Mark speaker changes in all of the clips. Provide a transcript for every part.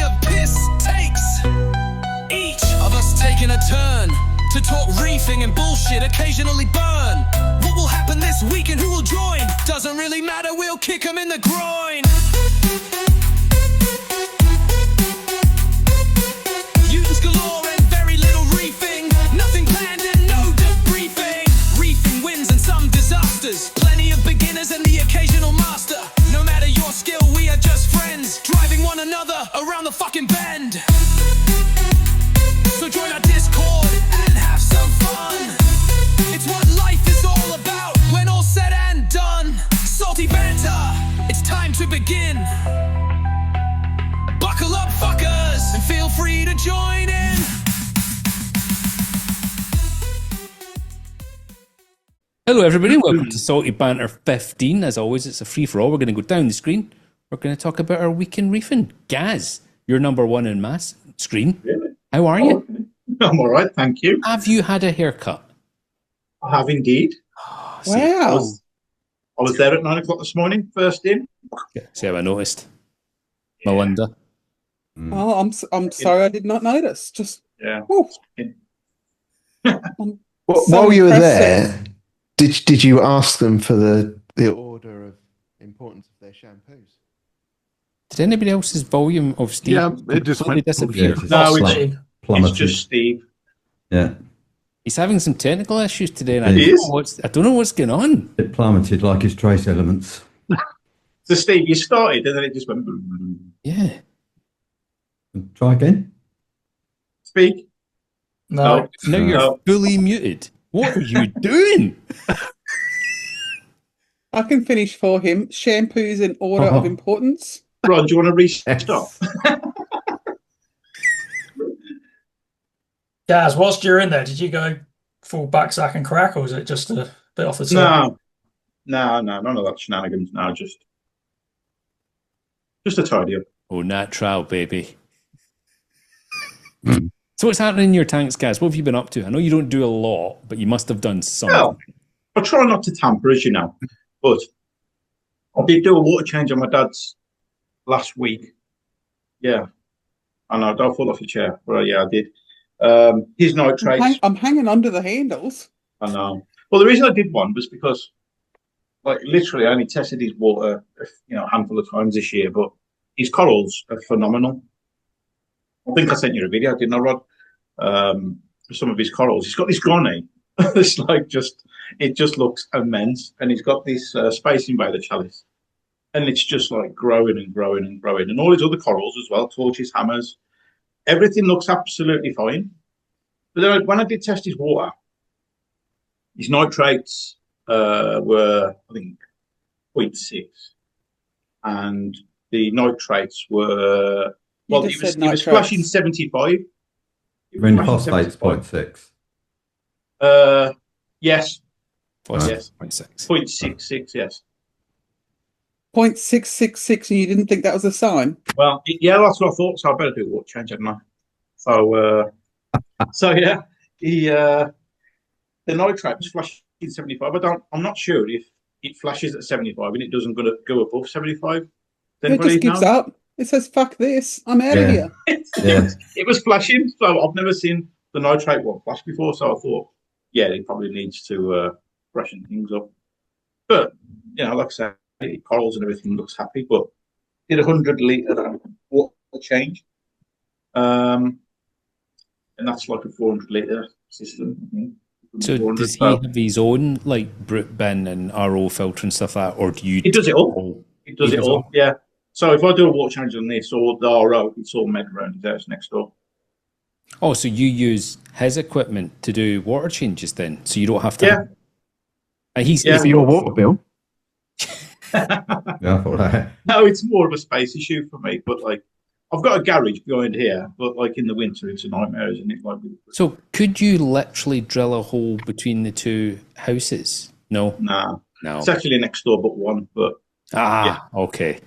Speaker 1: of piss takes. Each of us taking a turn to talk reefing and bullshit, occasionally burn. What will happen this week and who will join? Doesn't really matter, we'll kick them in the groin. Mutants galore and very little reefing. Nothing planned and no debriefing. Reefing wins and some disasters. Plenty of beginners and the occasional master. No matter your skill, we are just friends, driving one another around the fucking bend. So join our Discord and have some fun. It's what life is all about when all's said and done. Salty Banter, it's time to begin. Buckle up, fuckers, and feel free to join in.
Speaker 2: Hello everybody, welcome to Salty Banter 15. As always, it's a free-for-all. We're going to go down the screen. We're going to talk about our week in reefing. Gaz, you're number one in mass screen.
Speaker 3: Really?
Speaker 2: How are you?
Speaker 3: I'm all right, thank you.
Speaker 2: Have you had a haircut?
Speaker 3: I have indeed.
Speaker 2: Oh,
Speaker 4: Wow.
Speaker 3: I was there at 9 o'clock this morning, first in.
Speaker 2: See how I noticed? Melinda.
Speaker 4: Oh, I'm sorry, I did not notice. Just
Speaker 3: Yeah.
Speaker 4: whew.
Speaker 5: While you were there, did you ask them for the order of importance of their shampoos?
Speaker 2: Did anybody else's volume of Steve
Speaker 6: it just
Speaker 2: completely disappear?
Speaker 3: No, it's just Steve.
Speaker 6: Yeah,
Speaker 2: He's having some technical issues today, and
Speaker 3: He is?
Speaker 2: I don't know what's going on.
Speaker 6: it plummeted like his trace elements.
Speaker 3: So, Steve, you started and then it just went. Boom.
Speaker 2: Yeah.
Speaker 6: Try again.
Speaker 3: Speak.
Speaker 2: Now you're
Speaker 3: No.
Speaker 2: fully muted. What are you doing?
Speaker 4: I can finish for him. Shampoos in order of importance.
Speaker 3: Ron, do you want to restart?
Speaker 7: Gaz, whilst you're in there, did you go full backsack and crack, or was it just a bit off the top?
Speaker 3: No, none of that shenanigans. No, just a tidy up.
Speaker 2: Oh, natural, baby. So what's happening in your tanks, guys? What have you been up to? I know you don't do a lot, but you must have done something.
Speaker 3: Well, I try not to tamper, as you know, but I did do a water change on my dad's last week. Yeah, I know. Don't fall off your chair. Well, yeah, I did. His nitrates.
Speaker 4: I'm hanging under the handles.
Speaker 3: I know. Well, the reason I did one was because, like, literally, I only tested his water, a handful of times this year, but his corals are phenomenal. I think I sent you a video, didn't I, Rod? For some of his corals. He's got this Goni. It's like it just looks immense. And he's got this Space Invader chalice. And it's just like growing and growing and growing. And all his other corals as well, torches, hammers. Everything looks absolutely fine. But then when I did test his water, his nitrates were, I think, 0.6. And the nitrates were... Well, he was flashing 75.
Speaker 6: When phosphate's 0.6.
Speaker 3: Yes.
Speaker 2: Yes.
Speaker 3: 0.66, yes.
Speaker 4: 0.666, and you didn't think that was a sign?
Speaker 3: Well, yeah, that's what I thought, so I better do a water change, hadn't I? So yeah, the nitrate was flashing 75. I'm not sure if it flashes at 75 and it doesn't go above 75.
Speaker 4: It just gives up. It says, fuck this, I'm out of here.
Speaker 3: It was flashing, so I've never seen the nitrate one flash before, so I thought, yeah, it probably needs to freshen things up. But, like I said, the corals and everything looks happy, but did 100 litre water change. And that's like a 400 litre system, I think.
Speaker 2: So does he have his own, like, brute bin and RO filter and stuff like that, or do you...
Speaker 3: He does it all. He does it all, yeah. So if I do a water change on this or the RO, it's all made around his house next door.
Speaker 2: Oh, so you use his equipment to do water changes then, so you don't have to...
Speaker 3: Yeah.
Speaker 2: He's
Speaker 5: For your water bill?
Speaker 6: Yeah, I thought that.
Speaker 3: No, it's more of a space issue for me, but like, I've got a garage behind here, but like in the winter, it's a nightmare, isn't it? Like,
Speaker 2: so could you literally drill a hole between the two houses? No?
Speaker 3: No.
Speaker 2: It's
Speaker 3: actually next door but one, but...
Speaker 2: Okay.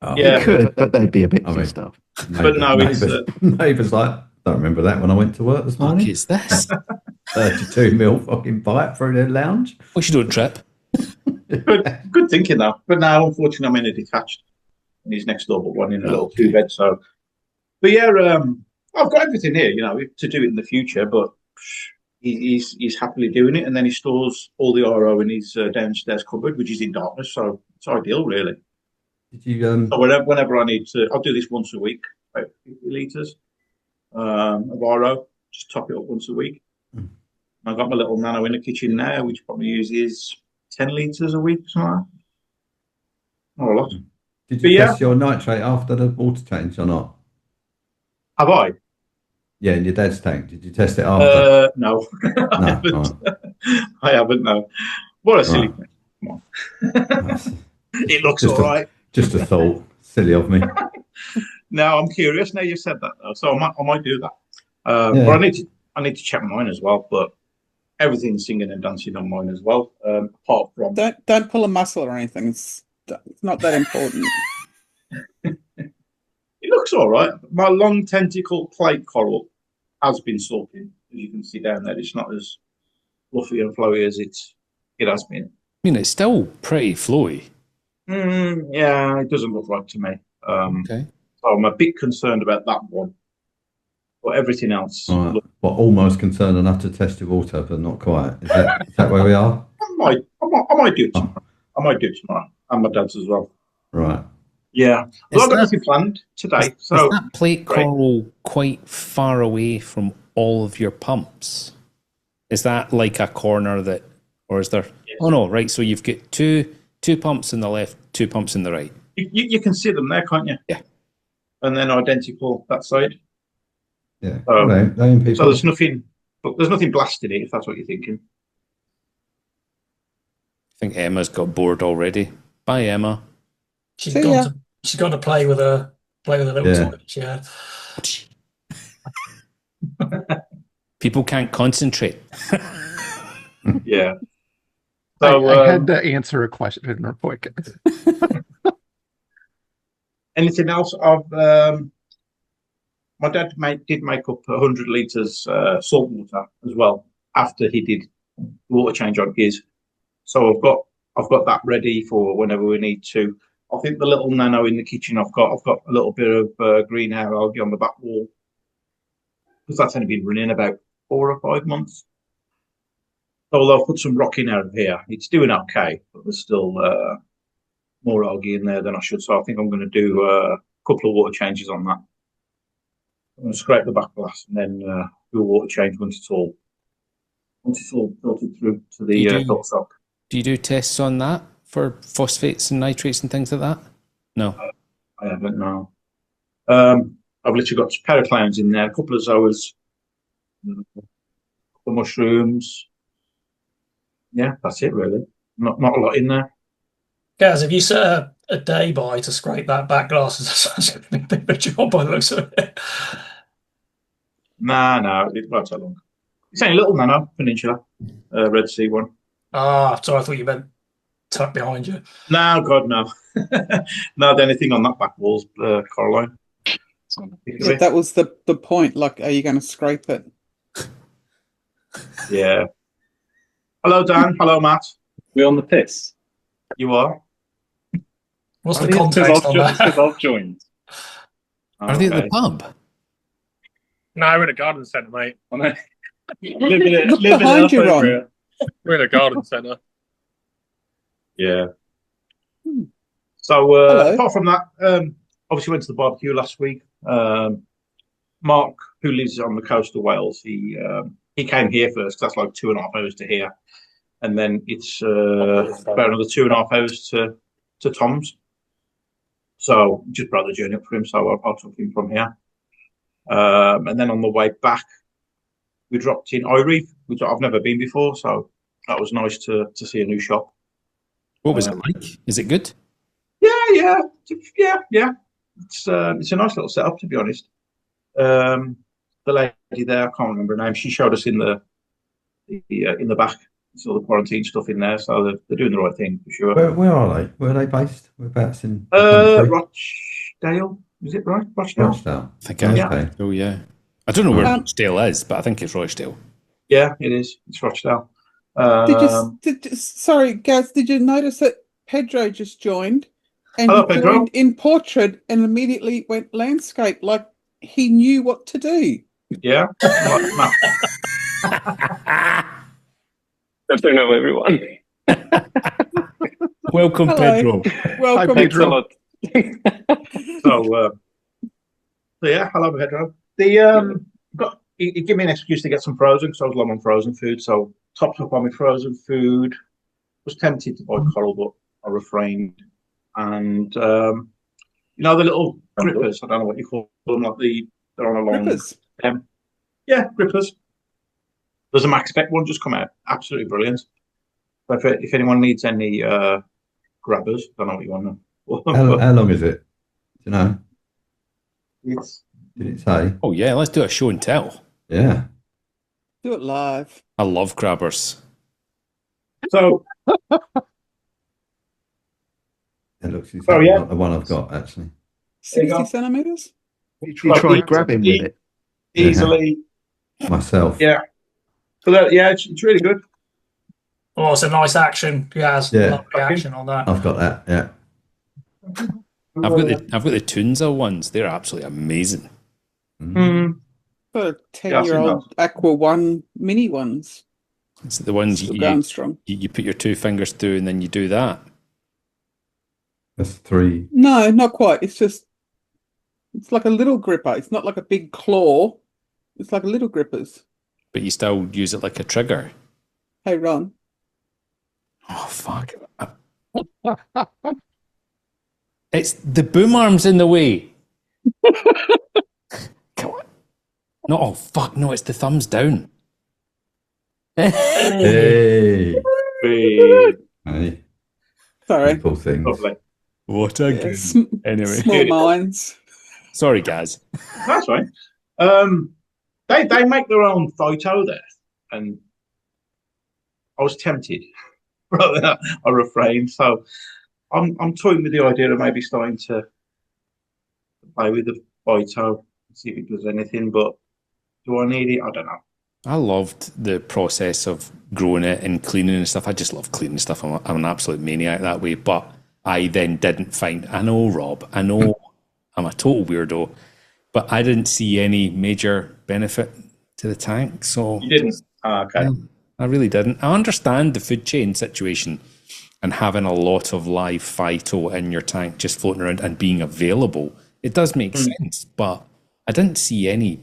Speaker 6: Oh,
Speaker 3: Yeah.
Speaker 5: You could, but they'd be a bit pissed off.
Speaker 3: But no, it's...
Speaker 6: Neighbours like, don't remember that when I went to work this morning.
Speaker 2: What is this?
Speaker 6: 32 mil fucking pipe through their lounge.
Speaker 2: Wish you don't trip.
Speaker 3: Good thinking, though. But now, unfortunately, I'm in a detached. And he's next door but one in a little two-bed, so But yeah, I've got everything here, to do it in the future. But he's happily doing it, and then he stores all the RO in his downstairs cupboard, which is in darkness, so it's ideal, really.
Speaker 6: Did you
Speaker 3: So whenever I need to, I'll do this once a week, about 50 litres of RO. Just top it up once a week. I've got my little nano in the kitchen now, which probably uses 10 litres a week, something like that. Not a lot.
Speaker 6: Did you test your nitrate after the water change or not?
Speaker 3: Have I?
Speaker 6: Yeah, in your dad's tank. Did you test it after?
Speaker 3: No. I haven't.
Speaker 6: Right.
Speaker 3: I haven't, no. What a silly thing. Come on. It looks all right.
Speaker 6: Just a thought. Silly of me.
Speaker 3: No, I'm curious. Now you've said that, though, so I might do that. But I need to check mine as well. But everything's singing and dancing on mine as well. Apart from
Speaker 4: don't pull a muscle or anything. It's not that important.
Speaker 3: It looks all right. My long tentacle plate coral has been sorted, as you can see down there. It's not as fluffy and flowy as it has been.
Speaker 2: I mean, it's still pretty flowy.
Speaker 3: Yeah, it doesn't look right to me.
Speaker 2: Okay.
Speaker 3: So I'm a bit concerned about that one. But everything else.
Speaker 6: Right. Well, almost concerned enough to test your water, but not quite. Is that where we are?
Speaker 3: I might do it tomorrow. I might do it tomorrow. And my dad's as well.
Speaker 6: Right.
Speaker 3: Yeah. Well, I've got nothing planned today.
Speaker 2: Is that plate coral quite far away from all of your pumps? Is that like a corner that, or is there? Yes. Oh no, right. So you've got two pumps in the left, 2 pumps in the right.
Speaker 3: You can see them there, can't you?
Speaker 2: Yeah.
Speaker 3: And then identical that side.
Speaker 6: Yeah. So
Speaker 3: there's nothing blasted in it, if that's what you're thinking.
Speaker 2: I think Emma's got bored already. Bye, Emma.
Speaker 7: She's got to play with a little toy she had.
Speaker 2: People can't concentrate.
Speaker 3: Yeah.
Speaker 8: So I had to answer a question real quick.
Speaker 3: Anything else? My dad did make up 100 litres salt water as well after he did the water change on his. So I've got that ready for whenever we need to. I think the little nano in the kitchen I've got a little bit of green hair algae on the back wall because that's only been running about 4 or 5 months. Although I've put some rock in out of here, it's doing okay, but there's still more algae in there than I should. So I think I'm going to do a couple of water changes on that. I'm going to scrape the back glass and then do a water change once it's all filtered through to the filter.
Speaker 2: Do you do tests on that for phosphates and nitrates and things like that? No.
Speaker 3: I haven't, no. I've literally got periclowns in there, a couple of zoas, a couple of mushrooms. Yeah, that's it really. Not a lot in there.
Speaker 7: Gaz, have you set a day by to scrape that back glass? That's a bit of a job by the looks of it.
Speaker 3: No, it won't take long. It's only a little nano peninsula, Red Sea one.
Speaker 7: Ah, so I thought you meant tucked behind you.
Speaker 3: No, God, no. Not anything on that back wall's Coraline.
Speaker 4: Yeah, that was the point. Like, are you going to scrape it?
Speaker 3: Yeah. Hello, Dan. Hello, Matt.
Speaker 9: We're on the piss.
Speaker 3: You are?
Speaker 7: What's the context on that?
Speaker 9: Because I've joined.
Speaker 2: Are they at the pub?
Speaker 10: No, we're in a garden centre, mate.
Speaker 9: I know.
Speaker 4: Look behind you, Ron.
Speaker 10: We're in a garden centre.
Speaker 3: Yeah. So, apart from that, obviously went to the barbecue last week. Mark, who lives on the coast of Wales, he came here first. That's like 2.5 hours to here. And then it's about another 2.5 hours to Tom's. So just brought the journey up for him. So I took him from here. And then on the way back, we dropped in Reefy, which I've never been before. So that was nice to see a new shop.
Speaker 2: What was it like? Is it good?
Speaker 3: Yeah. It's a nice little setup, to be honest. The lady there, I can't remember her name. She showed us in the back. All the quarantine stuff in there, so they're doing the right thing for sure.
Speaker 6: Where are they? Where are they based? Whereabouts in
Speaker 3: Rochdale? Is it right? Rochdale?
Speaker 2: I think yeah. Oh yeah. I don't know where Rochdale is, but I think it's Rochdale.
Speaker 3: Yeah, it is. It's Rochdale.
Speaker 4: Sorry, Gaz, did you notice that Pedro just joined? And
Speaker 3: hello,
Speaker 4: he
Speaker 3: Pedro.
Speaker 4: joined in portrait and immediately went landscape. Like, he knew what to do.
Speaker 3: Yeah. Like,
Speaker 9: Good to know everyone.
Speaker 2: Welcome,
Speaker 4: Hello.
Speaker 2: Pedro.
Speaker 4: Welcome.
Speaker 9: Thanks a lot.
Speaker 3: so yeah, hello, Pedro. He gave me an excuse to get some frozen because I was low on frozen food. So topped up on my frozen food. Was tempted to buy coral, but I refrained. And you know the little grippers. I don't know what you call them. Like they're on a long.
Speaker 4: Grippers.
Speaker 3: Yeah, grippers. There's a max spec one just come out. Absolutely brilliant. So if anyone needs any grabbers, I don't know what you want to.
Speaker 6: How long is it? Do you know?
Speaker 3: It's
Speaker 6: Did it say?
Speaker 2: Oh, yeah, let's do a show and tell.
Speaker 6: Yeah.
Speaker 4: Do it live.
Speaker 2: I love grabbers.
Speaker 3: so.
Speaker 6: It looks exactly
Speaker 3: yeah.
Speaker 6: like the one I've got, actually.
Speaker 4: 60 centimeters?
Speaker 5: You tried grabbing with it.
Speaker 3: Easily.
Speaker 6: Myself.
Speaker 3: Yeah. So it's really good.
Speaker 7: Oh, it's a nice action. Yes,
Speaker 6: Yeah.
Speaker 7: lovely action on that.
Speaker 6: I've got that, yeah.
Speaker 2: I've got the Tunza ones. They're absolutely amazing.
Speaker 3: Mm.
Speaker 4: Got a 10-year-old Aqua One mini ones.
Speaker 2: It's the ones
Speaker 4: Still going strong.
Speaker 2: you put your 2 fingers through and then you do that.
Speaker 6: That's 3.
Speaker 4: No, not quite. It's like a little gripper. It's not like a big claw. It's like a little grippers.
Speaker 2: But you still use it like a trigger.
Speaker 4: Hey, Ron.
Speaker 2: Oh, fuck. It's the boom arms in the way. Come on. No, oh, fuck. No, it's the thumbs down.
Speaker 6: Hey. Hey.
Speaker 4: Sorry.
Speaker 6: Simple things.
Speaker 3: Lovely.
Speaker 2: What a
Speaker 4: Yeah,
Speaker 2: good. Anyway.
Speaker 4: Small minds.
Speaker 2: Sorry, guys.
Speaker 3: That's right. They make their own Phyto there, and I was tempted. I refrained. So I'm toying with the idea of maybe starting to play with the Phyto, see if it does anything. But do I need it? I don't know.
Speaker 2: I loved the process of growing it and cleaning and stuff. I just love cleaning stuff. I'm an absolute maniac that way. But I then didn't find. I know, Rob. I know I'm a total weirdo, but I didn't see any major benefit to the tank. So
Speaker 3: You didn't? Okay.
Speaker 2: yeah, I really didn't. I understand the food chain situation and having a lot of live phyto in your tank just floating around and being available. It does make sense, but I didn't see any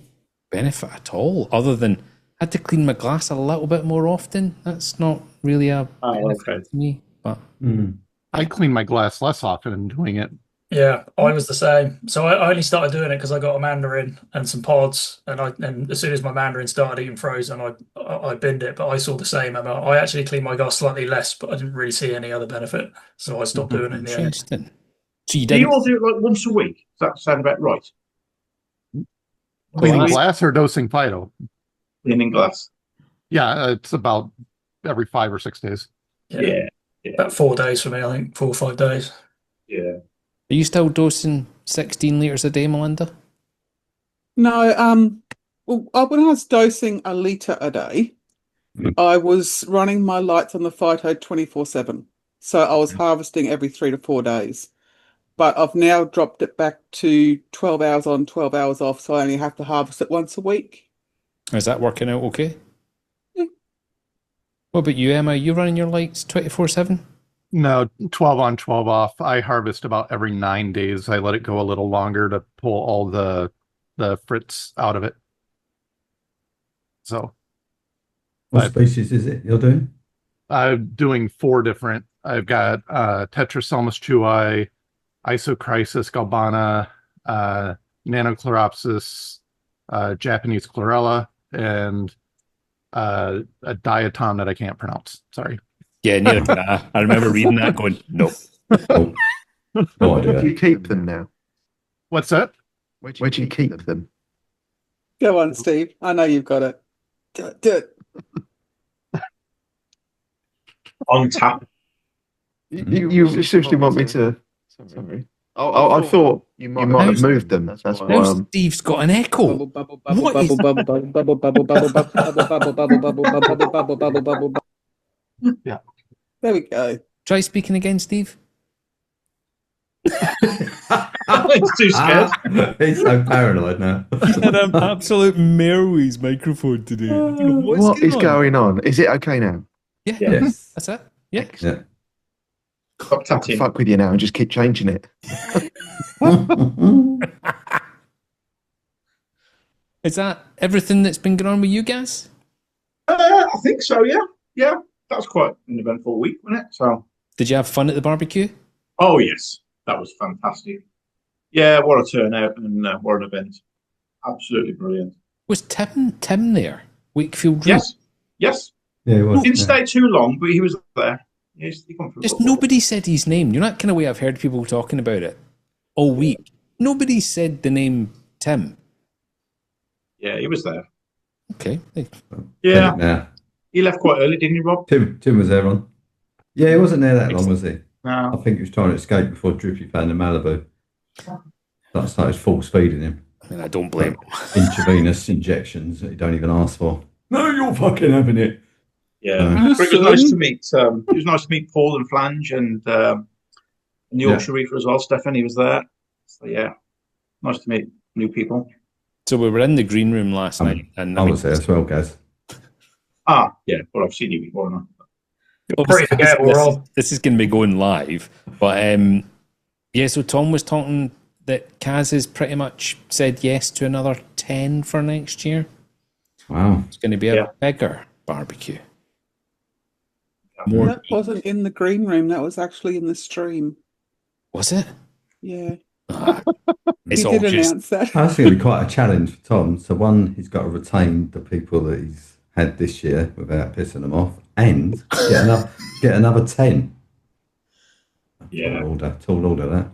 Speaker 2: benefit at all, other than I had to clean my glass a little bit more often. That's not really a benefit to me. But
Speaker 8: I clean my glass less often and doing it.
Speaker 7: Yeah, I was the same. So I only started doing it because I got a mandarin and some pods, and as soon as my mandarin started eating frozen, I binned it. But I saw the same amount. I actually cleaned my glass slightly less, but I didn't really see any other benefit, so I stopped doing it in the end.
Speaker 2: interesting. So you
Speaker 3: Do you
Speaker 2: didn't.
Speaker 3: all do it like once a week? Does that sound about right?
Speaker 8: Cleaning
Speaker 3: Glass.
Speaker 8: glass or dosing Phyto?
Speaker 3: Cleaning glass.
Speaker 8: Yeah, it's about every 5 or 6 days.
Speaker 3: Yeah.
Speaker 7: About 4 days for me, I think 4 or 5 days.
Speaker 3: Yeah.
Speaker 2: Are you still dosing 16 litres a day, Melinda?
Speaker 4: No, well, when I was dosing a litre a day, I was running my lights on the Phyto 24/7. So I was harvesting every 3 to 4 days. But I've now dropped it back to 12 hours on, 12 hours off, so I only have to harvest it once a week.
Speaker 2: Is that working out okay?
Speaker 4: Yeah.
Speaker 2: What about you, Emma? Are you running your lights 24/7?
Speaker 8: No, 12 on, 12 off. I harvest about every 9 days. I let it go a little longer to pull all the frits out of it. So
Speaker 6: What species is it you're doing?
Speaker 8: I'm doing 4 different. I've got Tetraselmis chuai, Isochrysis galbana, Nanochloropsis, Japanese chlorella, and a diatom that I can't pronounce. Sorry.
Speaker 2: Yeah, neither can I. I remember reading that going, no.
Speaker 6: Oh, no idea.
Speaker 5: Where do you keep them now?
Speaker 8: What's that?
Speaker 5: Where do you keep them?
Speaker 4: Go on, Steve. I know you've got it. Do it.
Speaker 3: On tap.
Speaker 5: You seriously want me to? Sorry. Oh, I thought you might have moved them. That's why.
Speaker 2: Now Steve's got an echo.
Speaker 4: Bubble,
Speaker 2: What is
Speaker 4: bubble, bubble, bubble, bubble, bubble, bubble, bubble, bubble, bubble, bubble, bubble, bubble, bubble.
Speaker 8: Yeah.
Speaker 4: There we go.
Speaker 2: Try speaking again, Steve.
Speaker 3: It's too scared.
Speaker 6: He's so paranoid now.
Speaker 2: He had an absolute Merwis microphone today. I don't know
Speaker 5: What is going on? Is it okay now?
Speaker 2: Yeah,
Speaker 6: Yes.
Speaker 2: that's it. Yeah.
Speaker 6: Yeah.
Speaker 3: Stop
Speaker 5: I can
Speaker 3: touching.
Speaker 5: fuck with you now and just keep changing it.
Speaker 2: Is that everything that's been going on with you guys?
Speaker 3: I think so. Yeah, yeah. That was quite an eventful week, wasn't it? So.
Speaker 2: Did you have fun at the barbecue?
Speaker 3: Oh yes, that was fantastic. Yeah, what a turnout and what an event! Absolutely brilliant.
Speaker 2: Was Tim there? Wakefield Road?
Speaker 3: Yes, yes.
Speaker 6: Yeah, it was.
Speaker 3: Didn't stay too long, but he was there. Yes, he come through.
Speaker 2: Just nobody said his name. You know that kind of way I've heard people talking about it all week. Nobody said the name Tim.
Speaker 3: Yeah, he was there.
Speaker 2: Okay.
Speaker 3: Yeah,
Speaker 6: Yeah.
Speaker 3: he left quite early, didn't he, Rob?
Speaker 6: Tim was there on. Yeah, he wasn't there that long, was he? I
Speaker 3: No.
Speaker 6: think he was trying to escape before Drippy found the Malibu. That started force feeding him.
Speaker 2: I mean, I don't blame him.
Speaker 6: Intravenous injections that you don't even ask for. No, you're fucking having it.
Speaker 3: Yeah, but it was nice to meet. It was nice to meet Paul and Flange and the Yorkshire Reefer as well. Stephanie was there. So yeah, nice to meet new people.
Speaker 2: So we were in the green room last night, and
Speaker 6: I was there as well, Gaz.
Speaker 3: Yeah, well, I've seen you before, haven't I?
Speaker 7: Pretty forgettable, Rob.
Speaker 2: This is going to be going live, but yeah. So Tom was talking that Kaz has pretty much said yes to another 10 for next year.
Speaker 6: Wow,
Speaker 2: It's going to be a bigger barbecue.
Speaker 4: That wasn't in the green room. That was actually in the stream.
Speaker 2: Was it?
Speaker 4: Yeah.
Speaker 2: It's
Speaker 4: He
Speaker 2: all
Speaker 4: did
Speaker 2: just
Speaker 4: announce that.
Speaker 6: that's going to be quite a challenge for Tom. So one, he's got to retain the people that he's had this year without pissing them off, and get another 10.
Speaker 3: Yeah.
Speaker 6: Tall order that.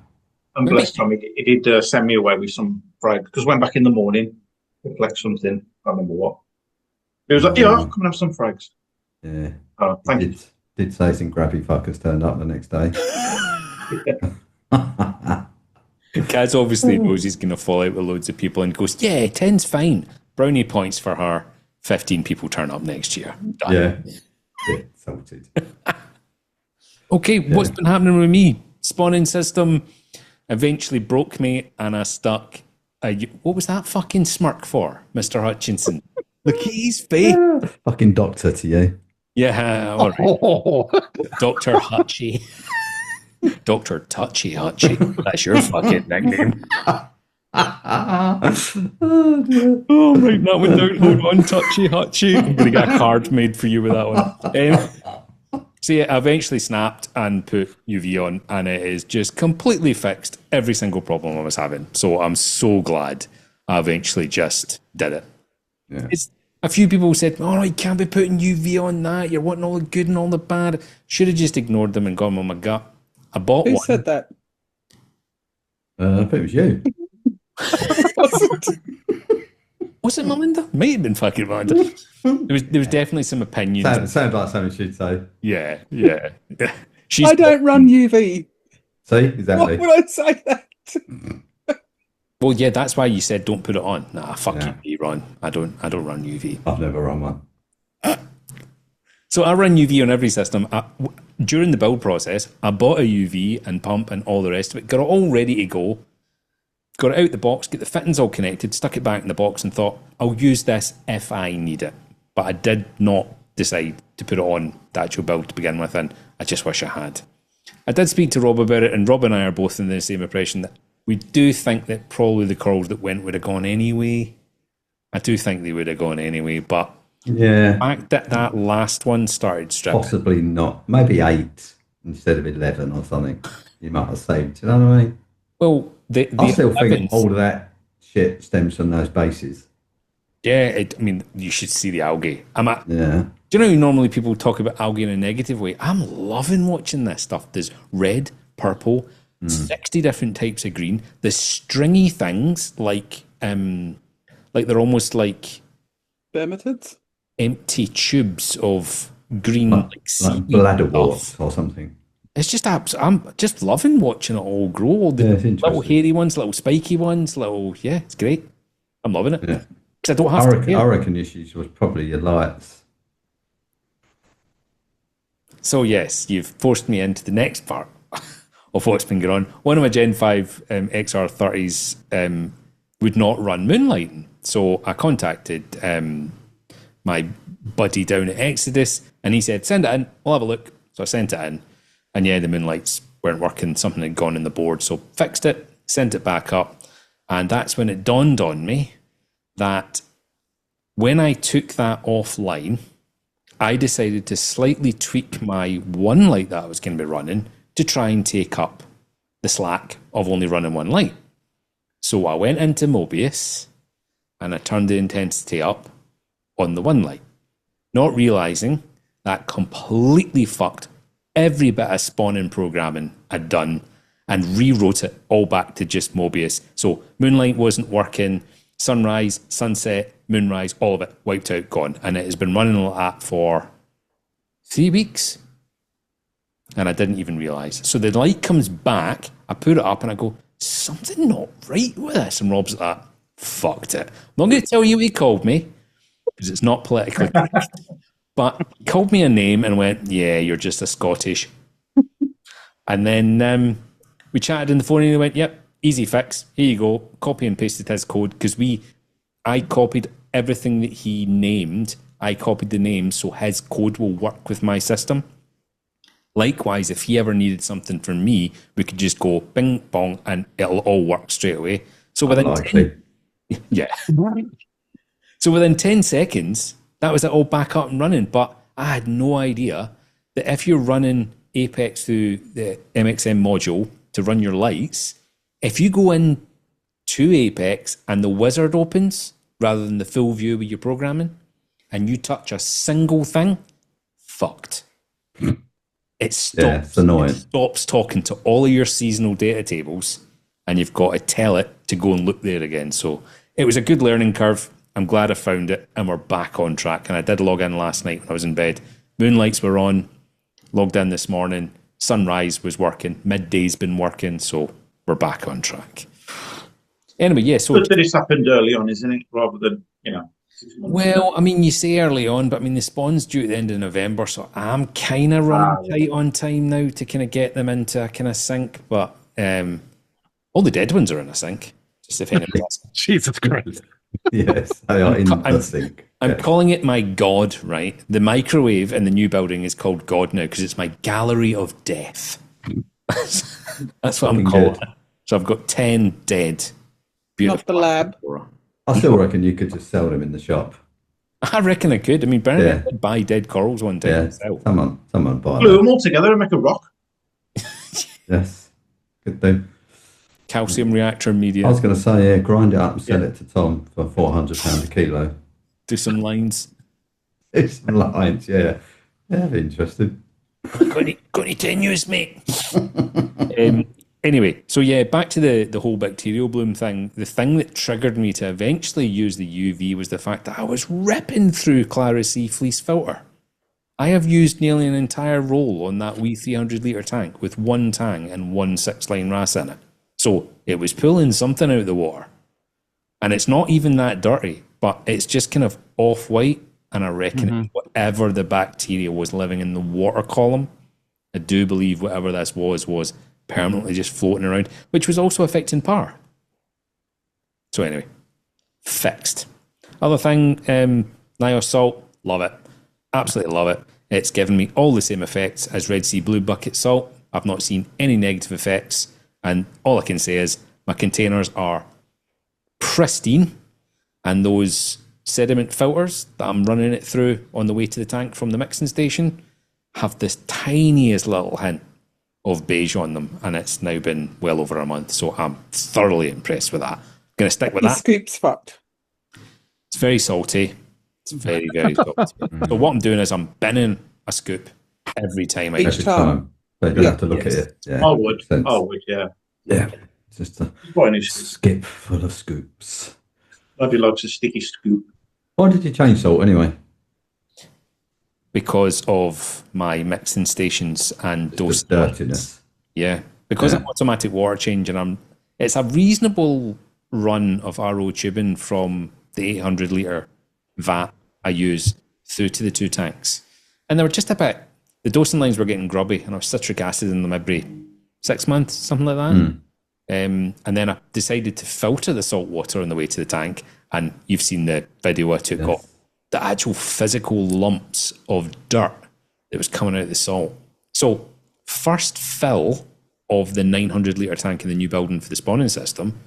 Speaker 3: And bless Tom, he did send me away with some fried because went back in the morning to collect something. I can't remember what. He was like, "Yeah, I'll come and have some frags."
Speaker 6: Yeah.
Speaker 3: Oh, thank you.
Speaker 6: Did say some grabby fuckers turned up the next day.
Speaker 2: Kaz obviously knows he's going to fall out with loads of people and goes, yeah, 10's fine. Brownie points for her. 15 people turn up next year. Done.
Speaker 6: Yeah, salted.
Speaker 2: Okay, what's been happening with me? Spawning system eventually broke me and I stuck. What was that fucking smirk for, Mr. Hutchinson? Look at his face.
Speaker 6: Fucking doctor to you.
Speaker 2: Yeah, all right. Dr. Hutchie. Dr. Touchy Hutchie. That's your fucking nickname. Oh, write that one down. Hold on, Touchy Hutchie. I'm going to get a card made for you with that one. So yeah, I eventually snapped and put UV on, and it is just completely fixed every single problem I was having. So I'm so glad I eventually just did it.
Speaker 6: Yeah.
Speaker 2: A few people said, "Oh, you can't be putting UV on that. You're wanting all the good and all the bad." Should have just ignored them and gone with my gut. I bought
Speaker 4: Who
Speaker 2: one.
Speaker 4: said that?
Speaker 6: I think it was you.
Speaker 2: Was it Melinda? Might have been fucking Melinda. There was definitely some opinions.
Speaker 6: Sounds like something she'd say.
Speaker 2: Yeah. She's
Speaker 4: I don't run UV.
Speaker 6: See, exactly.
Speaker 4: Why would I say that?
Speaker 2: Well, yeah, that's why you said don't put it on. Nah, fuck UV, Ron. I don't run UV.
Speaker 6: I've never run one.
Speaker 2: So I run UV on every system. During the build process, I bought a UV and pump and all the rest of it. Got it all ready to go. Got it out the box, get the fittings all connected, stuck it back in the box and thought, I'll use this if I need it. But I did not decide to put it on the actual build to begin with, and I just wish I had. I did speak to Rob about it, and Rob and I are both in the same impression that we do think that probably the curls that went would have gone anyway. I do think they would have gone anyway, but
Speaker 6: yeah,
Speaker 2: the fact that that last one started stripping.
Speaker 6: Possibly not. Maybe 8 instead of 11 or something. You might have saved. Do you know what I mean?
Speaker 2: Well,
Speaker 6: I still think all of that shit stems from those bases.
Speaker 2: Yeah, I mean, you should see the algae.
Speaker 6: Yeah.
Speaker 2: Do you know normally people talk about algae in a negative way? I'm loving watching this stuff. There's red, purple, 60 different types of green. The stringy things, like they're almost like
Speaker 4: Dermatids?
Speaker 2: empty tubes of green,
Speaker 6: like
Speaker 2: seaweed
Speaker 6: bladderwort
Speaker 2: stuff.
Speaker 6: or something.
Speaker 2: It's just I'm just loving watching it all grow. All the little hairy ones, little spiky ones, it's great. I'm loving it.
Speaker 6: Yeah.
Speaker 2: Because I don't have
Speaker 6: I reckon the issues was probably your lights.
Speaker 2: So yes, you've forced me into the next part of what's been going on. One of my Gen 5 XR30s would not run moonlighting. So I contacted my buddy down at Exodus, and he said, send it in, we'll have a look. So I sent it in, and yeah, the moonlights weren't working. Something had gone in the board. So fixed it, sent it back up. And that's when it dawned on me that when I took that offline, I decided to slightly tweak my one light that I was going to be running to try and take up the slack of only running one light. So I went into Mobius and I turned the intensity up on the one light, not realizing that completely fucked every bit of spawning programming I'd done and rewrote it all back to just Mobius. So moonlight wasn't working, sunrise, sunset, moonrise, all of it wiped out, gone. And it has been running like that for 3 weeks. And I didn't even realize. So the light comes back, I put it up and I go, something not right with this. And Rob's like, fucked it. I'm not going to tell you what he called me because it's not politically correct. But he called me a name and went, yeah, you're just a Scottish. And then we chatted on the phone and he went, yep, easy fix. Here you go. Copy and pasted his code because I copied everything that he named. I copied the names so his code will work with my system. Likewise, if he ever needed something from me, we could just go bing bong and it'll all work straight away. So within yeah. So within 10 seconds, that was it all back up and running. But I had no idea that if you're running Apex through the MXM module to run your lights, if you go in to Apex and the wizard opens rather than the full view with your programming, and you touch a single thing, fucked. It stops talking to all of your seasonal data tables, and you've got to tell it to go and look there again. So it was a good learning curve. I'm glad I found it, and we're back on track. And I did log in last night when I was in bed. Moonlights were on, logged in this morning. Sunrise was working. Midday's been working, so we're back on track. Anyway, yeah. So
Speaker 3: but this happened early on, isn't it? Rather than, 6 months.
Speaker 2: Well, I mean, you say early on, but I mean, the spawn's due at the end of November, so I'm kind of running tight on time now to kind of get them into a kind of sync. But all the dead ones are in a sync. Just if anyone asks.
Speaker 8: Jesus Christ.
Speaker 6: Yes, they are in the sync.
Speaker 2: I'm calling it my God, right? The microwave in the new building is called God now because it's my gallery of death. That's what I'm calling it. So I've got 10 dead. Beautiful.
Speaker 4: Not the lab.
Speaker 6: I still reckon you could just sell them in the shop.
Speaker 2: I reckon I could. I mean, Bernard did buy dead corals one time.
Speaker 6: Yeah,
Speaker 2: himself.
Speaker 6: someone buy
Speaker 3: Glue them all together and make a rock.
Speaker 6: Yes, good thing.
Speaker 2: Calcium reactor media.
Speaker 6: I was going to say, yeah, grind it up and sell it to Tom for £400 a kilo.
Speaker 2: Do some lines.
Speaker 6: Do some lines, yeah. Yeah, that'd be interesting.
Speaker 2: Got any tenuous, mate? Anyway, so yeah, back to the whole bacterial bloom thing. The thing that triggered me to eventually use the UV was the fact that I was ripping through Clara C fleece filter. I have used nearly an entire roll on that wee 300 litre tank with one tang and one 6-line RAS in it. So it was pulling something out of the water. And it's not even that dirty, but it's just kind of off-white. And I reckon whatever the bacteria was living in the water column, I do believe whatever this was permanently just floating around, which was also affecting power. So anyway, fixed. Other thing, NIOS salt, love it. Absolutely love it. It's given me all the same effects as Red Sea Blue Bucket salt. I've not seen any negative effects. And all I can say is my containers are pristine, and those sediment filters that I'm running it through on the way to the tank from the mixing station have this tiniest little hint of beige on them, and it's now been well over a month, so I'm thoroughly impressed with that. I'm going to stick with that.
Speaker 4: Scoop's fucked.
Speaker 2: It's very salty. It's very, very salty. So what I'm doing is I'm binning a scoop every time I
Speaker 6: Every time. So you don't have to look at it. Yeah,
Speaker 3: I would, yeah.
Speaker 6: Yeah, just a skip full of scoops.
Speaker 3: Nobody likes a sticky scoop.
Speaker 6: Why did you change salt anyway?
Speaker 2: Because of my mixing stations and those
Speaker 6: dirtiness.
Speaker 2: Yeah, because of automatic water change, and it's a reasonable run of RO tubing from the 800 litre vat I use through to the 2 tanks. And they were just a bit, the dosing lines were getting grubby, and I was citric acid in them every 6 months, something like that. And then I decided to filter the salt water on the way to the tank. And you've seen the video I took off the actual physical lumps of dirt that was coming out of the salt. So first fill of the 900 litre tank in the new building for the spawning system,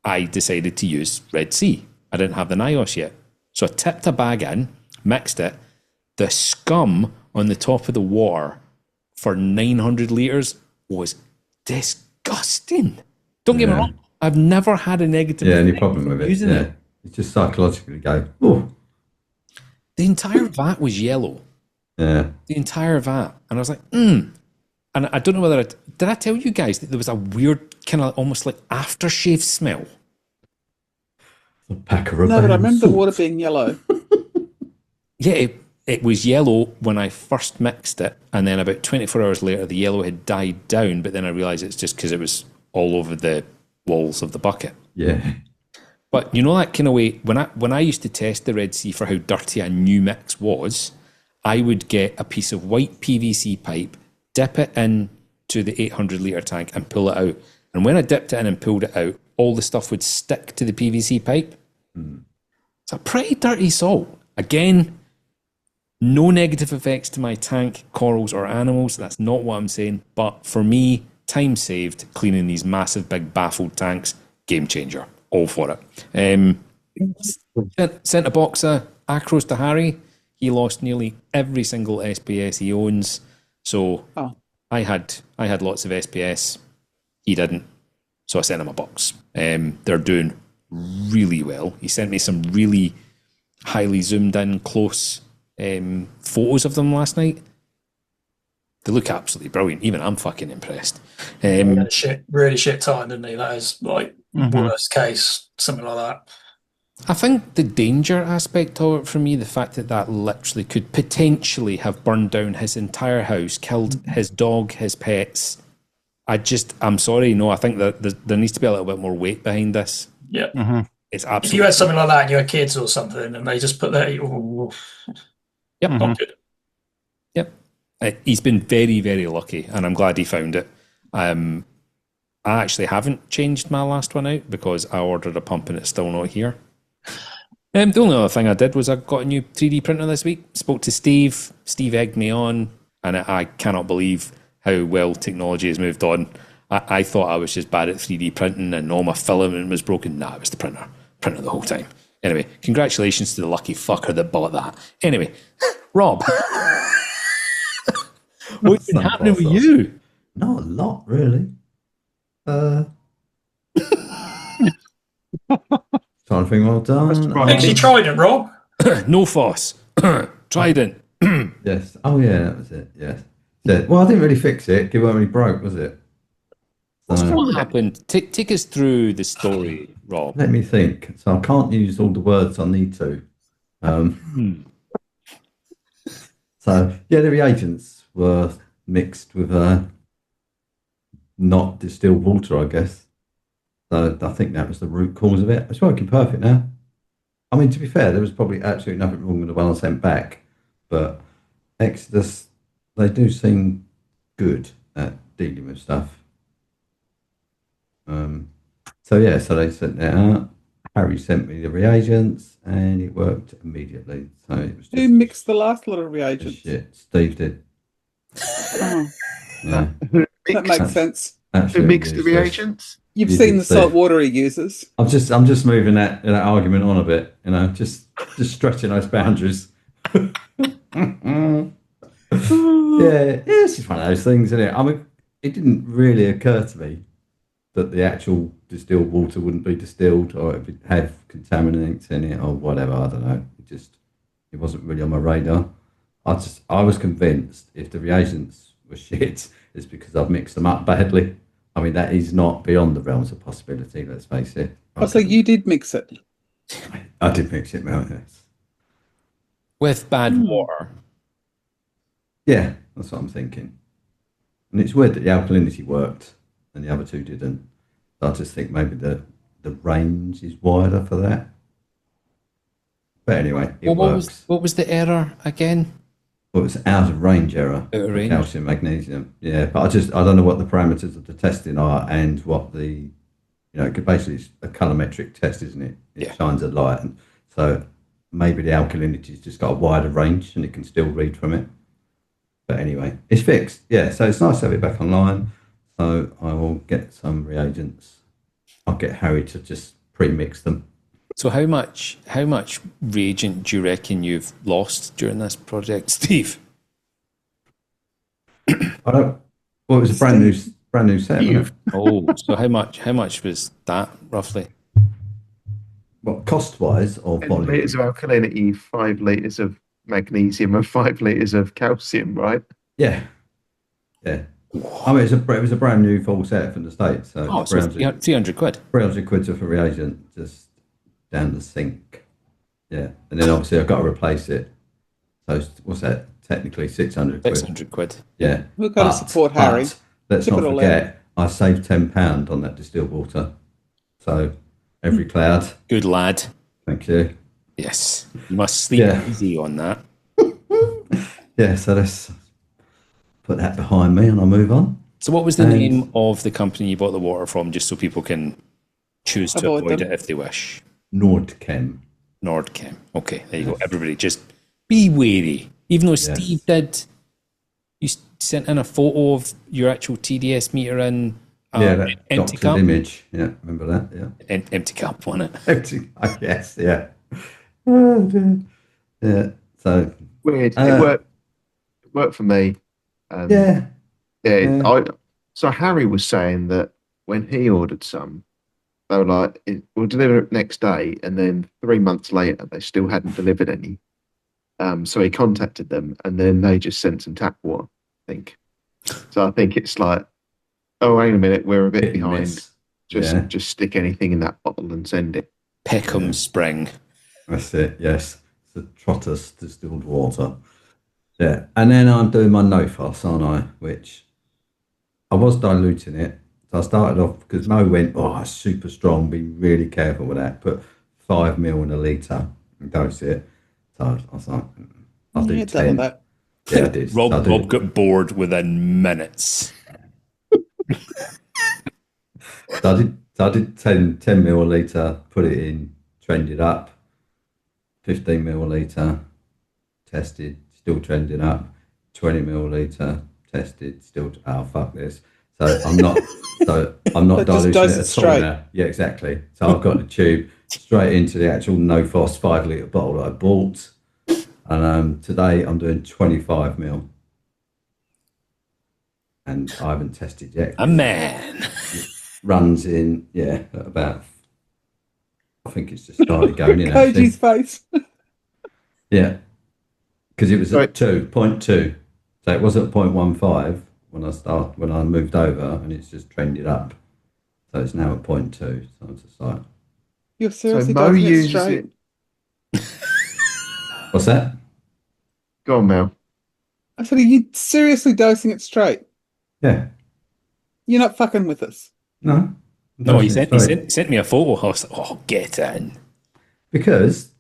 Speaker 2: I decided to use Red Sea. I didn't have the No-Phos yet. So I tipped a bag in, mixed it. The scum on the top of the water for 900 litres was disgusting. Don't get me wrong. I've never had a negative
Speaker 6: any problem with it.
Speaker 2: using it.
Speaker 6: It's just psychologically go, oh.
Speaker 2: The entire vat was yellow.
Speaker 6: Yeah.
Speaker 2: The entire vat. And I was like, And I don't know whether did I tell you guys that there was a weird kind of almost like aftershave smell?
Speaker 6: A pack of
Speaker 4: No, but I remember the water being yellow.
Speaker 2: Yeah, it was yellow when I first mixed it. And then about 24 hours later, the yellow had died down. But then I realised it's just because it was all over the walls of the bucket.
Speaker 6: Yeah.
Speaker 2: But you know that kind of way, when I used to test the Red Sea for how dirty a new mix was, I would get a piece of white PVC pipe, dip it into the 800 litre tank and pull it out. And when I dipped it in and pulled it out, all the stuff would stick to the PVC pipe. It's a pretty dirty salt. Again, no negative effects to my tank, corals or animals. That's not what I'm saying. But for me, time saved cleaning these massive big baffled tanks, game changer. All for it. Sent a box of acros to Harry. He lost nearly every single SPS he owns. So I had lots of SPS. He didn't. So I sent him a box. They're doing really well. He sent me some really highly zoomed in close photos of them last night. They look absolutely brilliant. Even I'm fucking impressed.
Speaker 7: Really shit time, didn't he? That is like worst case, something like that.
Speaker 2: I think the danger aspect of it for me, the fact that literally could potentially have burned down his entire house, killed his dog, his pets. I'm sorry, no, I think that there needs to be a little bit more weight behind this.
Speaker 7: Yeah.
Speaker 2: It's absolutely.
Speaker 7: If you had something like that and you had kids or something and they just put that, not good.
Speaker 2: Yep. He's been very, very lucky, and I'm glad he found it. I actually haven't changed my last one out because I ordered a pump and it's still not here. The only other thing I did was I got a new 3D printer this week. Spoke to Steve. Steve egged me on, and I cannot believe how well technology has moved on. I thought I was just bad at 3D printing and all my filament was broken. Nah, it was the printer. Printer the whole time. Anyway, congratulations to the lucky fucker that bought that. Anyway, Rob. What's been happening with you?
Speaker 6: Not a lot, really. Trying to think what I've done.
Speaker 7: Actually, Trident, Rob.
Speaker 2: No-Phos. Trident.
Speaker 6: Yes. Oh, yeah, that was it. Yes. Well, I didn't really fix it. It weren't really broke, was it?
Speaker 2: What happened? Take us through the story, Rob.
Speaker 6: Let me think. So I can't use all the words I need to. So, yeah, the reagents were mixed with not distilled water, I guess. So I think that was the root cause of it. It's working perfect now. I mean, to be fair, there was probably absolutely nothing wrong with the one I sent back. But Exodus, they do seem good at dealing with stuff. So they sent that out. Harry sent me the reagents, and it worked immediately. So it was just,
Speaker 4: who mixed the last lot of reagents?
Speaker 6: Shit, Steve did.
Speaker 4: Oh.
Speaker 6: Yeah.
Speaker 4: That makes sense.
Speaker 5: Who mixed the reagents?
Speaker 4: You've seen the salt water he uses.
Speaker 6: I'm just moving that argument on a bit, just stretching those boundaries. It's just one of those things, isn't it? I mean, it didn't really occur to me that the actual distilled water wouldn't be distilled or it would have contaminants in it or whatever. I don't know. It wasn't really on my radar. I was convinced if the reagents were shit, it's because I've mixed them up badly. I mean, that is not beyond the realms of possibility, let's face it.
Speaker 4: So you did mix it?
Speaker 6: I did mix it, Mel, yes.
Speaker 2: With bad water?
Speaker 6: Yeah, that's what I'm thinking. And it's weird that the alkalinity worked and the other two didn't. So I just think maybe the range is wider for that. But anyway, it works.
Speaker 2: What was the error again?
Speaker 6: Well, it's out of range error
Speaker 2: Out of
Speaker 6: for
Speaker 2: range.
Speaker 6: calcium, magnesium. Yeah, but I don't know what the parameters of the testing are and what the, basically it's a colorimetric test, isn't it? It shines a light. And so maybe the alkalinity's just got a wider range and it can still read from it. But anyway, it's fixed. Yeah, so it's nice to have it back online. So I will get some reagents. I'll get Harry to just pre-mix them.
Speaker 2: So how much reagent do you reckon you've lost during this project, Steve?
Speaker 6: I don't. Well, it was a brand new set. Wasn't it?
Speaker 2: Oh, so how much was that roughly?
Speaker 6: What, cost-wise or
Speaker 5: 10
Speaker 6: volume?
Speaker 5: litres of alkalinity, 5 litres of magnesium, and 5 litres of calcium, right?
Speaker 6: Yeah. I mean, it was a brand new full set from the States. So,
Speaker 2: so 300 quid.
Speaker 6: 300 quid for a reagent just down the sink. Yeah. And then obviously I've got to replace it. So what's that? Technically 600 quid.
Speaker 2: 600 quid.
Speaker 6: Yeah.
Speaker 4: We've got to support Harry.
Speaker 6: Let's
Speaker 4: Tip
Speaker 6: not
Speaker 4: it all
Speaker 6: forget, I saved £10 on that distilled water. So every cloud.
Speaker 2: Good lad.
Speaker 6: Thank you.
Speaker 2: Yes. You must sleep easy on that.
Speaker 6: Yeah, so let's put that behind me and I'll move on.
Speaker 2: So what was the name of the company you bought the water from, just so people can choose to avoid it if they wish?
Speaker 6: Nordchem.
Speaker 2: Nordchem. Okay, there you go. Everybody just be wary. Even though Steve did, you sent in a photo of your actual TDS meter in
Speaker 6: that
Speaker 2: empty
Speaker 6: doctored
Speaker 2: cup.
Speaker 6: Image. Yeah, remember that? Yeah.
Speaker 2: Empty cup, wasn't it?
Speaker 6: Empty. Yes, yeah. Oh, dear. Yeah, so...
Speaker 5: Weird. It worked for me.
Speaker 6: Yeah.
Speaker 5: So Harry was saying that when he ordered some, they were like, "We'll deliver it next day," and then 3 months later, they still hadn't delivered any. So he contacted them, and then they just sent some tap water, I think. So I think it's like, oh, wait a minute, we're a bit behind. Just stick anything in that bottle and send it.
Speaker 2: Peckham Spring.
Speaker 6: That's it, yes. It's the Trotter's distilled water. Yeah, and then I'm doing my No-Phos, aren't I? Which I was diluting it. So I started off because Mo went, "Oh, it's super strong. Be really careful with that. Put 5 ml in a litre and dose it." So I was like, "I'll do 10."
Speaker 4: That.
Speaker 6: Yeah, I did.
Speaker 2: Rob got bored within minutes.
Speaker 6: So I did 10 milliliter, put it in, trended up. 15 milliliter, tested, still trending up. 20 milliliter, tested, still. Oh, fuck this. So I'm not diluting it at all now. Yeah, exactly. So I've got the tube straight into the actual No-Phos 5 litre bottle that I bought. And today I'm doing 25 mil. And I haven't tested yet.
Speaker 2: A man.
Speaker 6: It runs in, at about, I think it's just started going in.
Speaker 4: Koji's face.
Speaker 6: Yeah. Because it was at 2.2. So it was at 0.15 when I moved over, and it's just trended up. So it's now at 0.2. So it's just like,
Speaker 4: You're seriously dosing it straight.
Speaker 6: What's that?
Speaker 5: Go on, Mel.
Speaker 4: I said, are you seriously dosing it straight?
Speaker 6: Yeah.
Speaker 4: You're not fucking with us.
Speaker 6: No.
Speaker 2: No, he sent me a photo. I was like, "Oh, get in."
Speaker 6: Because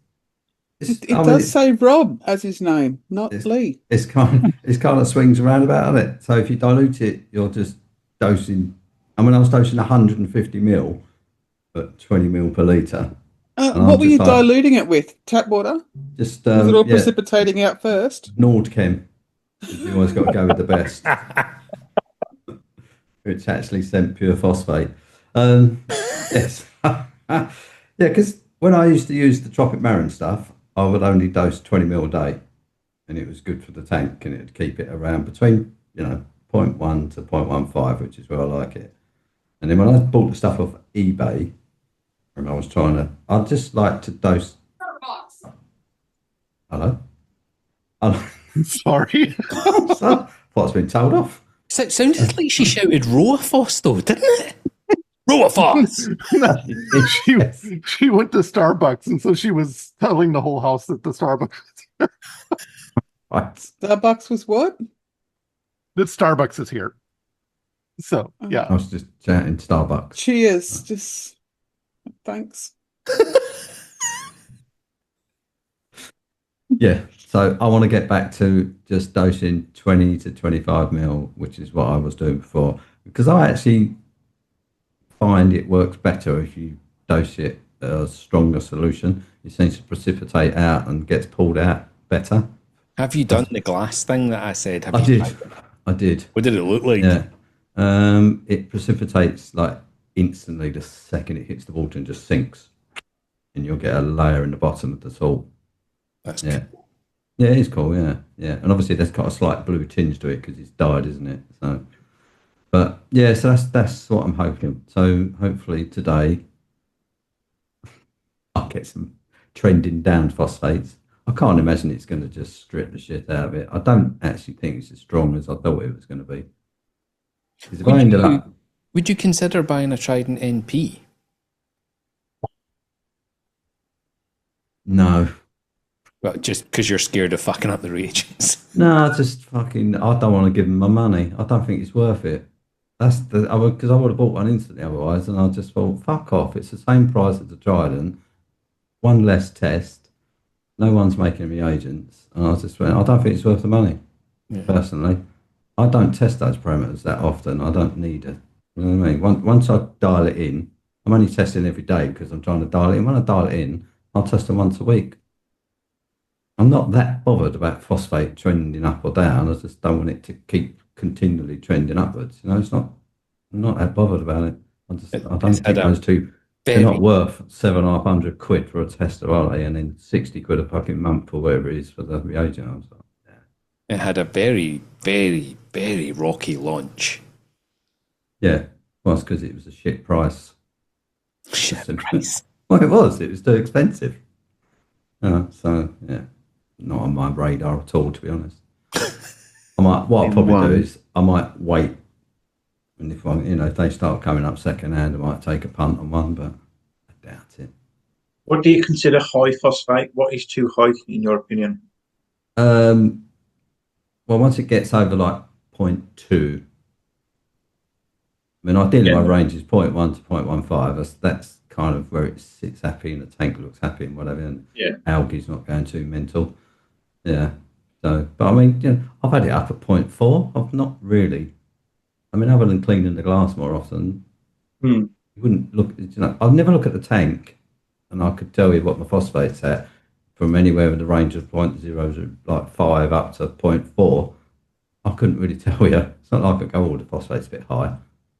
Speaker 4: it does say Rob as his name, not Lee.
Speaker 6: It's kind of swings around about it. So if you dilute it, you're just dosing. And when I was dosing 150 ml at 20 ml per litre.
Speaker 4: What were you diluting it with? Tap water?
Speaker 6: Just
Speaker 4: was it all precipitating out first?
Speaker 6: Nordchem. You always got to go with the best. Which actually sent pure phosphate. Yes. Yeah, because when I used to use the Tropic Marin stuff, I would only dose 20 ml a day, and it was good for the tank, and it'd keep it around between 0.1 to 0.15, which is where I like it. And then when I bought the stuff off eBay, and I'd just like to dose. Hello?
Speaker 8: Sorry.
Speaker 6: Thought it's been told off.
Speaker 2: So it sounded like she shouted "Roa-Phos" though, didn't it? Roa-Phos.
Speaker 8: She went to Starbucks, and so she was telling the whole house that the Starbucks.
Speaker 6: Right.
Speaker 4: Starbucks was what?
Speaker 8: That Starbucks is here. So yeah,
Speaker 6: I was just chatting Starbucks.
Speaker 4: Cheers. Just thanks.
Speaker 6: Yeah. So I want to get back to just dosing 20 to 25 mil, which is what I was doing before, because I actually find it works better if you dose it a stronger solution. It seems to precipitate out and gets pulled out better.
Speaker 2: Have you done the glass thing that I said? Have
Speaker 6: I
Speaker 2: you
Speaker 6: did.
Speaker 2: tried it?
Speaker 6: I did.
Speaker 2: What did it look like?
Speaker 6: Yeah. It precipitates like instantly the second it hits the water and just sinks. And you'll get a layer in the bottom of the salt.
Speaker 2: That's
Speaker 6: Yeah.
Speaker 2: cool.
Speaker 6: Yeah, it is cool, yeah. Yeah. And obviously there's got a slight blue tinge to it because it's dyed, isn't it? So but yeah, so that's what I'm hoping. So hopefully today I'll get some trending down phosphates. I can't imagine it's going to just strip the shit out of it. I don't actually think it's as strong as I thought it was going to be. Because if I ended up,
Speaker 2: Would you consider buying a Trident NP?
Speaker 6: no,
Speaker 2: Well, just because you're scared of fucking up the reagents.
Speaker 6: no, just fucking, I don't want to give them my money. I don't think it's worth it. That's the, because I would have bought one instantly otherwise, and I just thought, fuck off. It's the same price as the Trident, one less test. No one's making reagents, and I just went, I don't think it's worth the money. Personally, I don't test those parameters that often. I don't need it. You know what I mean? Once I dial it in, I'm only testing every day because I'm trying to dial it in. When I dial it in, I'll test them once a week. I'm not that bothered about phosphate trending up or down. I just don't want it to keep continually trending upwards. You know, I'm not that bothered about it. I don't think those two. They're not worth £750 for a tester, are they? And then £60 a fucking month or whatever it is for the reagent. I was like, yeah.
Speaker 2: It had a very, very, very rocky launch.
Speaker 6: Yeah, well, it's because it was a shit price.
Speaker 2: Shit price.
Speaker 6: Well, it was. It was too expensive. So yeah, not on my radar at all, to be honest. What I'll probably do is I might wait. And if they start coming up second hand, I might take a punt on one, but I doubt it.
Speaker 3: What do you consider high phosphate? What is too high, in your opinion?
Speaker 6: Well, once it gets over like 0.2, I mean, ideally my range is 0.1 to 0.15. That's kind of where it sits happy and the tank looks happy and whatever. And algae's not going too mental. Yeah. So, but I mean, I've had it up at 0.4. I've not really. I mean, other than cleaning the glass more often, you wouldn't look. I'd never look at the tank, and I could tell you what my phosphate's at from anywhere in the range of 0.0 like 5 up to 0.4. I couldn't really tell you. It's not like I go, oh, the phosphate's a bit high.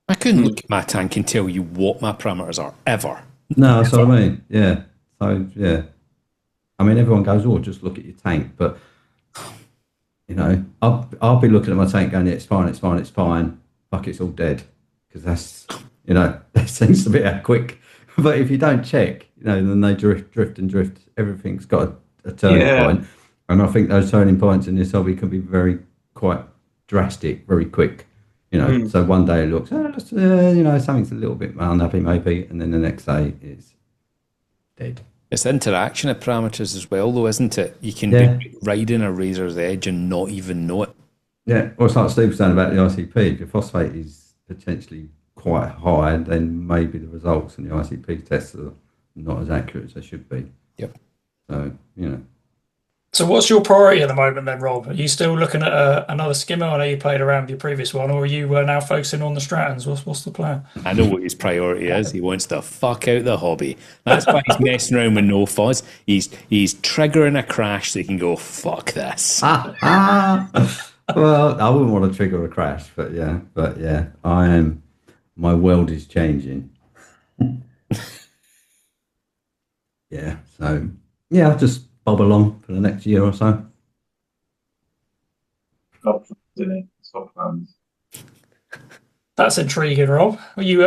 Speaker 2: I couldn't look at my tank and tell you what my parameters are ever.
Speaker 6: No, that's what I mean. Yeah. So yeah. I mean, everyone goes, oh, just look at your tank, but I'll be looking at my tank going, yeah, it's fine, it's fine, it's fine. Fuck, it's all dead, because that's that seems to be how quick. But if you don't check, then they drift and drift. Everything's got a turning point, and I think those turning points in this hobby can be quite drastic, very quick. So one day it looks, something's a little bit unhappy maybe, and then the next day it's dead.
Speaker 2: It's the interaction of parameters as well, though, isn't it? You can be riding a razor's edge and not even know it.
Speaker 6: Yeah, well, it's like Steve was saying about the ICP. If your phosphate is potentially quite high, then maybe the results in the ICP tests are not as accurate as they should be.
Speaker 2: Yep.
Speaker 6: So,
Speaker 7: So what's your priority at the moment then, Rob? Are you still looking at another skimmer? I know you played around with your previous one, or are you now focusing on the Stratons? What's the plan?
Speaker 2: I know what his priority is. He wants to fuck out the hobby. That's why he's messing around with No-Phos. He's triggering a crash so he can go, fuck this.
Speaker 6: Well, I wouldn't want to trigger a crash, but yeah, I am. My world is changing. Yeah, so yeah, I'll just bob along for the next year or so.
Speaker 3: Stop plans.
Speaker 7: That's intriguing, Rob. Are you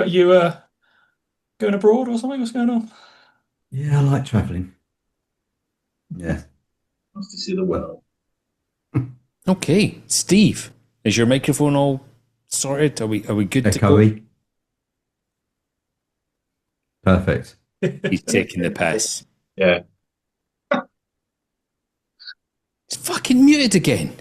Speaker 7: going abroad or something? What's going on?
Speaker 6: Yeah, I like travelling. Yeah.
Speaker 3: Wants to see the world.
Speaker 2: Okay, Steve, is your microphone all sorted? Are we good to go?
Speaker 6: Echoey. Perfect.
Speaker 2: He's taking the piss.
Speaker 3: Yeah.
Speaker 2: It's fucking muted again.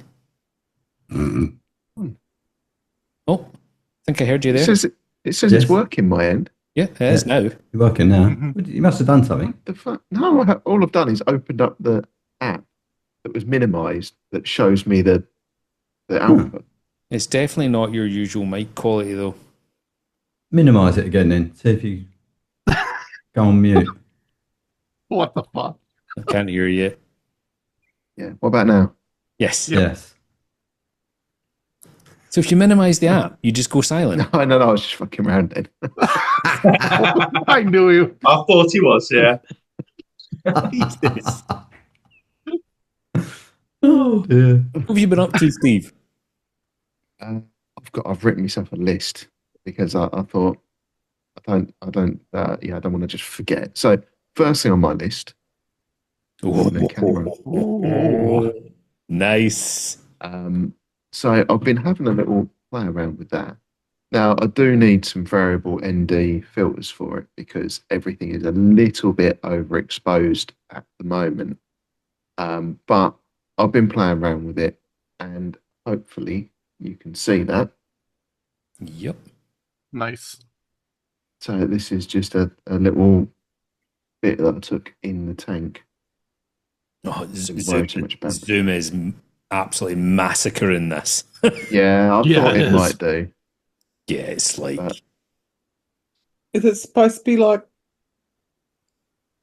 Speaker 2: Oh, I think I heard you there.
Speaker 5: It says it's working my end.
Speaker 2: Yeah, it is now.
Speaker 6: You're working now. You must have done something.
Speaker 5: The fuck? No, all I've done is opened up the app that was minimised that shows me the output.
Speaker 2: It's definitely not your usual mic quality, though.
Speaker 6: Minimise it again then. See if you go on mute.
Speaker 8: What the fuck?
Speaker 2: I can't hear you.
Speaker 5: Yeah. What about now?
Speaker 2: Yes.
Speaker 6: Yes.
Speaker 2: So if you minimize the app, you just go silent.
Speaker 5: No, I was just fucking around then.
Speaker 8: I knew you.
Speaker 3: I thought he was, yeah.
Speaker 2: Jesus.
Speaker 6: Oh dear.
Speaker 2: What have you been up to, Steve?
Speaker 5: I've written myself a list because I thought I don't want to just forget. So first thing on my list.
Speaker 2: Nice.
Speaker 5: So I've been having a little play around with that. Now I do need some variable ND filters for it because everything is a little bit overexposed at the moment. But I've been playing around with it, and hopefully you can see that.
Speaker 2: Yep.
Speaker 8: Nice.
Speaker 5: So this is just a little bit that I took in the tank.
Speaker 2: Oh,
Speaker 5: Didn't worry too much about it.
Speaker 2: Zoom is absolutely massacring this.
Speaker 5: Yeah, I thought it might do.
Speaker 2: Yeah, it's like
Speaker 5: But
Speaker 4: Is it supposed to be like?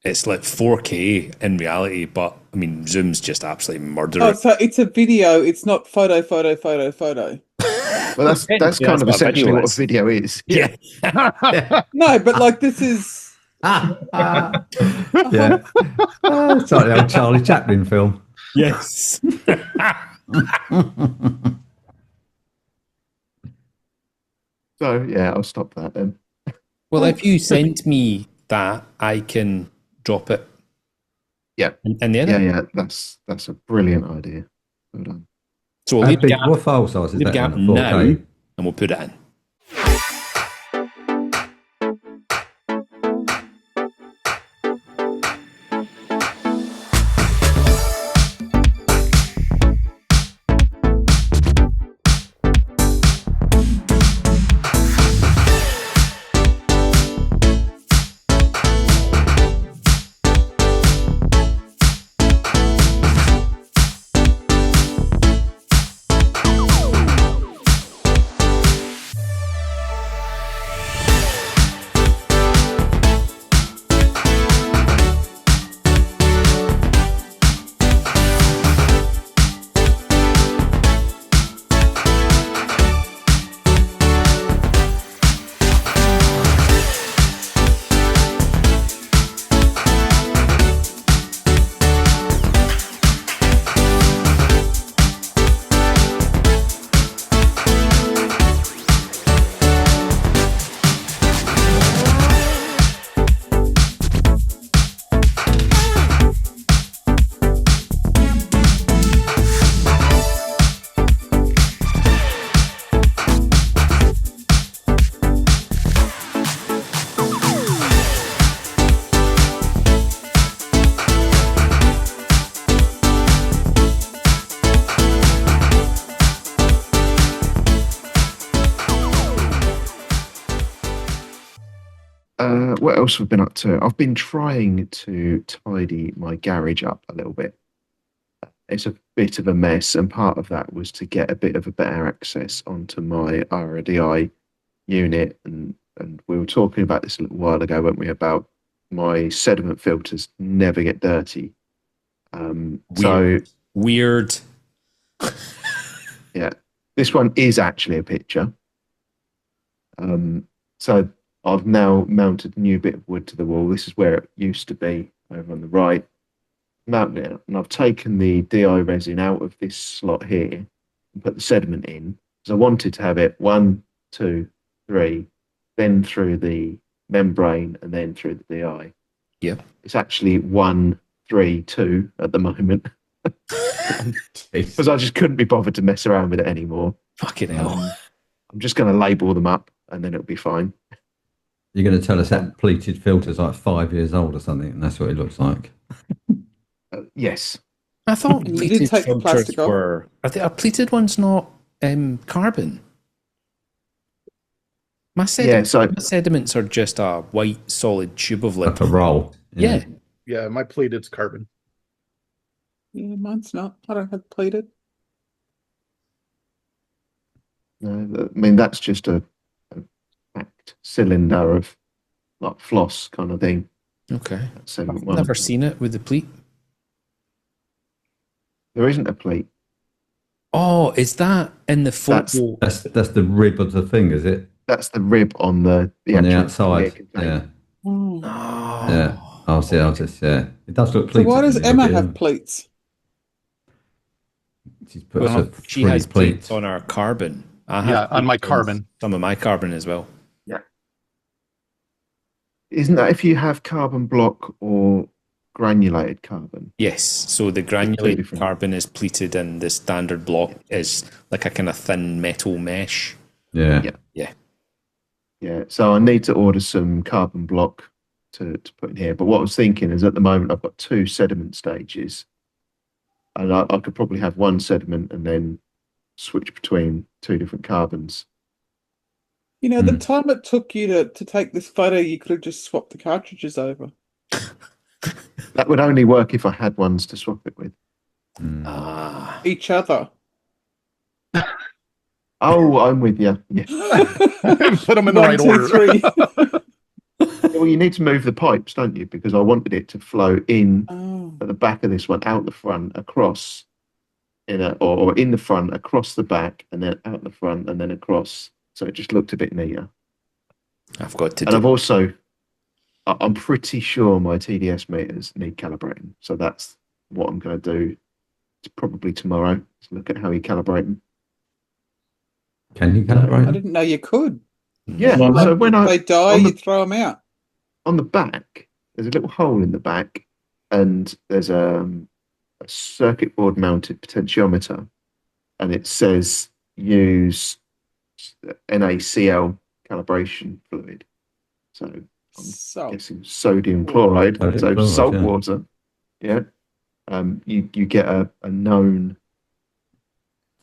Speaker 2: it's like 4K in reality, but I mean, Zoom's just absolutely murdering.
Speaker 4: Oh, so it's a video. It's not photo.
Speaker 5: well, that's
Speaker 2: Yeah,
Speaker 5: kind of
Speaker 2: that's what a
Speaker 5: essentially
Speaker 2: video
Speaker 5: what a
Speaker 2: is.
Speaker 5: video is.
Speaker 2: Yeah.
Speaker 4: No, but like this is.
Speaker 6: Yeah. It's like the old Charlie Chaplin film.
Speaker 2: Yes.
Speaker 5: So yeah, I'll stop that then.
Speaker 2: Well, if you send me that, I can drop it.
Speaker 5: Yeah.
Speaker 2: In the edit.
Speaker 5: Yeah, that's a brilliant idea. Well done.
Speaker 2: So we'll
Speaker 6: How
Speaker 2: leave the
Speaker 6: big,
Speaker 2: gap,
Speaker 6: what file size is
Speaker 2: leave the
Speaker 6: that?
Speaker 2: gap
Speaker 6: on a
Speaker 2: now,
Speaker 6: 4K?
Speaker 2: and we'll put it in.
Speaker 5: What else have I been up to? I've been trying to tidy my garage up a little bit. It's a bit of a mess, and part of that was to get a bit of a better access onto my RODI unit. And we were talking about this a little while ago, weren't we, about my sediment filters never get dirty.
Speaker 2: Weird.
Speaker 5: Yeah, this one is actually a picture. So I've now mounted a new bit of wood to the wall. This is where it used to be over on the right. Mounted it, and I've taken the DI resin out of this slot here and put the sediment in because I wanted to have it 1, 2, 3, then through the membrane and then through the DI.
Speaker 2: Yep.
Speaker 5: It's actually 1, 3, 2 at the moment because I just couldn't be bothered to mess around with it anymore.
Speaker 2: Fucking hell.
Speaker 5: I'm just going to label them up and then it'll be fine.
Speaker 6: You're going to tell us that pleated filter's like 5 years old or something, and that's what it looks like.
Speaker 5: Yes.
Speaker 2: I thought
Speaker 4: You did
Speaker 2: pleated
Speaker 4: take the
Speaker 2: filters
Speaker 4: plastic off.
Speaker 2: were... Are pleated ones not carbon? My sediments are just a white solid tube of
Speaker 6: Like a
Speaker 2: liquid.
Speaker 6: roll.
Speaker 2: Yeah.
Speaker 8: Yeah, my pleated's carbon.
Speaker 4: Yeah, mine's not. I don't have pleated.
Speaker 5: No, I mean that's just a packed cylinder of like floss kind of thing.
Speaker 2: Okay.
Speaker 5: So
Speaker 2: I've never seen it with the pleat.
Speaker 5: There isn't a pleat.
Speaker 2: Oh, is that in the photo?
Speaker 6: That's the rib of the thing, is it?
Speaker 5: That's the rib on the
Speaker 6: On the
Speaker 5: actual
Speaker 6: outside.
Speaker 5: container.
Speaker 6: Yeah.
Speaker 4: Oh.
Speaker 6: Yeah. I'll see. I'll just, yeah. It does look
Speaker 4: So
Speaker 6: pleated.
Speaker 4: why does
Speaker 6: when you
Speaker 4: Emma
Speaker 6: look at
Speaker 4: have
Speaker 6: it.
Speaker 4: pleats?
Speaker 6: She's put
Speaker 2: Well,
Speaker 6: a
Speaker 2: she has
Speaker 6: three
Speaker 2: pleats
Speaker 6: pleat.
Speaker 2: on our carbon. I have
Speaker 8: Yeah, on my
Speaker 2: pleats
Speaker 8: carbon.
Speaker 2: some of my carbon as well.
Speaker 5: Yeah. Isn't that if you have carbon block or granulated carbon?
Speaker 2: Yes. So the granulated carbon is pleated, and the standard block is like a kind of thin metal mesh.
Speaker 6: Yeah.
Speaker 2: Yeah.
Speaker 5: Yeah. So I need to order some carbon block to put in here. But what I was thinking is at the moment I've got 2 sediment stages. And I could probably have 1 sediment and then switch between 2 different carbons.
Speaker 4: You know, the time it took you to take this photo, you could have just swapped the cartridges over.
Speaker 5: That would only work if I had ones to swap it with.
Speaker 4: Each other.
Speaker 5: Oh, I'm with you. Yeah.
Speaker 8: Put them in the
Speaker 4: One,
Speaker 8: right
Speaker 4: two,
Speaker 8: order.
Speaker 4: three.
Speaker 5: Well, you need to move the pipes, don't you? Because I wanted it to flow in
Speaker 4: Oh.
Speaker 5: at the back of this one, out the front, across, or in the front, across the back, and then out the front, and then across. So it just looked a bit neater.
Speaker 2: I've got to
Speaker 5: And I've also, I'm pretty sure my TDS meters need calibrating. So that's what I'm going to do. It's probably tomorrow to look at how you calibrate them.
Speaker 6: Can you calibrate?
Speaker 4: I didn't know you could.
Speaker 5: Yeah. So when
Speaker 4: they die, you throw them out.
Speaker 5: On the back, there's a little hole in the back, and there's a circuit board mounted potentiometer, and it says use NaCl calibration fluid. So I'm guessing sodium chloride, salt water. Yeah. You get a known.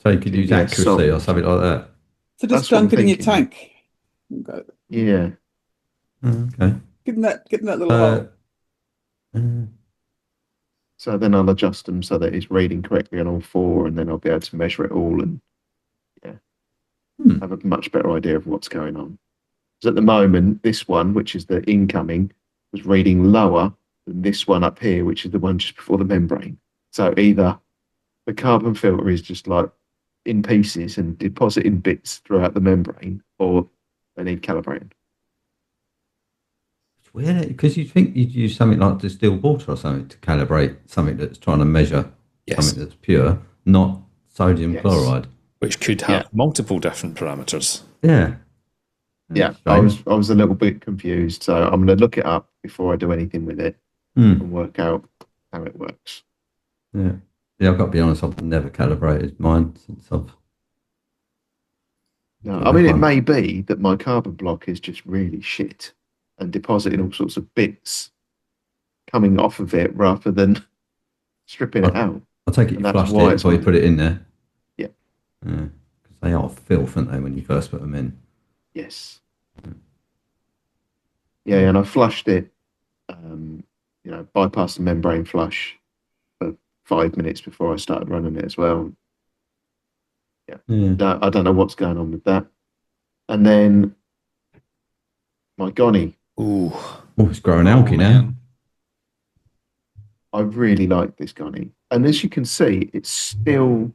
Speaker 6: So you could use accuracy or something like that.
Speaker 4: So just dunk it in your tank.
Speaker 5: Yeah.
Speaker 6: Okay.
Speaker 4: Getting that little hole.
Speaker 5: So then I'll adjust them so that it's reading correctly on all 4, and then I'll be able to measure it all and have a much better idea of what's going on. Because at the moment, this one, which is the incoming, was reading lower than this one up here, which is the one just before the membrane. So either the carbon filter is just like in pieces and depositing bits throughout the membrane, or they need calibrating.
Speaker 6: It's weird because you think you'd use something like distilled water or something to calibrate something that's trying to measure something that's pure, not sodium chloride,
Speaker 2: which could have multiple different parameters.
Speaker 6: Yeah.
Speaker 5: Yeah, I was a little bit confused, so I'm going to look it up before I do anything with it and work out how it works.
Speaker 6: Yeah, I've got to be honest, I've never calibrated mine since I've.
Speaker 5: No, I mean, it may be that my carbon block is just really shit and depositing all sorts of bits coming off of it rather than stripping it out.
Speaker 6: I'll take it you flushed it before you put it in there.
Speaker 5: Yeah.
Speaker 6: Because they are filth, aren't they, when you first put them in?
Speaker 5: Yes. Yeah, and I flushed it, bypassed the membrane flush for 5 minutes before I started running it as well. Yeah. No, I don't know what's going on with that. And then my Goni.
Speaker 2: Ooh.
Speaker 6: Oh, it's growing algae now.
Speaker 5: I really like this Goni. And as you can see, it's still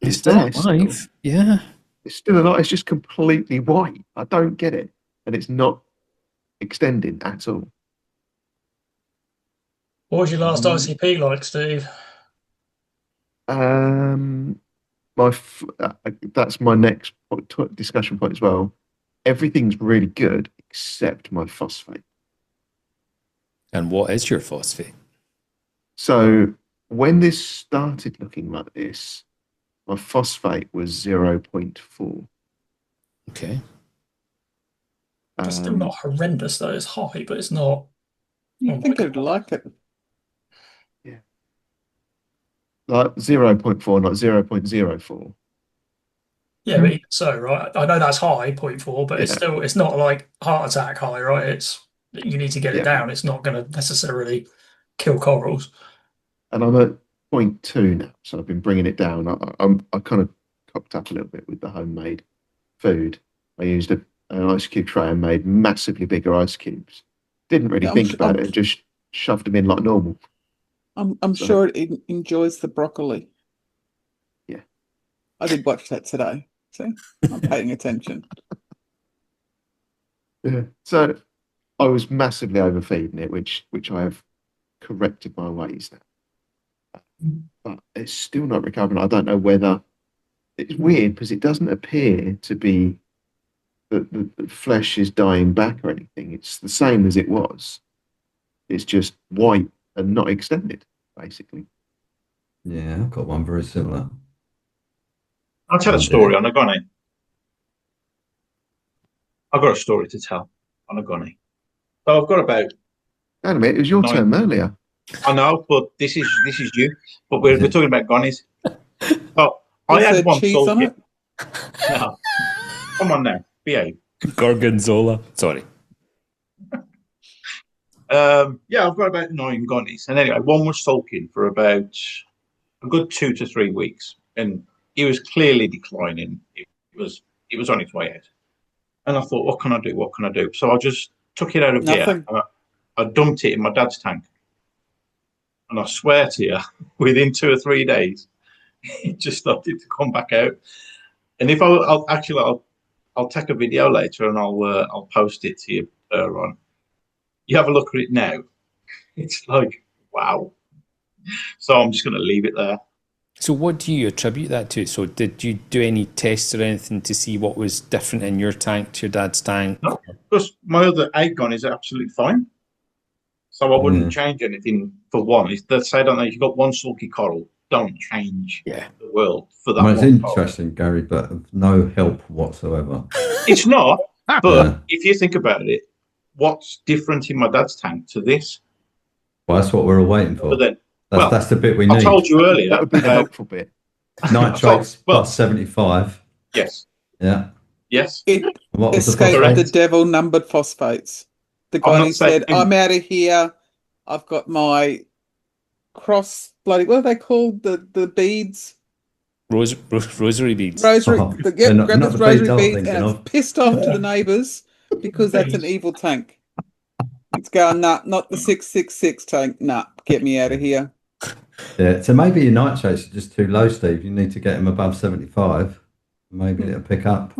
Speaker 2: alive. Yeah.
Speaker 5: It's still alive. It's just completely white. I don't get it. And it's not extending at all.
Speaker 7: What was your last ICP like, Steve?
Speaker 5: That's my next discussion point as well. Everything's really good except my phosphate.
Speaker 2: And what is your phosphate?
Speaker 5: So when this started looking like this, my phosphate was 0.4.
Speaker 2: Okay.
Speaker 7: It's still not horrendous, though. It's high, but it's not.
Speaker 4: You think I'd like it?
Speaker 5: Yeah. Like 0.4, not 0.04.
Speaker 7: Yeah, but even so, right? I know that's high, 0.4, but it's not like heart attack high, right? You need to get it down. It's not going to necessarily kill corals.
Speaker 5: and I'm at 0.2 now, so I've been bringing it down. I kind of cocked up a little bit with the homemade food. I used an ice cube tray and made massively bigger ice cubes. Didn't really think about it, just shoved them in like normal.
Speaker 4: I'm sure it enjoys the broccoli.
Speaker 5: Yeah.
Speaker 4: I did watch that today. See, I'm paying attention.
Speaker 5: Yeah. So I was massively overfeeding it, which I have corrected my ways now. But it's still not recovering. I don't know whether it's weird because it doesn't appear to be that the flesh is dying back or anything. It's the same as it was. It's just white and not extended, basically.
Speaker 6: Yeah, I've got one very similar.
Speaker 3: I'll tell a story on a gunny. I've got a story to tell on a gunny. So I've got about.
Speaker 5: Wait a minute, it was your turn earlier.
Speaker 3: I know, but this is you. But we're talking about gunnies. So I had one
Speaker 4: cheese on it.
Speaker 3: No. Come on now, behave.
Speaker 2: Gorgonzola. Sorry.
Speaker 3: Yeah, I've got about 9 gunnies, and anyway, one was sulking for about a good 2 to 3 weeks, and he was clearly declining. It was on its way out, and I thought, what can I do? What can I do? So I just took it out of here. And I dumped it in my dad's tank, and I swear to you, within 2 or 3 days, it just started to come back out. And if I'll take a video later and I'll post it to you, Ron. You have a look at it now. It's like, wow. So I'm just going to leave it there.
Speaker 2: So what do you attribute that to? So did you do any tests or anything to see what was different in your tank to your dad's tank?
Speaker 3: No, because my other 8 gunnies are absolutely fine. So I wouldn't change anything for one. They say, don't they, if you've got one sulky coral, don't change the world for that.
Speaker 6: Well, it's interesting, Gary, but of no help whatsoever.
Speaker 3: It's not, but if you think about it, what's different in my dad's tank to this?
Speaker 6: Well, that's what we're all waiting for.
Speaker 3: But then,
Speaker 6: that's the bit we need.
Speaker 3: I told you earlier.
Speaker 5: That would be the helpful bit.
Speaker 6: Nitrates plus 75.
Speaker 3: Yes.
Speaker 6: Yeah.
Speaker 3: Yes.
Speaker 4: It
Speaker 6: what was
Speaker 4: escaped the devil numbered phosphates. The guy said, I'm out of here. I've got my cross bloody, what are they called? The beads?
Speaker 2: Rosary beads.
Speaker 4: Rosary. Grab this rosary beads, and
Speaker 6: of.
Speaker 4: it's pissed off to the neighbours because that's an evil tank. It's going, nah, not the 666 tank. Nah, get me out of here.
Speaker 6: Yeah, so maybe your nitrates are just too low, Steve. You need to get them above 75. Maybe it'll pick up.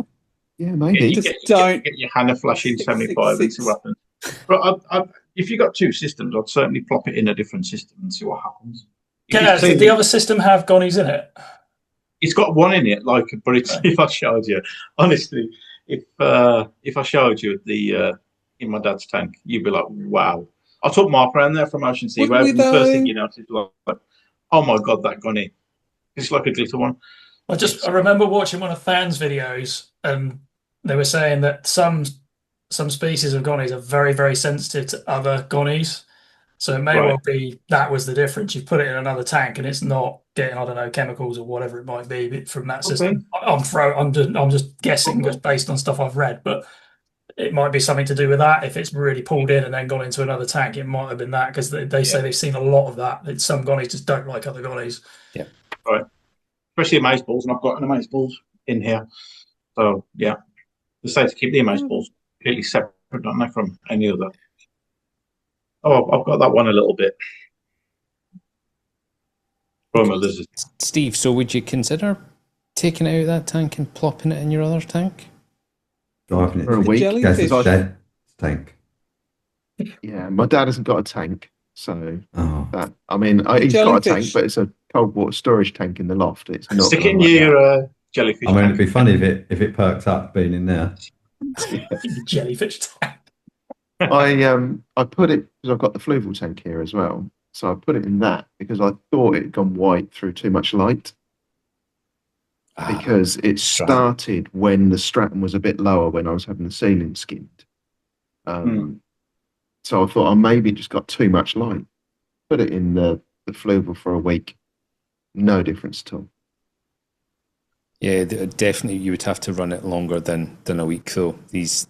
Speaker 5: Yeah, maybe.
Speaker 4: Don't
Speaker 3: get your Hannah flashing 75 and see what happens. But if you got 2 systems, I'd certainly plop it in a different system and see what happens.
Speaker 7: Did the other system have gonnies in it?
Speaker 3: It's got one in it, like, but it's, if I showed you, honestly, if I showed you the in my dad's tank, you'd be like, wow. I took Mark around there from Ocean Sea. The first thing you notice, like, oh my god, that gunny! It's like a glitter one.
Speaker 7: I remember watching one of Fan's videos, and they were saying that some species of gonnies are very, very sensitive to other gonnies. So it may well be that was the difference. You put it in another tank, and it's not getting, I don't know, chemicals or whatever it might be from that system. I'm just guessing, just based on stuff I've read, but it might be something to do with that. If it's really pulled in and then gone into another tank, it might have been that, because they say they've seen a lot of that. That some gonnies just don't like other gonnies.
Speaker 2: Yeah,
Speaker 3: right. Especially amaze balls, and I've got an amaze balls in here. So yeah, they say to keep the amaze balls completely separate, don't they, from any other. Oh, I've got that one a little bit.
Speaker 2: Steve, so would you consider taking it out of that tank and plopping it in your other tank?
Speaker 6: Driving it
Speaker 5: for a week.
Speaker 6: Jellyfish tank.
Speaker 5: Yeah, my dad hasn't got a tank, so that, I mean, he's got a tank, but it's a cold water storage tank in the loft. It's not.
Speaker 3: Stick in your jellyfish.
Speaker 6: I mean, it'd be funny if it perks up being in there.
Speaker 7: Jellyfish tank.
Speaker 5: I put it because I've got the fluval tank here as well. So I put it in that because I thought it had gone white through too much light. Because it started when the stratum was a bit lower when I was having the ceiling skinned. So I thought I maybe just got too much light. Put it in the fluval for a week. No difference at all.
Speaker 2: Yeah, definitely you would have to run it longer than a week though. These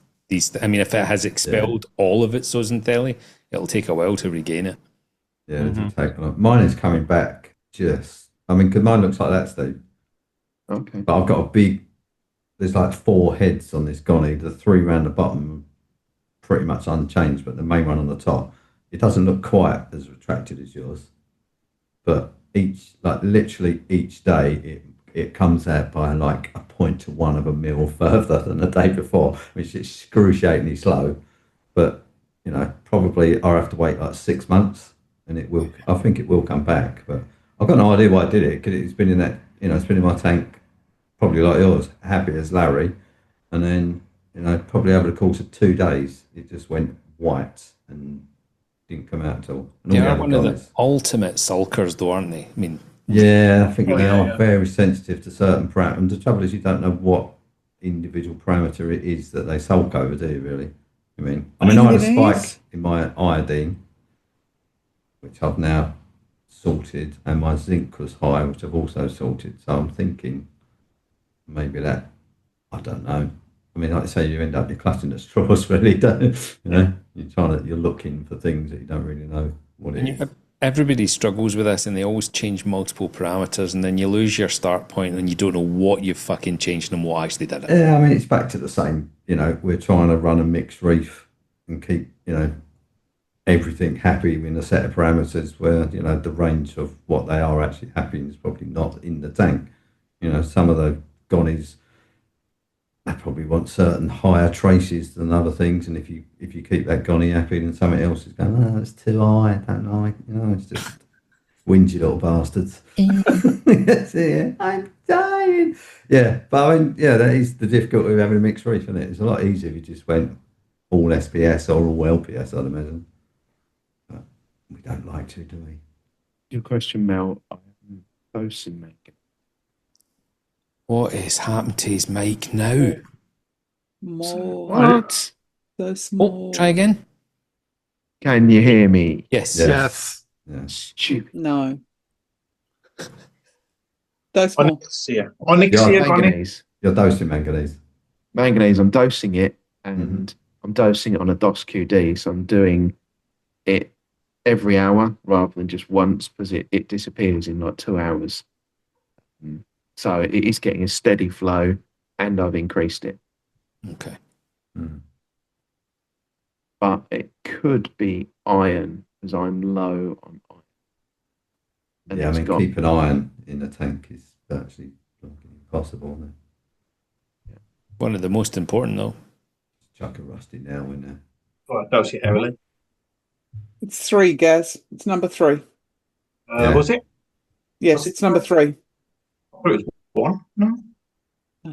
Speaker 2: I mean, if it has expelled all of its zooxanthellae, it'll take a while to regain it.
Speaker 6: Yeah, they do take a lot. Mine is coming back just, I mean, because mine looks like that, Steve.
Speaker 5: Okay.
Speaker 6: But I've got a big, there's like 4 heads on this Goni. The 3 around the bottom are pretty much unchanged, but the main one on the top, it doesn't look quite as retracted as yours. But literally each day, it comes out by like a 0.1 of a mil further than the day before, which is excruciatingly slow. But, probably I'll have to wait like 6 months and I think it will come back. But I've got no idea why I did it, because it's been in that, it's been in my tank, probably like yours, happy as Larry. And then, probably over the course of 2 days, it just went white and didn't come out at all.
Speaker 2: They are one of the ultimate sulkers, though, aren't they? I mean,
Speaker 6: yeah, I think they are very sensitive to certain parameters. And the trouble is, you don't know what individual parameter it is that they sulk over, do you? Really? I had a spike in my iodine, which I've now sorted, and my zinc was high, which I've also sorted. So I'm thinking maybe that, I don't know. Like I say, you end up clutching at straws, really, don't you? You're looking for things that you don't really know what it is.
Speaker 2: Everybody struggles with this, and they always change multiple parameters, and then you lose your start point, and you don't know what you've fucking changed and what actually did it.
Speaker 6: Yeah, it's back to the same. We're trying to run a mixed reef and keep, everything happy in a set of parameters where, the range of what they are actually happy is probably not in the tank. Some of the Gonis, they probably want certain higher traces than other things, and if you keep that Goni happy, then something else is going, oh, it's too high, I don't like, it's just whingy little bastards. Yeah, I'm dying. Yeah, but that is the difficulty of having a mixed reef, isn't it? It's a lot easier if you just went all SPS or all LPS, I'd imagine. But we don't like to, do we?
Speaker 5: Your question, Mel, I'm dosing manganese.
Speaker 2: What is happening to his mic now?
Speaker 4: More.
Speaker 5: What?
Speaker 4: So small.
Speaker 2: Oh, try again.
Speaker 5: Can you hear me?
Speaker 2: Yes.
Speaker 8: Yes.
Speaker 6: Yeah.
Speaker 5: Stupid.
Speaker 4: No. That's small.
Speaker 3: Onyxia,
Speaker 5: Manganese.
Speaker 6: You're dosing manganese.
Speaker 5: Manganese, I'm dosing it, and I'm dosing it on a DOS QD, so I'm doing it every hour rather than just once, because it disappears in like 2 hours. So it is getting a steady flow, and I've increased it.
Speaker 2: Okay.
Speaker 5: But it could be iron, as I'm low on iron. And
Speaker 6: Yeah,
Speaker 5: it's gone.
Speaker 6: keeping iron in the tank is actually impossible. Isn't it?
Speaker 2: One of the most important, though.
Speaker 6: Chuck a rusty now in there.
Speaker 3: Right, dose it heavily.
Speaker 4: It's 3, Gaz. It's number 3.
Speaker 3: Was it?
Speaker 4: Yes, it's number 3.
Speaker 3: I thought it was 1. No.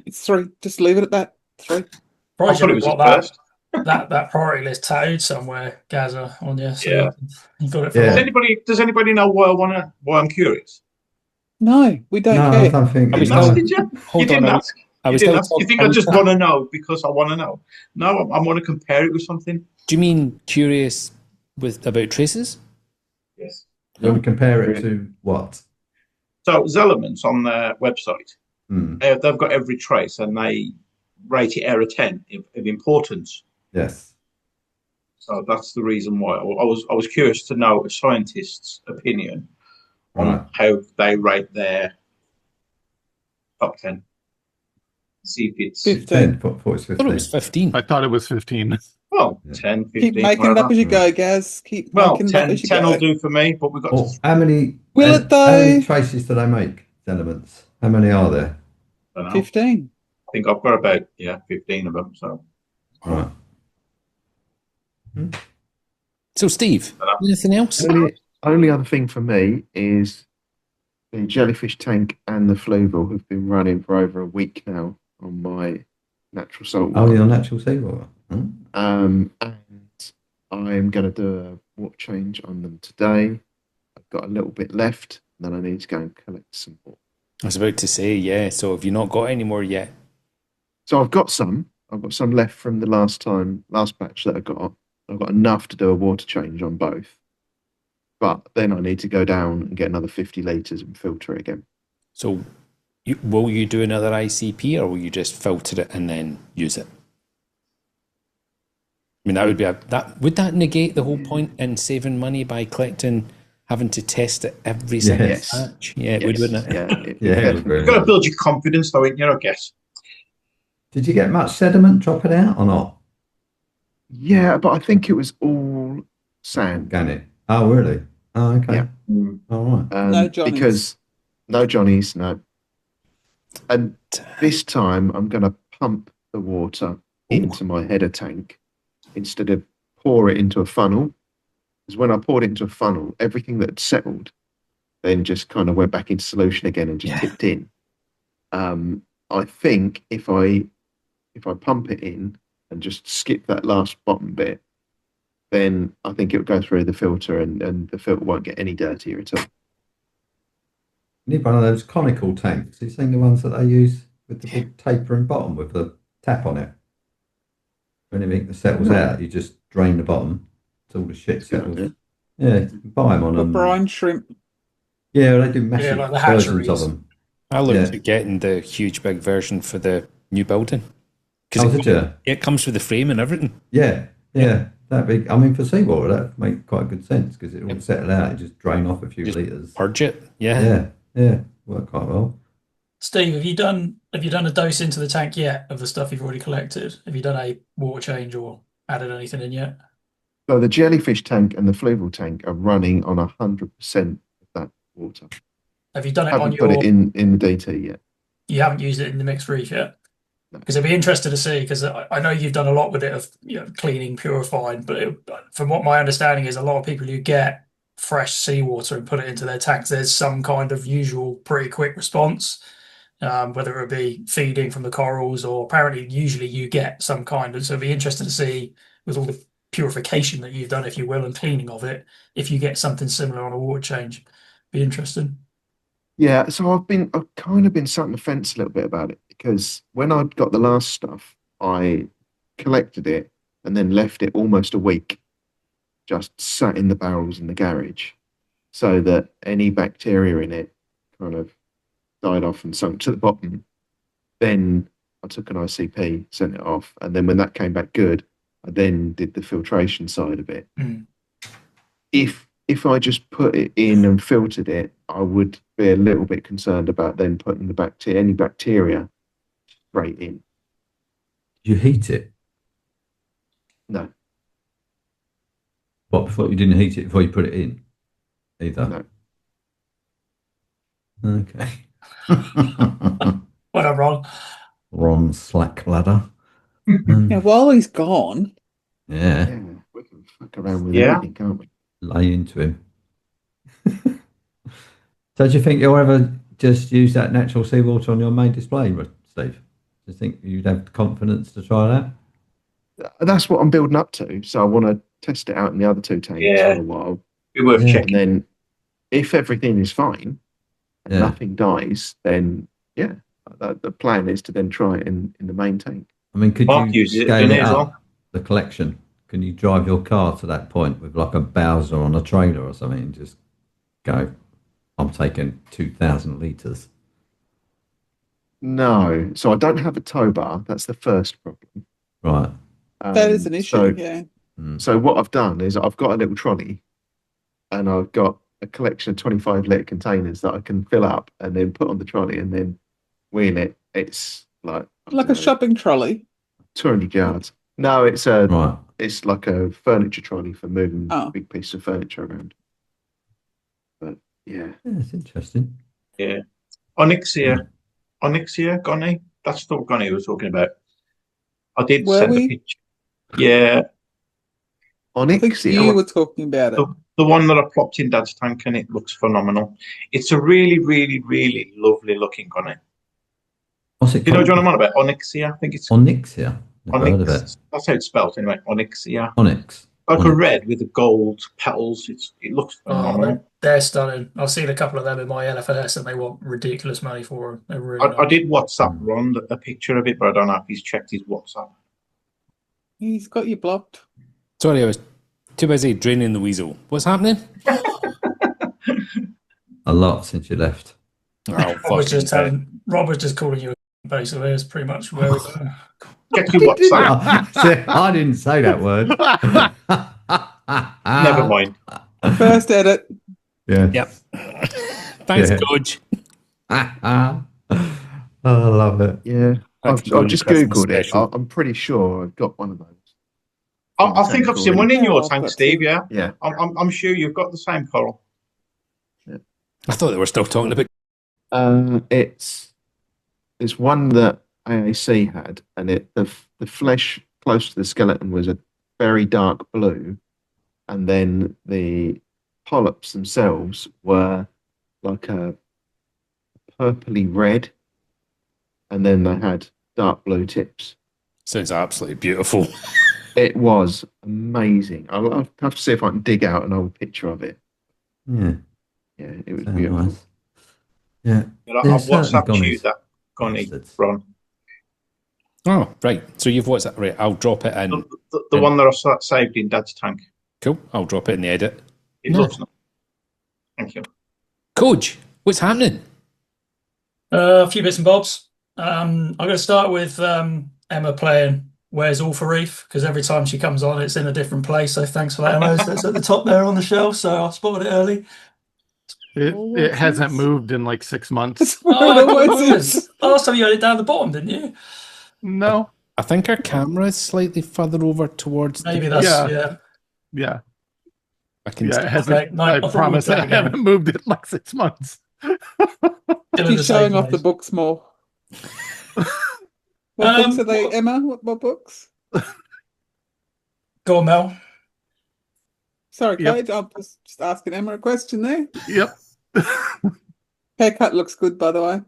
Speaker 4: It's 3. Just leave it at that. 3.
Speaker 7: Probably
Speaker 3: I thought it was
Speaker 7: got
Speaker 3: the first.
Speaker 7: that priority list tattooed somewhere, Gaza, on you. So
Speaker 3: Yeah.
Speaker 7: you got it for
Speaker 6: Yeah.
Speaker 3: Does anybody know why I'm curious?
Speaker 4: No, we don't
Speaker 6: No,
Speaker 4: care.
Speaker 6: I don't think.
Speaker 3: You didn't ask, did you?
Speaker 2: Hold
Speaker 3: You didn't
Speaker 2: on,
Speaker 3: ask.
Speaker 2: I
Speaker 3: You
Speaker 2: was
Speaker 3: didn't
Speaker 2: still
Speaker 3: ask. You
Speaker 2: talk-
Speaker 3: think
Speaker 2: I
Speaker 3: I
Speaker 2: was
Speaker 3: just
Speaker 2: talk-
Speaker 3: want to know because I want to know? No, I want to compare it with something.
Speaker 2: Do you mean curious about traces?
Speaker 3: Yes.
Speaker 6: You want to compare it to what?
Speaker 3: So Zellerman's on their website.
Speaker 6: Hmm.
Speaker 3: They've got every trace, and they rate it error 10 of importance.
Speaker 6: Yes.
Speaker 3: So that's the reason why I was curious to know a scientist's opinion on
Speaker 6: Right.
Speaker 3: how they rate their top 10. See if it's
Speaker 4: 15.
Speaker 6: Thought it was
Speaker 2: I thought it was
Speaker 6: 15.
Speaker 2: 15.
Speaker 8: I thought it was 15.
Speaker 3: well,
Speaker 6: Yeah.
Speaker 3: 10, 15.
Speaker 4: Keep making it
Speaker 3: whatever.
Speaker 4: up as you go, Gaz. Keep
Speaker 3: Well,
Speaker 4: making it
Speaker 3: 10,
Speaker 4: up as you
Speaker 3: 10
Speaker 4: go.
Speaker 3: will do for me, but we've got
Speaker 6: Oh, how many?
Speaker 4: Will
Speaker 6: how,
Speaker 4: it though?
Speaker 6: How many traces do they make? Elements. How many are there?
Speaker 3: I don't know.
Speaker 4: 15.
Speaker 3: I think I've got about 15 of them. So
Speaker 6: Right.
Speaker 2: So, Steve, anything else?
Speaker 5: Only other thing for me is the jellyfish tank and the fluval have been running for over a week now on my natural salt
Speaker 6: Oh,
Speaker 5: water.
Speaker 6: your natural seawater. Hmm?
Speaker 5: And I'm going to do a water change on them today. I've got a little bit left, and then I need to go and collect some more.
Speaker 2: I was about to say, yeah. So, have you not got any more yet?
Speaker 5: So I've got some. I've got some left from the last batch that I got. I've got enough to do a water change on both. But then I need to go down and get another 50 litres and filter it again.
Speaker 2: So, will you do another ICP, or will you just filter it and then use it? I mean, that would be would that negate the whole point in saving money by collecting having to test it every single
Speaker 5: Yes.
Speaker 2: patch. Yeah, it would, wouldn't it?
Speaker 5: Yeah,
Speaker 6: Yeah, it was
Speaker 3: You've got to build your confidence, though, ain't you? I guess.
Speaker 6: Did you get much sediment dropping out or not?
Speaker 5: Yeah, but I think it was all sand.
Speaker 6: Organic. Oh, really? Oh, okay.
Speaker 5: Yeah.
Speaker 6: All right.
Speaker 4: No Johnnies.
Speaker 5: Because no Johnnies, no. And this time I'm going to pump the water into my header tank instead of pour it into a funnel. Because when I poured it into a funnel, everything that had settled then just kind of went back into solution again and just tipped in. I think if I pump it in and just skip that last bottom bit, then I think it'll go through the filter and the filter won't get any dirtier at all.
Speaker 6: You need one of those conical tanks. Have you seen the ones that they use with the big tapering bottom with the tap on it? When anything settles out, you just drain the bottom till the shit settles. Yeah, you can buy them on
Speaker 4: The brine shrimp.
Speaker 6: Yeah, they do massive
Speaker 7: like the
Speaker 6: versions of
Speaker 7: hatcheries.
Speaker 6: them.
Speaker 2: I looked at getting the huge big version for the new building.
Speaker 6: Oh, did you?
Speaker 2: It comes with the frame and everything.
Speaker 6: Yeah. That big. I mean, for seawater, that make quite good sense because it will settle out and just drain off a few litres.
Speaker 2: Purge it. Yeah.
Speaker 6: Work quite well.
Speaker 7: Steve, have you done a dose into the tank yet of the stuff you've already collected? Have you done a water change or added anything in yet?
Speaker 5: So the jellyfish tank and the fluval tank are running on 100% of that water.
Speaker 7: Have you done it
Speaker 5: Haven't
Speaker 7: on your?
Speaker 5: put it in the DT yet.
Speaker 7: You haven't used it in the mixed reef yet, because I'd be interested to see. Because I know you've done a lot with it of cleaning, purifying. But from what my understanding is, a lot of people who get fresh seawater and put it into their tanks, there's some kind of usual pretty quick response, whether it be feeding from the corals or apparently usually you get some kind of. So it'd be interesting to see with all the purification that you've done, if you will, and cleaning of it, if you get something similar on a water change. Be interesting.
Speaker 5: Yeah, so I've kind of been sat on the fence a little bit about it because when I'd got the last stuff, I collected it and then left it almost a week, just sat in the barrels in the garage, so that any bacteria in it kind of died off and sunk to the bottom. Then I took an ICP, sent it off, and then when that came back good, I then did the filtration side of it. If I just put it in and filtered it, I would be a little bit concerned about then putting any bacteria straight in.
Speaker 6: You heat it?
Speaker 5: No.
Speaker 6: What, before you didn't heat it before you put it in? Either?
Speaker 5: No.
Speaker 6: Okay.
Speaker 7: What a Ron.
Speaker 6: Ron slack ladder.
Speaker 4: Yeah, while he's gone.
Speaker 6: Yeah.
Speaker 5: We can fuck around with everything, can't we?
Speaker 6: Lay into him. So do you think you'll ever just use that natural seawater on your main display, Steve? Do you think you'd have the confidence to try that?
Speaker 5: That's what I'm building up to. So I want to test it out in the other two tanks for a while.
Speaker 3: Be worth checking.
Speaker 5: And then if everything is fine and nothing dies, then the plan is to then try it in the main tank.
Speaker 6: I mean, could
Speaker 3: Mark
Speaker 6: you
Speaker 3: uses it,
Speaker 6: scale
Speaker 3: doesn't
Speaker 6: it
Speaker 3: he, as
Speaker 6: up,
Speaker 3: well?
Speaker 6: the collection? Can you drive your car to that point with like a Bowser on a trailer or something and just go, I'm taking 2,000 litres?
Speaker 5: No. So I don't have a tow bar. That's the first problem.
Speaker 6: Right.
Speaker 4: That is an issue, yeah.
Speaker 5: So what I've done is I've got a little trolley and I've got a collection of 25 litre containers that I can fill up and then put on the trolley and then wheel it. It's like
Speaker 4: a shopping trolley.
Speaker 5: 200 yards. No, it's it's like a furniture trolley for moving big pieces of furniture around. But yeah,
Speaker 6: it's interesting.
Speaker 3: Yeah, Onyxia, Goni. That's the Goni we were talking about. I did send a picture. Yeah,
Speaker 5: Onyxia.
Speaker 4: You were talking about it.
Speaker 3: The one that I plopped in Dad's tank, and it looks phenomenal. It's a really, really, really lovely looking Goni.
Speaker 6: What's it
Speaker 3: Do you know
Speaker 6: called?
Speaker 3: what I'm on about? Onyxia, I think it's
Speaker 6: Onyxia. Never heard of it.
Speaker 3: That's how it's spelled anyway. Onyxia.
Speaker 6: Onyx.
Speaker 3: Like a red with the gold petals. It looks phenomenal.
Speaker 7: They're stunning. I've seen a couple of them in my LFS, and they want ridiculous money for them. They're really
Speaker 3: I did WhatsApp Ron a picture of it, but I don't know if he's checked his WhatsApp.
Speaker 4: He's got you blocked.
Speaker 2: Sorry, I was too busy draining the weasel. What's happening?
Speaker 6: A lot since you left.
Speaker 7: Rob was just calling you a basically. It's pretty much where we go.
Speaker 3: Check your WhatsApp.
Speaker 6: I didn't say that word.
Speaker 3: Never mind.
Speaker 4: First edit.
Speaker 6: Yeah.
Speaker 2: Yep. Thanks,
Speaker 6: Yeah.
Speaker 2: Koje.
Speaker 6: I love it.
Speaker 5: Yeah,
Speaker 2: That
Speaker 5: I've
Speaker 2: could go in the
Speaker 5: just
Speaker 2: Christmas
Speaker 5: googled it.
Speaker 2: special.
Speaker 5: I'm pretty sure I've got one of those.
Speaker 3: I think I've seen one in
Speaker 4: Yeah,
Speaker 3: your
Speaker 4: I've
Speaker 3: tank,
Speaker 4: got
Speaker 3: Steve.
Speaker 4: two.
Speaker 3: Yeah,
Speaker 5: Yeah,
Speaker 3: I'm sure you've got the same coral.
Speaker 2: I thought they were still talking about.
Speaker 5: it's one that AAC had, and the flesh close to the skeleton was a very dark blue, and then the polyps themselves were like a purpley red, and then they had dark blue tips.
Speaker 2: Sounds absolutely beautiful.
Speaker 5: It was amazing. I'll have to see if I can dig out an old picture of it.
Speaker 6: Yeah.
Speaker 5: Yeah, it was
Speaker 6: Sound
Speaker 5: beautiful.
Speaker 6: nice. Yeah.
Speaker 3: I've
Speaker 6: Yeah,
Speaker 3: WhatsApped
Speaker 6: certainly
Speaker 3: you that
Speaker 6: bastards.
Speaker 3: Ron.
Speaker 2: Oh, right. So you've watched that, right? I'll drop it in.
Speaker 3: The one that I saved in Dad's tank.
Speaker 2: Cool. I'll drop it in the edit.
Speaker 3: It
Speaker 2: No.
Speaker 3: looks nice. Thank you.
Speaker 2: Koje, what's happening?
Speaker 7: A few bits and bobs. I'm going to start with Emma playing Where's All for Reef, because every time she comes on, it's in a different place. So thanks for that, Emma. It's at the top there on the shelf, so I spotted it early.
Speaker 8: It hasn't moved in like 6 months.
Speaker 4: That's where
Speaker 7: Oh,
Speaker 4: it
Speaker 7: I thought
Speaker 4: always
Speaker 7: it was.
Speaker 4: is.
Speaker 7: Last time you had it down the bottom, didn't you?
Speaker 8: No.
Speaker 2: I think our camera is slightly further over towards.
Speaker 7: Maybe
Speaker 2: the...
Speaker 7: that's
Speaker 8: Yeah. Yeah.
Speaker 2: I can.
Speaker 8: Yeah, it hasn't.
Speaker 7: Okay, no, I
Speaker 8: I
Speaker 7: thought
Speaker 8: promise
Speaker 7: we'd
Speaker 8: I
Speaker 7: go again.
Speaker 8: haven't moved in like 6 months.
Speaker 7: Still in
Speaker 4: She's
Speaker 7: the
Speaker 4: showing
Speaker 7: same
Speaker 4: off the
Speaker 7: place.
Speaker 4: books more. What books are they, Emma? What books?
Speaker 7: Go on, Mel.
Speaker 4: Sorry,
Speaker 8: Yep.
Speaker 4: Kate. I'm just asking Emma a question there.
Speaker 8: Yep.
Speaker 4: Haircut looks good, by the way.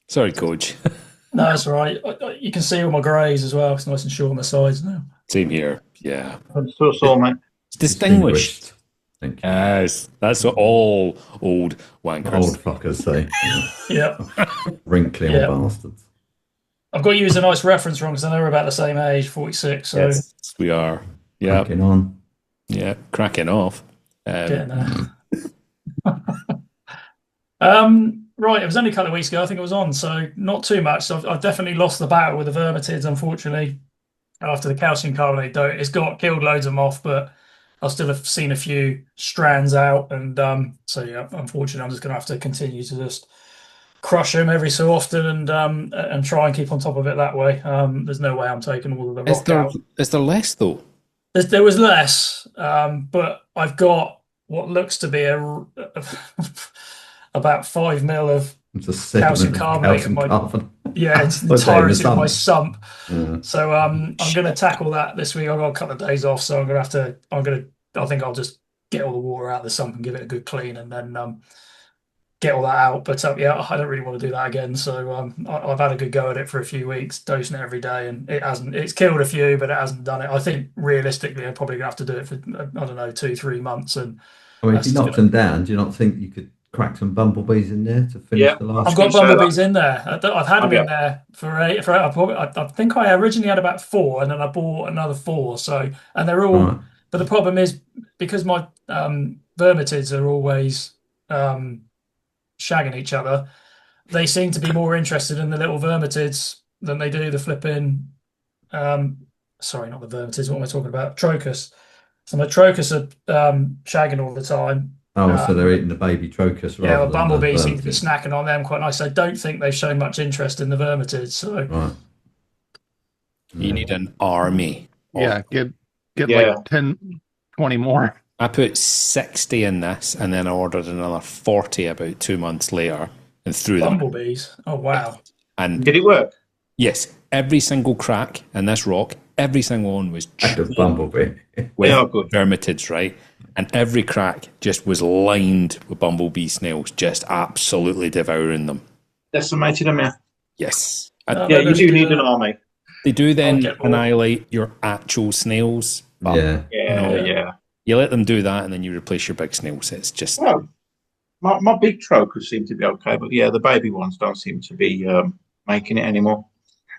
Speaker 2: Sorry, Koje.
Speaker 7: No, that's all right. You can see all my greys as well. It's nice and short on the sides now.
Speaker 2: Same here. Yeah.
Speaker 3: I'm so sorry, mate.
Speaker 2: It's distinguished.
Speaker 6: Thank you.
Speaker 2: Yes, that's what all old wankers.
Speaker 6: Old fuckers say.
Speaker 7: Yeah.
Speaker 6: Wrinkly
Speaker 7: Yeah.
Speaker 6: old bastards.
Speaker 7: I've got you as a nice reference, Ron, because I know we're about the same age, 46. So
Speaker 2: Yes, we are. Yeah,
Speaker 6: Cracking on.
Speaker 2: yeah, cracking off.
Speaker 7: getting there. Right, it was only a couple of weeks ago. I think it was on, so not too much. So I've definitely lost the battle with the vermitids, unfortunately, after the calcium carbonate dose. It's killed loads of them off, but I still have seen a few strands out. And so, yeah, unfortunately, I'm just going to have to continue to just crush them every so often and try and keep on top of it that way. There's no way I'm taking all of the rock out.
Speaker 2: Is there less though?
Speaker 7: There was less, but I've got what looks to be about 5 mil of
Speaker 6: It's a
Speaker 7: calcium
Speaker 6: sediment of
Speaker 7: carbonate.
Speaker 6: calcium
Speaker 7: in my,
Speaker 6: carbonate.
Speaker 7: yeah, it's
Speaker 6: What's that, in the
Speaker 7: entirety of my
Speaker 6: sun?
Speaker 7: sump.
Speaker 6: Yeah.
Speaker 7: So I'm going to tackle that this week. I've got a couple of days off, so I think I'll just get all the water out of the sump and give it a good clean, and then get all that out. But yeah, I don't really want to do that again. So I've had a good go at it for a few weeks, dosing it every day, and it's killed a few, but it hasn't done it. I think realistically, I'm probably gonna have to do it for, I don't know, 2-3 months. And
Speaker 6: I mean, if
Speaker 7: that's
Speaker 6: you
Speaker 7: just
Speaker 6: knocked them down, do you not think you could crack some bumblebees in there to finish
Speaker 3: Yeah.
Speaker 6: the last?
Speaker 7: I've got
Speaker 3: gonna say
Speaker 7: bumblebees in there. I've had them
Speaker 3: Yeah.
Speaker 7: in there I think I originally had about 4, and then I bought another 4. So, and they're all.
Speaker 6: Right.
Speaker 7: But the problem is, because my vermitids are always shagging each other, they seem to be more interested in the little vermitids than they do the flipping. Sorry, not the vermitids. What am I talking about? Trochus. So my trochus are shagging all the time.
Speaker 6: Oh, so they're eating the baby trochus rather
Speaker 7: Yeah, well,
Speaker 6: than
Speaker 7: bumblebees
Speaker 6: the
Speaker 7: seem to be
Speaker 6: vermicid.
Speaker 7: snacking on them quite nice. I don't think they've shown much interest in the vermitids. So
Speaker 6: Right.
Speaker 2: You need an army.
Speaker 8: Yeah, get
Speaker 3: Yeah.
Speaker 8: like 10, 20 more.
Speaker 2: I put 60 in this, and then I ordered another 40 about 2 months later, and threw them.
Speaker 7: bumblebees. Oh wow.
Speaker 2: And
Speaker 3: Did it work?
Speaker 2: yes, every single crack in this rock, every single one was
Speaker 6: Act of bumblebee.
Speaker 2: with
Speaker 3: They are good.
Speaker 2: vermitids, right? And every crack just was lined with bumblebee snails, just absolutely devouring them.
Speaker 3: Decimated them, yeah.
Speaker 2: Yes.
Speaker 7: Oh,
Speaker 3: Yeah,
Speaker 7: maybe
Speaker 3: you
Speaker 7: we
Speaker 3: do
Speaker 7: should
Speaker 3: need
Speaker 7: do
Speaker 3: an
Speaker 7: that.
Speaker 3: army.
Speaker 2: They do then
Speaker 7: I'll get more.
Speaker 2: annihilate your actual snails. But
Speaker 6: Yeah.
Speaker 3: Yeah,
Speaker 2: No.
Speaker 3: yeah.
Speaker 2: you let them do that, and then you replace your big snails. It's just
Speaker 3: Well, my big trokers seem to be okay, but yeah, the baby ones don't seem to be making it anymore.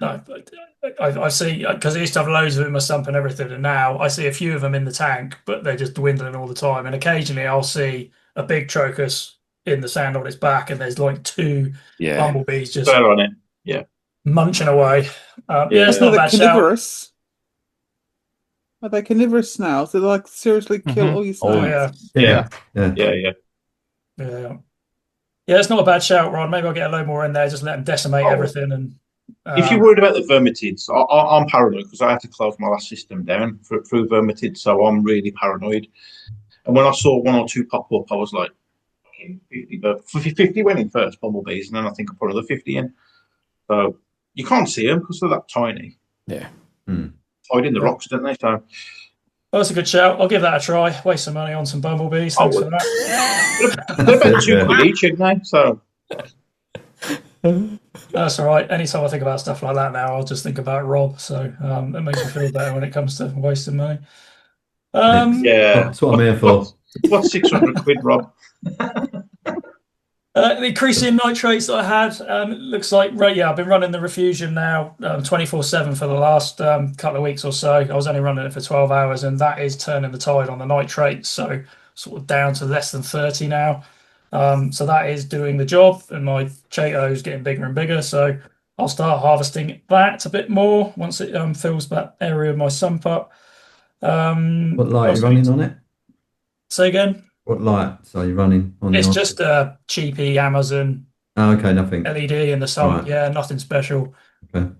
Speaker 7: No, but I see, because I used to have loads of them in my sump and everything, and now I see a few of them in the tank, but they're just dwindling all the time. And occasionally I'll see a big trochus in the sand on its back, and there's like 2
Speaker 2: yeah.
Speaker 7: bumblebees just
Speaker 3: Fur on it.
Speaker 7: munching away. Yeah, it's
Speaker 3: Yeah.
Speaker 7: not a
Speaker 4: They're
Speaker 7: bad shout.
Speaker 4: carnivorous. Are they carnivorous snails? They like seriously kill
Speaker 8: Mhm.
Speaker 4: all your
Speaker 7: Oh
Speaker 4: snails.
Speaker 7: yeah,
Speaker 6: Yeah.
Speaker 7: yeah. Yeah, it's not a bad shout, Ron. Maybe I'll get a load more in there. Just let them decimate everything. And
Speaker 3: If you're worried about the vermitids, I'm paranoid because I had to close my last system down through vermitids, so I'm really paranoid. And when I saw one or two pop up, I was like, 50 went in first, bumblebees, and then I think I put another 50 in. So you can't see them because they're that tiny.
Speaker 2: Yeah.
Speaker 3: Hide in the rocks, don't they? So
Speaker 7: well, that's a good shout. I'll give that a try. Waste some money on some bumblebees. Thanks for that.
Speaker 3: they're about £2 each, aren't they? So
Speaker 7: that's all right. Anytime I think about stuff like that now, I'll just think about Rob. So it makes me feel better when it comes to wasting money.
Speaker 3: yeah,
Speaker 6: That's what I'm here for.
Speaker 3: What's 600 quid, Rob?
Speaker 7: The increasing nitrates that I had, it looks like, right, yeah, I've been running the Refusion now 24/7 for the last couple of weeks or so. I was only running it for 12 hours, and that is turning the tide on the nitrates, so sort of down to less than 30 now. So that is doing the job, and my Chato is getting bigger and bigger, so I'll start harvesting that a bit more once it fills that area of my sump up.
Speaker 6: What light are you running on it?
Speaker 7: Say again?
Speaker 6: What lights are you running on?
Speaker 7: It's just a cheapy Amazon
Speaker 6: Oh, okay, nothing.
Speaker 7: LED in the sun.
Speaker 6: Right.
Speaker 7: Yeah, nothing special.
Speaker 6: Okay.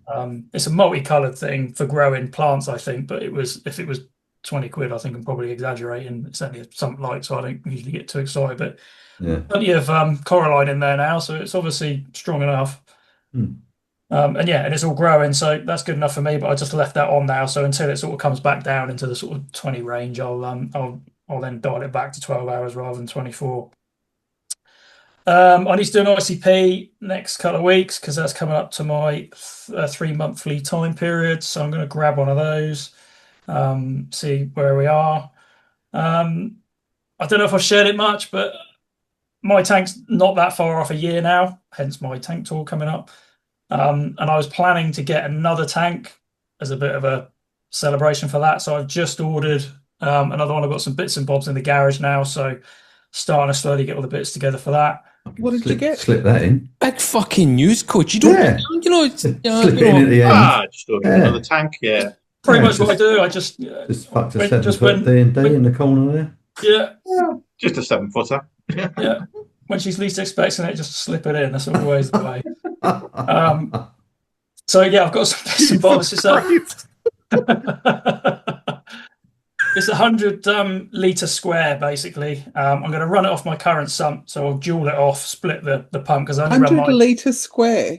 Speaker 7: It's a multicolored thing for growing plants, I think. But if it was 20 quid, I think I'm probably exaggerating. It's only some light, so I don't usually get too excited. But
Speaker 6: Yeah.
Speaker 7: plenty of coralline in there now, so it's obviously strong enough. And it's all growing, so that's good enough for me. But I just left that on now, so until it sort of comes back down into the sort of 20 range, I'll then dial it back to 12 hours rather than 24. I need to do an ICP next couple of weeks because that's coming up to my 3-monthly time period. So I'm going to grab one of those, see where we are. I don't know if I've shared it much, but my tank's not that far off a year now, hence my tank tour coming up. And I was planning to get another tank as a bit of a celebration for that. So I've just ordered another one. I've got some bits and bobs in the garage now, so starting to slowly get all the bits together for that.
Speaker 4: What did you get?
Speaker 6: Slip that in.
Speaker 2: Big fucking news, Coach. You don't,
Speaker 6: Slip it in at the end.
Speaker 3: Just ordered another tank, yeah.
Speaker 7: Pretty much what I do. I just
Speaker 6: fucked a 7-foot D&D in the corner there.
Speaker 7: Yeah.
Speaker 3: Just a 7-footer.
Speaker 7: Yeah. When she's least expecting it, just slip it in. That's always the way. So yeah, I've got some bits and bobs. It's 100 litre square, basically. I'm going to run it off my current sump, so I'll dual it off, split the pump because I only run
Speaker 4: 100 litre square.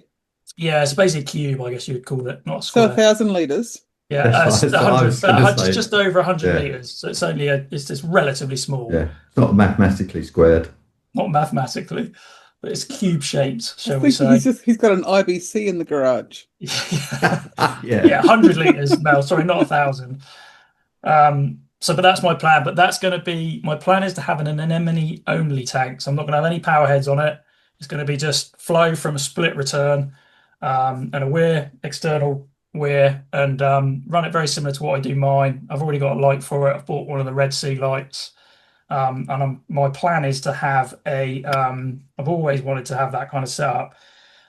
Speaker 7: Yeah, it's basically a cube, I guess you would call it, not a
Speaker 4: So
Speaker 7: square.
Speaker 4: 1,000 litres.
Speaker 7: Yeah, it's 100,
Speaker 6: say.
Speaker 7: just over 100
Speaker 6: Yeah.
Speaker 7: litres. So it's only it's relatively small.
Speaker 6: Yeah, it's not mathematically squared.
Speaker 7: Not mathematically, but it's cube shaped, shall
Speaker 4: I
Speaker 7: we
Speaker 4: think
Speaker 7: say?
Speaker 4: he's got an IBC in the garage.
Speaker 7: Yeah, 100 litres. No, sorry, not 1,000. But that's my plan. But that's going to be my plan is to have an anemone only tank. So I'm not going to have any power heads on it. It's going to be just flow from a split return and a weir, external weir, and run it very similar to what I do mine. I've already got a light for it. I've bought one of the Red Sea lights. My plan is to have I've always wanted to have that kind of setup.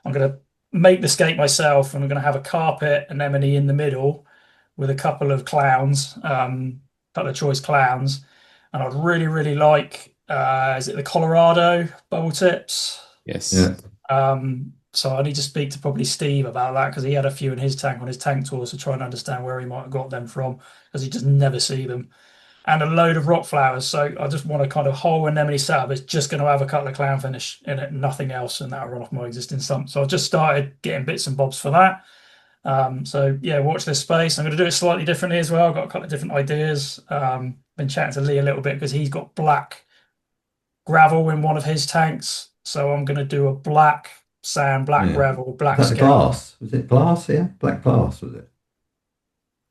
Speaker 7: I'm going to make the skate myself, and I'm going to have a carpet anemone in the middle with a couple of clowns, couple of choice clowns. And I'd really, really like, is it the Colorado bubble tips?
Speaker 2: Yes.
Speaker 6: Yeah.
Speaker 7: So I need to speak to probably Steve about that because he had a few in his tank on his tank tour, to try and understand where he might have got them from because he just never see them. And a load of rock flowers. So I just want a kind of whole anemone setup. It's just going to have a couple of clownfish in it, nothing else, and that'll run off my existing stump. So I've just started getting bits and bobs for that. So yeah, watch this space. I'm going to do it slightly differently as well. I've got a couple of different ideas. Been chatting to Lee a little bit because he's got black gravel in one of his tanks. So I'm going to do a black sand, black gravel, black
Speaker 6: Is that
Speaker 7: skate.
Speaker 6: glass? Was it glass? Yeah, black glass was it?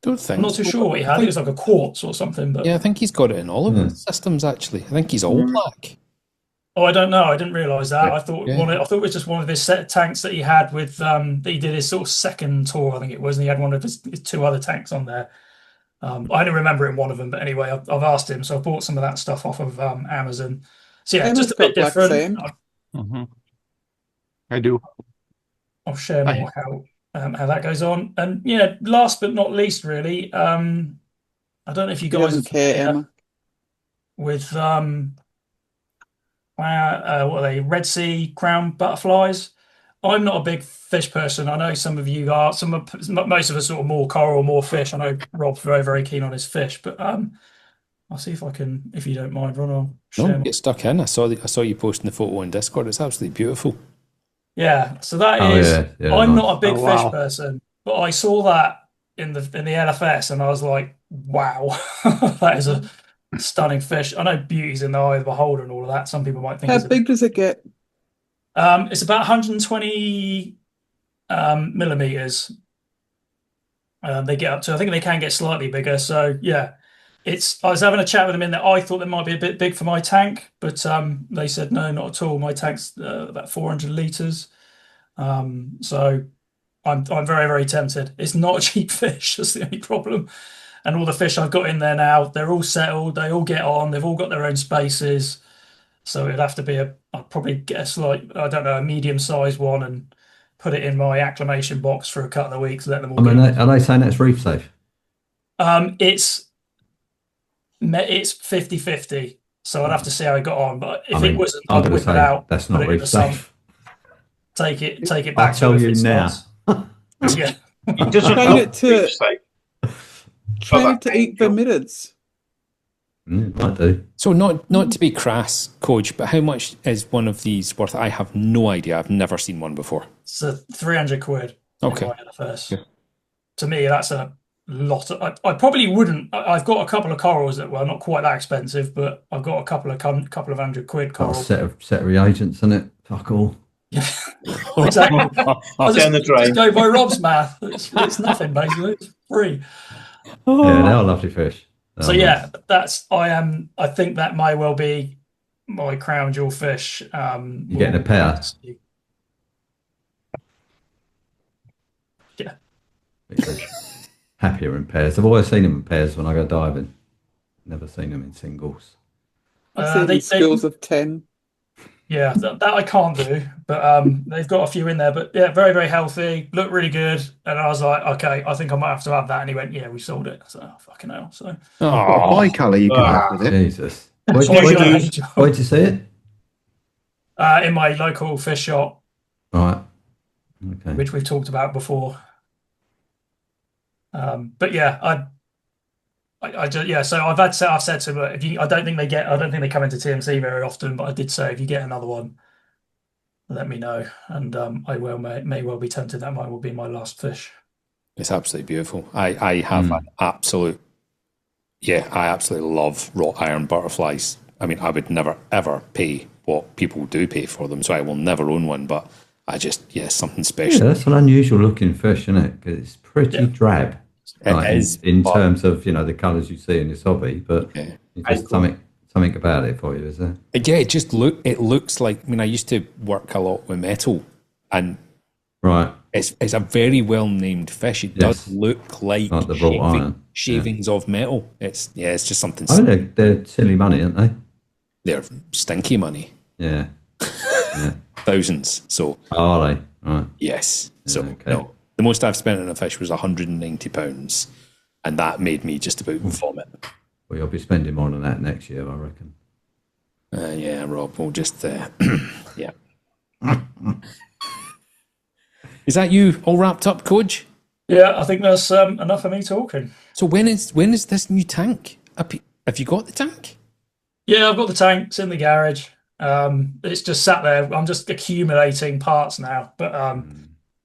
Speaker 2: Don't think.
Speaker 7: I'm not too sure what he had. It was like a quartz or something. But
Speaker 2: yeah, I think he's got it in all of his systems. Actually, I think he's all black.
Speaker 7: oh, I don't know. I didn't realise that.
Speaker 2: Yeah.
Speaker 7: I thought
Speaker 2: Yeah.
Speaker 7: I thought it was just one of his set of tanks that he had with that he did his sort of second tour. I think it was, and he had one of his two other tanks on there. I only remember it in one of them, but anyway, I've asked him, so I bought some of that stuff off of Amazon. So yeah,
Speaker 4: Emma's
Speaker 7: just a bit
Speaker 4: got black
Speaker 7: different.
Speaker 4: sand.
Speaker 8: I do.
Speaker 7: I'll share more how that goes on. And yeah, last but not least, really, I don't know if you
Speaker 4: He
Speaker 7: guys
Speaker 4: doesn't
Speaker 7: are
Speaker 4: care,
Speaker 7: familiar
Speaker 4: Emma.
Speaker 7: with what are they? Red Sea crown butterflies. I'm not a big fish person. I know some of you are. Most of us sort of more coral, more fish. I know Rob's very, very keen on his fish, but I'll see if I can, if you don't mind, Ron. I'll share.
Speaker 2: No, get stuck in. I saw you posting the photo on Discord. It's absolutely beautiful.
Speaker 7: Yeah, so that
Speaker 6: Oh,
Speaker 7: is.
Speaker 6: yeah,
Speaker 7: I'm
Speaker 6: nice.
Speaker 7: not a big
Speaker 8: Oh,
Speaker 7: fish
Speaker 8: wow.
Speaker 7: person, but I saw that in the LFS, and I was like, wow, that is a stunning fish. I know beauty's in the eye of the beholder and all of that. Some people might think
Speaker 4: How
Speaker 7: it's
Speaker 4: big does it get?
Speaker 7: it's about 120 millimeters. They get up to. I think they can get slightly bigger. So yeah, I was having a chat with them in there. I thought they might be a bit big for my tank, but they said no, not at all. My tank's about 400 liters. So I'm very, very tempted. It's not a cheap fish. That's the only problem. And all the fish I've got in there now, they're all settled. They all get on. They've all got their own spaces. So it'd have to be I'd probably get a slight, I don't know, a medium-sized one and put it in my acclimation box for a couple of weeks. Let them all.
Speaker 6: I mean, are they saying that's reef safe?
Speaker 7: It's 50-50. So I'd have to see how it got on. But if it wasn't,
Speaker 6: I'm
Speaker 7: I'd
Speaker 6: going
Speaker 7: whip
Speaker 6: to
Speaker 7: it
Speaker 6: say
Speaker 7: out.
Speaker 6: that's
Speaker 7: put
Speaker 6: not
Speaker 7: it in
Speaker 6: reef
Speaker 7: the sun,
Speaker 6: safe.
Speaker 7: Take it
Speaker 6: I'll
Speaker 7: back.
Speaker 6: tell
Speaker 7: to
Speaker 6: you now.
Speaker 7: Yeah.
Speaker 3: It doesn't
Speaker 4: Train it
Speaker 3: look
Speaker 4: to-
Speaker 3: reef safe.
Speaker 4: Train it to eat verminids.
Speaker 6: Might do.
Speaker 2: So not to be crass, Coach, but how much is one of these worth? I have no idea. I've never seen one before.
Speaker 7: So 300 quid.
Speaker 2: Okay.
Speaker 7: First. To me, that's a lot. I probably wouldn't. I've got a couple of corals that were not quite that expensive, but I've got a couple of $100
Speaker 6: Got a
Speaker 7: coral.
Speaker 6: set of reagents in it. Fuck all.
Speaker 7: Exactly. I'll
Speaker 3: Down the drain.
Speaker 7: just go by Rob's math. It's nothing, basically. It's free.
Speaker 6: Yeah, they are lovely fish.
Speaker 7: So yeah, I think that may well be my crown jewel fish.
Speaker 6: You're getting a pair.
Speaker 7: Yeah.
Speaker 6: Happier in pairs. I've always seen them in pairs when I go diving. Never seen them in singles.
Speaker 4: I've seen schools of 10.
Speaker 7: Yeah, that I can't do, but they've got a few in there. But yeah, very, very healthy, look really good. And I was like, okay, I think I might have to have that. And he went, yeah, we sold it. So fucking hell. So
Speaker 5: My colour, you can have with it.
Speaker 6: Jesus.
Speaker 7: Where'd
Speaker 6: you see it?
Speaker 7: In my local fish shop,
Speaker 6: Right. Okay.
Speaker 7: which we've talked about before. But yeah, I just, yeah. So I've said to him, I don't think they come into TMC very often, but I did say if you get another one, let me know, and I may well be tempted. That might will be my last fish.
Speaker 2: It's absolutely beautiful. I have an absolute, I absolutely love wrought iron butterflies. I mean, I would never ever pay what people do pay for them, so I will never own one. But I just, something special.
Speaker 6: Yeah, that's an unusual looking fish, isn't it? Because it's pretty drab.
Speaker 2: It is
Speaker 6: in terms of the colours you see in this hobby, but it's just something about it for you, is there?
Speaker 2: Yeah, it looks like. I mean, I used to work a lot with metal, and it's a very well named fish. It does look like
Speaker 6: the wrought iron.
Speaker 2: Shavings of metal. It's just something.
Speaker 6: Oh, they're silly money, aren't they?
Speaker 2: They're stinky money.
Speaker 6: Yeah.
Speaker 2: Thousands. So
Speaker 6: are they? Right.
Speaker 2: Yes. So
Speaker 6: okay.
Speaker 2: no. The most I've spent on a fish was £190, and that made me just about vomit.
Speaker 6: Well, you'll be spending more than that next year, I reckon.
Speaker 2: Yeah, Rob, we'll just, yeah. Is that you all wrapped up, Koje?
Speaker 7: Yeah, I think that's enough of me talking.
Speaker 2: So when is this new tank? Have you got the tank?
Speaker 7: Yeah, I've got the tank. It's in the garage. It's just sat there. I'm just accumulating parts now. But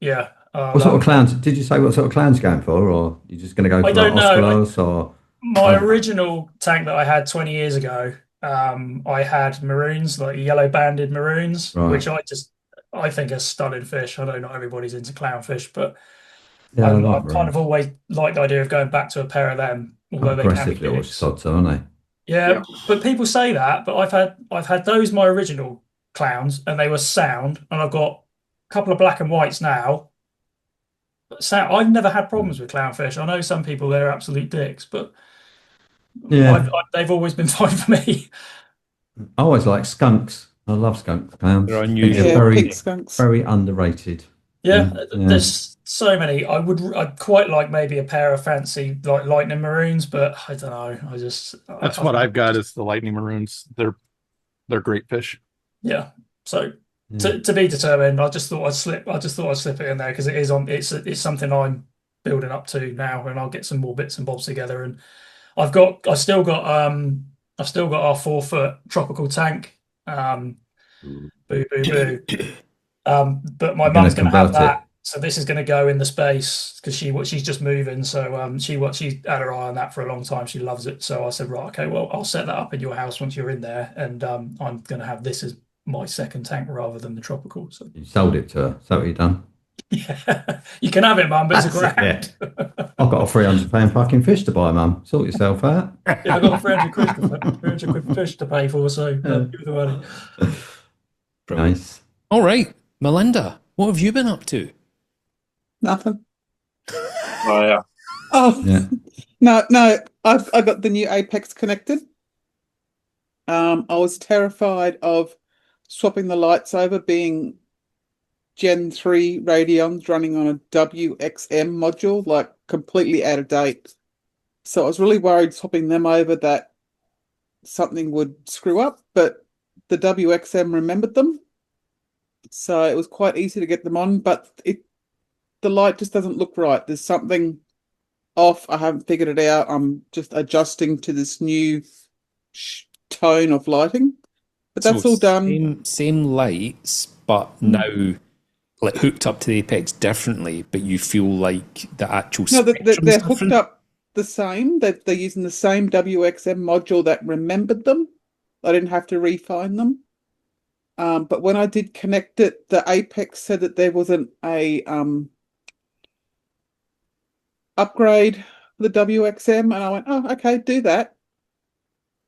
Speaker 7: yeah.
Speaker 6: What sort of clowns? Did you say what sort of clowns you're going for, or you're just going to go for Osculos? Or
Speaker 7: my original tank that I had 20 years ago, I had maroons, like yellow banded maroons, which I think are stunning fish. I know not everybody's into clownfish, but I've kind of always liked the idea of going back to a pair of them. Although they can be
Speaker 6: little sods, aren't they?
Speaker 7: Yeah, but people say that. But I've had those my original clowns, and they were sound. And I've got a couple of black and whites now. I've never had problems with clownfish. I know some people, they're absolute dicks, but they've always been fine for me.
Speaker 6: I always like skunks. I love skunk clowns.
Speaker 2: They're unusual.
Speaker 6: They're
Speaker 4: pig skunks.
Speaker 6: very underrated.
Speaker 7: Yeah,
Speaker 6: Yeah.
Speaker 7: there's so many. I'd quite like maybe a pair of fancy like lightning maroons, but I don't know.
Speaker 8: That's
Speaker 7: I
Speaker 8: what
Speaker 7: think
Speaker 8: I've got is the lightning maroons. They're great fish.
Speaker 7: yeah. So
Speaker 6: Yeah.
Speaker 7: to be determined. I just thought I'd slip it in there because it is on. It's something I'm building up to now, and I'll get some more bits and bobs together. And I've still got our 4 foot tropical tank. Boo boo boo. But my
Speaker 6: You're going
Speaker 7: mum's
Speaker 6: to
Speaker 7: going to have
Speaker 6: convert it.
Speaker 7: that. So this is going to go in the space because she's just moving. So she's had her eye on that for a long time. She loves it. So I said, right, okay, well, I'll set that up in your house once you're in there, and I'm going to have this as my second tank rather than the tropical. So
Speaker 6: You sold it to her. Is that what you've done?
Speaker 7: yeah, you can have it, mum, but it's a
Speaker 6: That's
Speaker 7: grand.
Speaker 6: I've got a £300 fucking fish to buy, Mum. Sort yourself out.
Speaker 7: Yeah, I've got 300 quid fish to pay for. So give me the money.
Speaker 6: Nice.
Speaker 2: All right, Melinda, what have you been up to?
Speaker 4: Nothing.
Speaker 3: Oh, yeah.
Speaker 4: Oh,
Speaker 6: Yeah.
Speaker 4: no. I got the new Apex connected. I was terrified of swapping the lights over, being Gen 3 Radeons running on a WXM module, like completely out of date. So I was really worried swapping them over that something would screw up, but the WXM remembered them. So it was quite easy to get them on, but the light just doesn't look right. There's something off. I haven't figured it out. I'm just adjusting to this new tone of lighting. But that's
Speaker 2: So
Speaker 4: all done.
Speaker 2: Same lights, but now like hooked up to the Apex differently, but you feel like the actual
Speaker 4: No,
Speaker 2: spectrum's
Speaker 4: they're
Speaker 2: different?
Speaker 4: hooked up the same. They're using the same WXM module that remembered them. I didn't have to refine them. But when I did connect it, the Apex said that there wasn't a upgrade for the WXM, and I went, oh, okay, do that.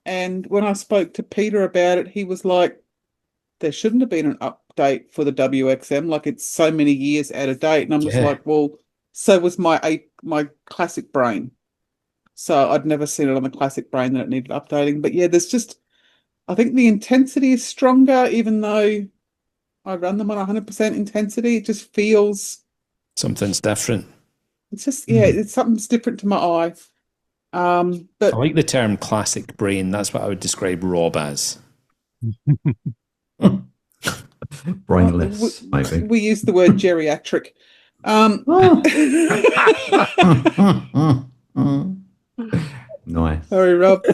Speaker 4: And when I spoke to Peter about it, he was like, there shouldn't have been an update for the WXM, like it's so many years out of date. And I'm just
Speaker 2: Yeah.
Speaker 4: like, well, so was my classic brain. So I'd never seen it on the classic brain that it needed updating. But yeah, there's just, I think the intensity is stronger, even though I run them on 100% intensity. It just feels,
Speaker 2: Something's different.
Speaker 4: it's just, yeah, it's something's different to my eye. But
Speaker 2: I like the term classic brain. That's what I would describe Rob as.
Speaker 6: Brainless, maybe.
Speaker 4: we use the word geriatric.
Speaker 6: Nice.
Speaker 4: Sorry, Rob.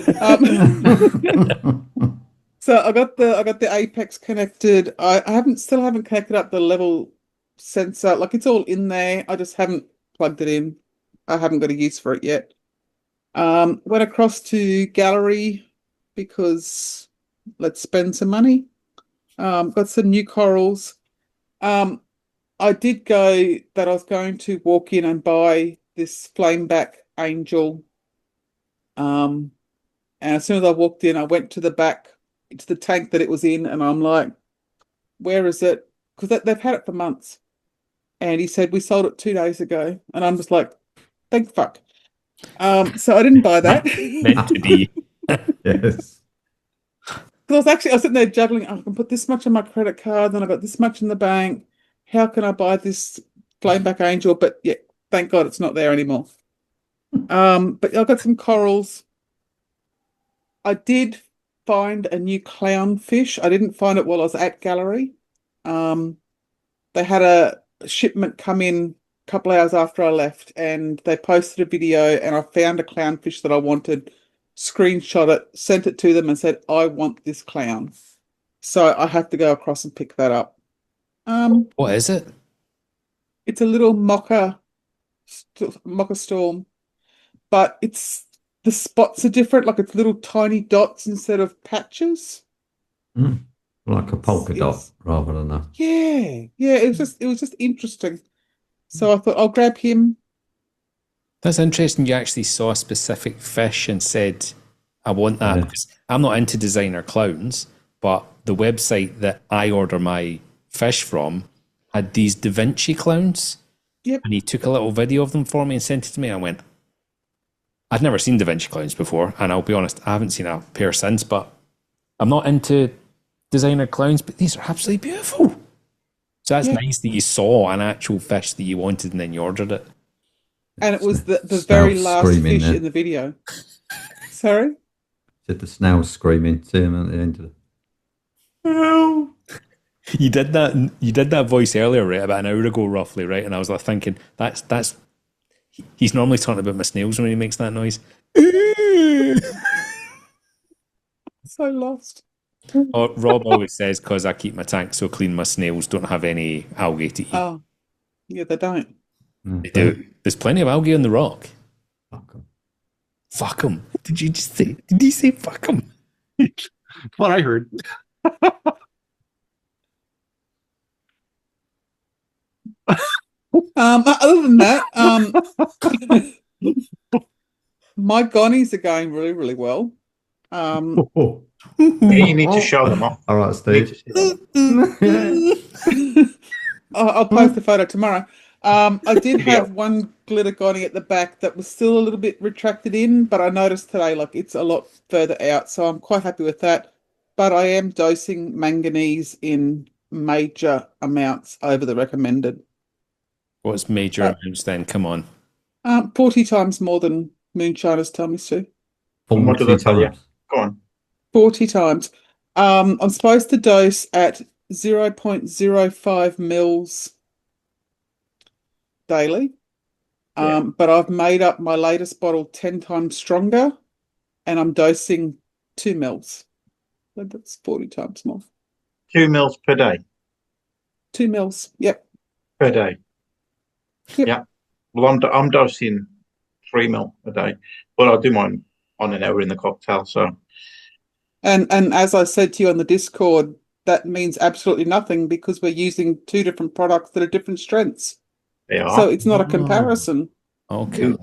Speaker 4: So I got the Apex connected. I still haven't connected up the level sensor. Like it's all in there. I just haven't plugged it in. I haven't got a use for it yet. Went across to Gallery because let's spend some money. Got some new corals. I did go that I was going to walk in and buy this flameback angel. And as soon as I walked in, I went to the back, to the tank that it was in, and I'm like, where is it? Because they've had it for months. And he said, we sold it 2 days ago. And I'm just like, thank fuck. So I didn't buy that.
Speaker 2: Meant to be.
Speaker 6: Yes.
Speaker 4: Because I was sitting there juggling, I can put this much on my credit card, then I got this much in the bank. How can I buy this flameback angel? But yeah, thank God it's not there anymore. But I've got some corals. I did find a new clownfish. I didn't find it while I was at Gallery. They had a shipment come in a couple of hours after I left, and they posted a video, and I found a clownfish that I wanted, screenshot it, sent it to them, and said, I want this clown. So I have to go across and pick that up.
Speaker 2: What is it?
Speaker 4: It's a little mocha storm, but the spots are different. Like it's little tiny dots instead of patches.
Speaker 6: Like a polka dot rather than a.
Speaker 4: Yeah. It was just interesting. So I thought I'll grab him.
Speaker 2: That's interesting. You actually saw a specific fish and said, I want that.
Speaker 6: Yeah.
Speaker 2: Because I'm not into designer clowns, but the website that I order my fish from had these Da Vinci clowns.
Speaker 4: Yep.
Speaker 2: And he took a little video of them for me and sent it to me. I went, I'd never seen Da Vinci clowns before. And I'll be honest, I haven't seen a pair since, but I'm not into designer clowns, but these are absolutely beautiful. So that's
Speaker 4: Yeah.
Speaker 2: nice that you saw an actual fish that you wanted and then you ordered it.
Speaker 4: And it was the
Speaker 6: Snail
Speaker 4: very last
Speaker 6: screaming
Speaker 4: fish
Speaker 6: there.
Speaker 4: in the video. Sorry?
Speaker 6: Said the snail screaming to him at the end of the.
Speaker 2: You did that voice earlier, right? About an hour ago, roughly, right? And I was like thinking, that's he's normally talking about my snails when he makes that noise.
Speaker 4: So lost.
Speaker 2: Oh, Rob always says, because I keep my tank so clean, my snails don't have any algae to eat.
Speaker 4: Oh, yeah, they don't.
Speaker 2: They do. There's plenty of algae on the rock.
Speaker 6: Fuck 'em.
Speaker 2: Fuck them. Did you just say? Did you say fuck them?
Speaker 8: What I heard.
Speaker 4: Other than that, my gonies are going really, really well.
Speaker 3: Yeah, you need to show them off.
Speaker 6: All right, Steve.
Speaker 4: I'll post a photo tomorrow. I did have one glitter goni at the back that was still a little bit retracted in, but I noticed today like it's a lot further out, so I'm quite happy with that. But I am dosing manganese in major amounts over the recommended.
Speaker 2: What's major amounts then? Come on.
Speaker 4: 40 times more than moonshiners tell me to.
Speaker 3: And what do they tell you? Go on.
Speaker 4: 40 times. I'm supposed to dose at 0.05 mils daily. But I've made up my latest bottle 10 times stronger and I'm dosing 2 mils. So that's 40 times more.
Speaker 3: 2 mils per day.
Speaker 4: 2 mils, yep.
Speaker 3: Per day.
Speaker 4: Yep.
Speaker 3: Yeah. Well, I'm dosing 3 mil a day, but I'll do mine on an hour in the cocktail. So.
Speaker 4: And as I said to you on the Discord, that means absolutely nothing because we're using 2 different products that are different strengths.
Speaker 3: They are.
Speaker 4: So it's not a comparison.
Speaker 2: Okay.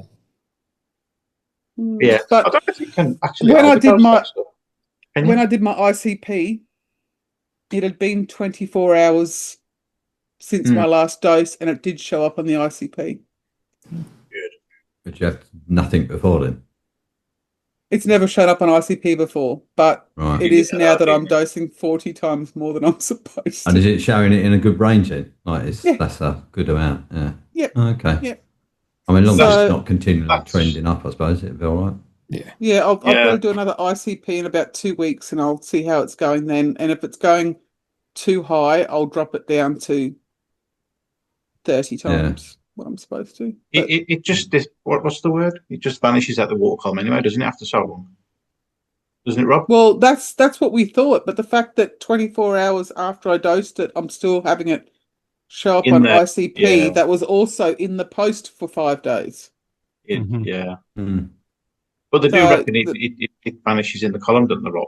Speaker 3: Yeah,
Speaker 4: but
Speaker 3: I don't know if you can actually.
Speaker 4: When I did my
Speaker 3: Can you?
Speaker 4: ICP, it had been 24 hours since my last dose, and it did show up on the ICP.
Speaker 3: Good.
Speaker 6: But you had nothing before then.
Speaker 4: It's never shown up on ICP before, but
Speaker 6: Right.
Speaker 4: it is now that I'm dosing 40 times more than I'm supposed to.
Speaker 6: And is it showing it in a good range then? Like
Speaker 4: Yeah.
Speaker 6: that's a good amount. Yeah.
Speaker 4: Yep.
Speaker 6: Okay.
Speaker 4: Yep.
Speaker 6: I mean, as long as
Speaker 4: So-
Speaker 6: it's not continually trending up, I suppose it'd be all right.
Speaker 4: Yeah, I've got to do another ICP in about 2 weeks, and I'll see how it's going then. And if it's going too high, I'll drop it down to 30 times what I'm supposed to. But
Speaker 3: It just what's the word? It just vanishes out the water column anyway, doesn't it? After so long, doesn't it, Rob?
Speaker 4: well, that's what we thought. But the fact that 24 hours after I dosed it, I'm still having it show up
Speaker 3: In
Speaker 4: on
Speaker 3: the-
Speaker 4: ICP.
Speaker 3: yeah.
Speaker 4: That was also in the post for 5 days.
Speaker 3: Yeah,
Speaker 6: Mm.
Speaker 3: but they do
Speaker 4: So
Speaker 3: reckon it vanishes in the column, doesn't the Rob?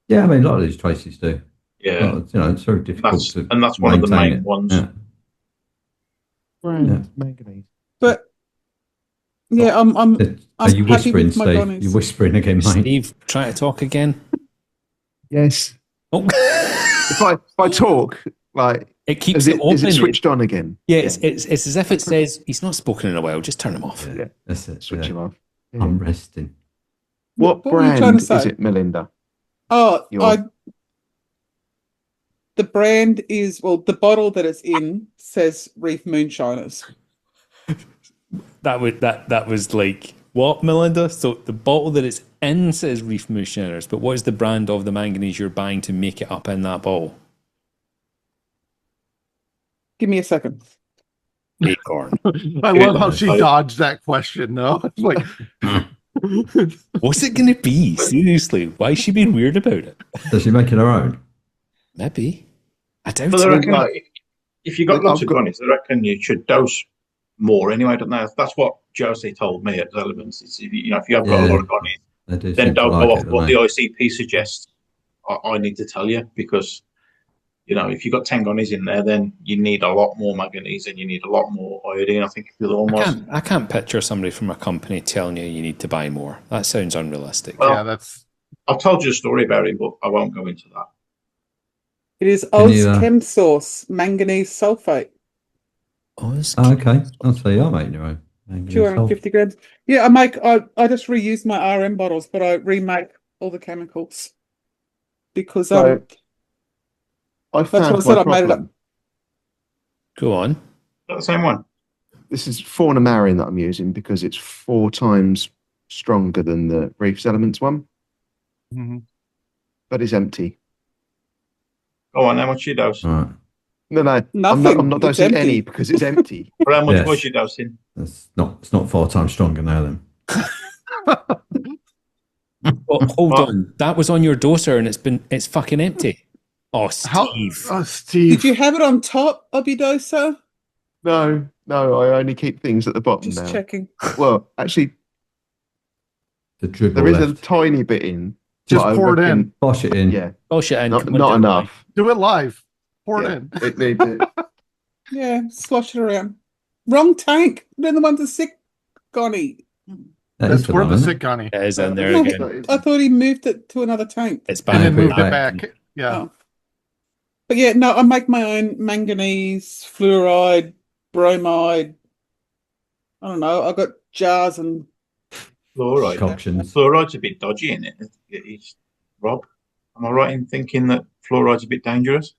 Speaker 6: Yeah, I mean, a lot of these traces do.
Speaker 3: Yeah,
Speaker 6: But, you know, it's very difficult to.
Speaker 3: that's one of the
Speaker 6: maintain
Speaker 3: main
Speaker 6: it.
Speaker 3: ones.
Speaker 6: Yeah.
Speaker 5: Brand manganese.
Speaker 4: But yeah, I'm
Speaker 6: Are you
Speaker 4: happy
Speaker 6: whispering,
Speaker 4: with my
Speaker 6: Steve?
Speaker 4: gonies.
Speaker 6: You're whispering again, mate.
Speaker 2: Steve, try to talk again.
Speaker 5: Yes.
Speaker 2: Oh.
Speaker 5: If I talk, like
Speaker 2: It keeps
Speaker 5: is
Speaker 2: it open.
Speaker 5: is it switched on again?
Speaker 2: Yeah, it's as if it says he's not spoken in a while. Just turn him off.
Speaker 6: Yeah, that's it.
Speaker 5: Switch him off. Yeah.
Speaker 6: I'm resting.
Speaker 5: What
Speaker 4: What were you trying
Speaker 5: brand
Speaker 4: to say?
Speaker 5: is it, Melinda?
Speaker 4: Oh,
Speaker 5: Your-
Speaker 4: the brand is, well, the bottle that it's in says Reef Moonshiners.
Speaker 2: That was like what, Melinda? So the bottle that it's in says Reef Moonshiners, but what is the brand of the manganese you're buying to make it up in that bottle?
Speaker 4: Give me a second.
Speaker 2: Acorn.
Speaker 8: I love how she dodged that question, though. It's like,
Speaker 2: What's it going to be? Seriously, why is she being weird about it?
Speaker 6: Does she make it her own?
Speaker 2: Maybe. I doubt
Speaker 3: But they
Speaker 2: it.
Speaker 3: reckon, like, if you got
Speaker 5: I've
Speaker 3: lots of
Speaker 5: got-
Speaker 3: gonies, they reckon you should dose more anyway, don't they? That's what Josie told me at Relevance. It's, if you have got a lot of gonies,
Speaker 6: They do
Speaker 3: then
Speaker 6: seem to
Speaker 3: don't
Speaker 6: like
Speaker 3: go
Speaker 6: it,
Speaker 3: off
Speaker 6: don't
Speaker 3: what
Speaker 6: they?
Speaker 3: the ICP suggests. I need to tell you because, if you've got 10 gonies in there, then you need a lot more manganese and you need a lot more iodine. I think if you're almost.
Speaker 2: I can't picture somebody from a company telling you need to buy more. That sounds unrealistic.
Speaker 3: Well,
Speaker 8: yeah, that's
Speaker 3: I've told you a story about it, but I won't go into that.
Speaker 4: It is
Speaker 6: Can
Speaker 4: Oz
Speaker 6: you,
Speaker 4: Chem Source Manganese Sulfate,
Speaker 2: Oh, it's
Speaker 6: Oh, okay. I'll say you're making your own.
Speaker 4: 250 grams. Yeah, I just reuse my RM bottles, but I remake all the chemicals because
Speaker 5: So I
Speaker 4: that's what I
Speaker 5: found
Speaker 4: said.
Speaker 5: my
Speaker 4: I made it up.
Speaker 5: problem.
Speaker 2: Go on.
Speaker 3: Is that the same one?
Speaker 5: This is Fauna Marin that I'm using because it's 4 times stronger than the Reefs Elements one, but it's empty.
Speaker 3: Go on, how much you dose?
Speaker 6: All right.
Speaker 5: No, I'm
Speaker 4: Nothing.
Speaker 5: not
Speaker 4: It's
Speaker 5: dosing
Speaker 4: empty.
Speaker 5: any because it's empty.
Speaker 3: Or how much
Speaker 6: Yes.
Speaker 3: was you dosing?
Speaker 6: It's not 4 times stronger now then.
Speaker 2: Well, hold
Speaker 3: What?
Speaker 2: on. That was on your doser and it's fucking empty. Oh, Steve.
Speaker 8: Steve.
Speaker 4: Did you have it on top of your doser?
Speaker 5: No, I only keep things at the bottom
Speaker 4: Just
Speaker 5: now.
Speaker 4: checking.
Speaker 5: Well, actually,
Speaker 6: The dribble
Speaker 5: there is a
Speaker 6: left.
Speaker 5: tiny bit in.
Speaker 8: Just
Speaker 5: but I
Speaker 8: pour it in.
Speaker 5: reckon-
Speaker 6: Bosh it in.
Speaker 5: Yeah,
Speaker 2: Bullshit. And
Speaker 5: not
Speaker 2: come on, do it
Speaker 5: enough.
Speaker 8: Do it live. Pour
Speaker 5: Yeah,
Speaker 8: it in.
Speaker 5: it needs it.
Speaker 4: Yeah, slosh it around. Wrong tank. Then the one's a sick Goni.
Speaker 6: That is
Speaker 8: That's
Speaker 6: the
Speaker 8: where
Speaker 6: one,
Speaker 8: the
Speaker 6: isn't
Speaker 8: sick
Speaker 6: it?
Speaker 8: gunny.
Speaker 2: It is in there
Speaker 4: No,
Speaker 2: again.
Speaker 4: I thought he moved it to another tank.
Speaker 2: It's
Speaker 8: And
Speaker 2: back.
Speaker 8: then moved it
Speaker 6: back.
Speaker 8: back. Yeah.
Speaker 4: Oh. But yeah, no, I make my own manganese, fluoride, bromide. I don't know. I've got jars and
Speaker 3: Fluoride.
Speaker 6: Concoctions.
Speaker 3: Fluoride's a bit dodgy, isn't it? It's Rob. Am I right in thinking that fluoride's a bit dangerous?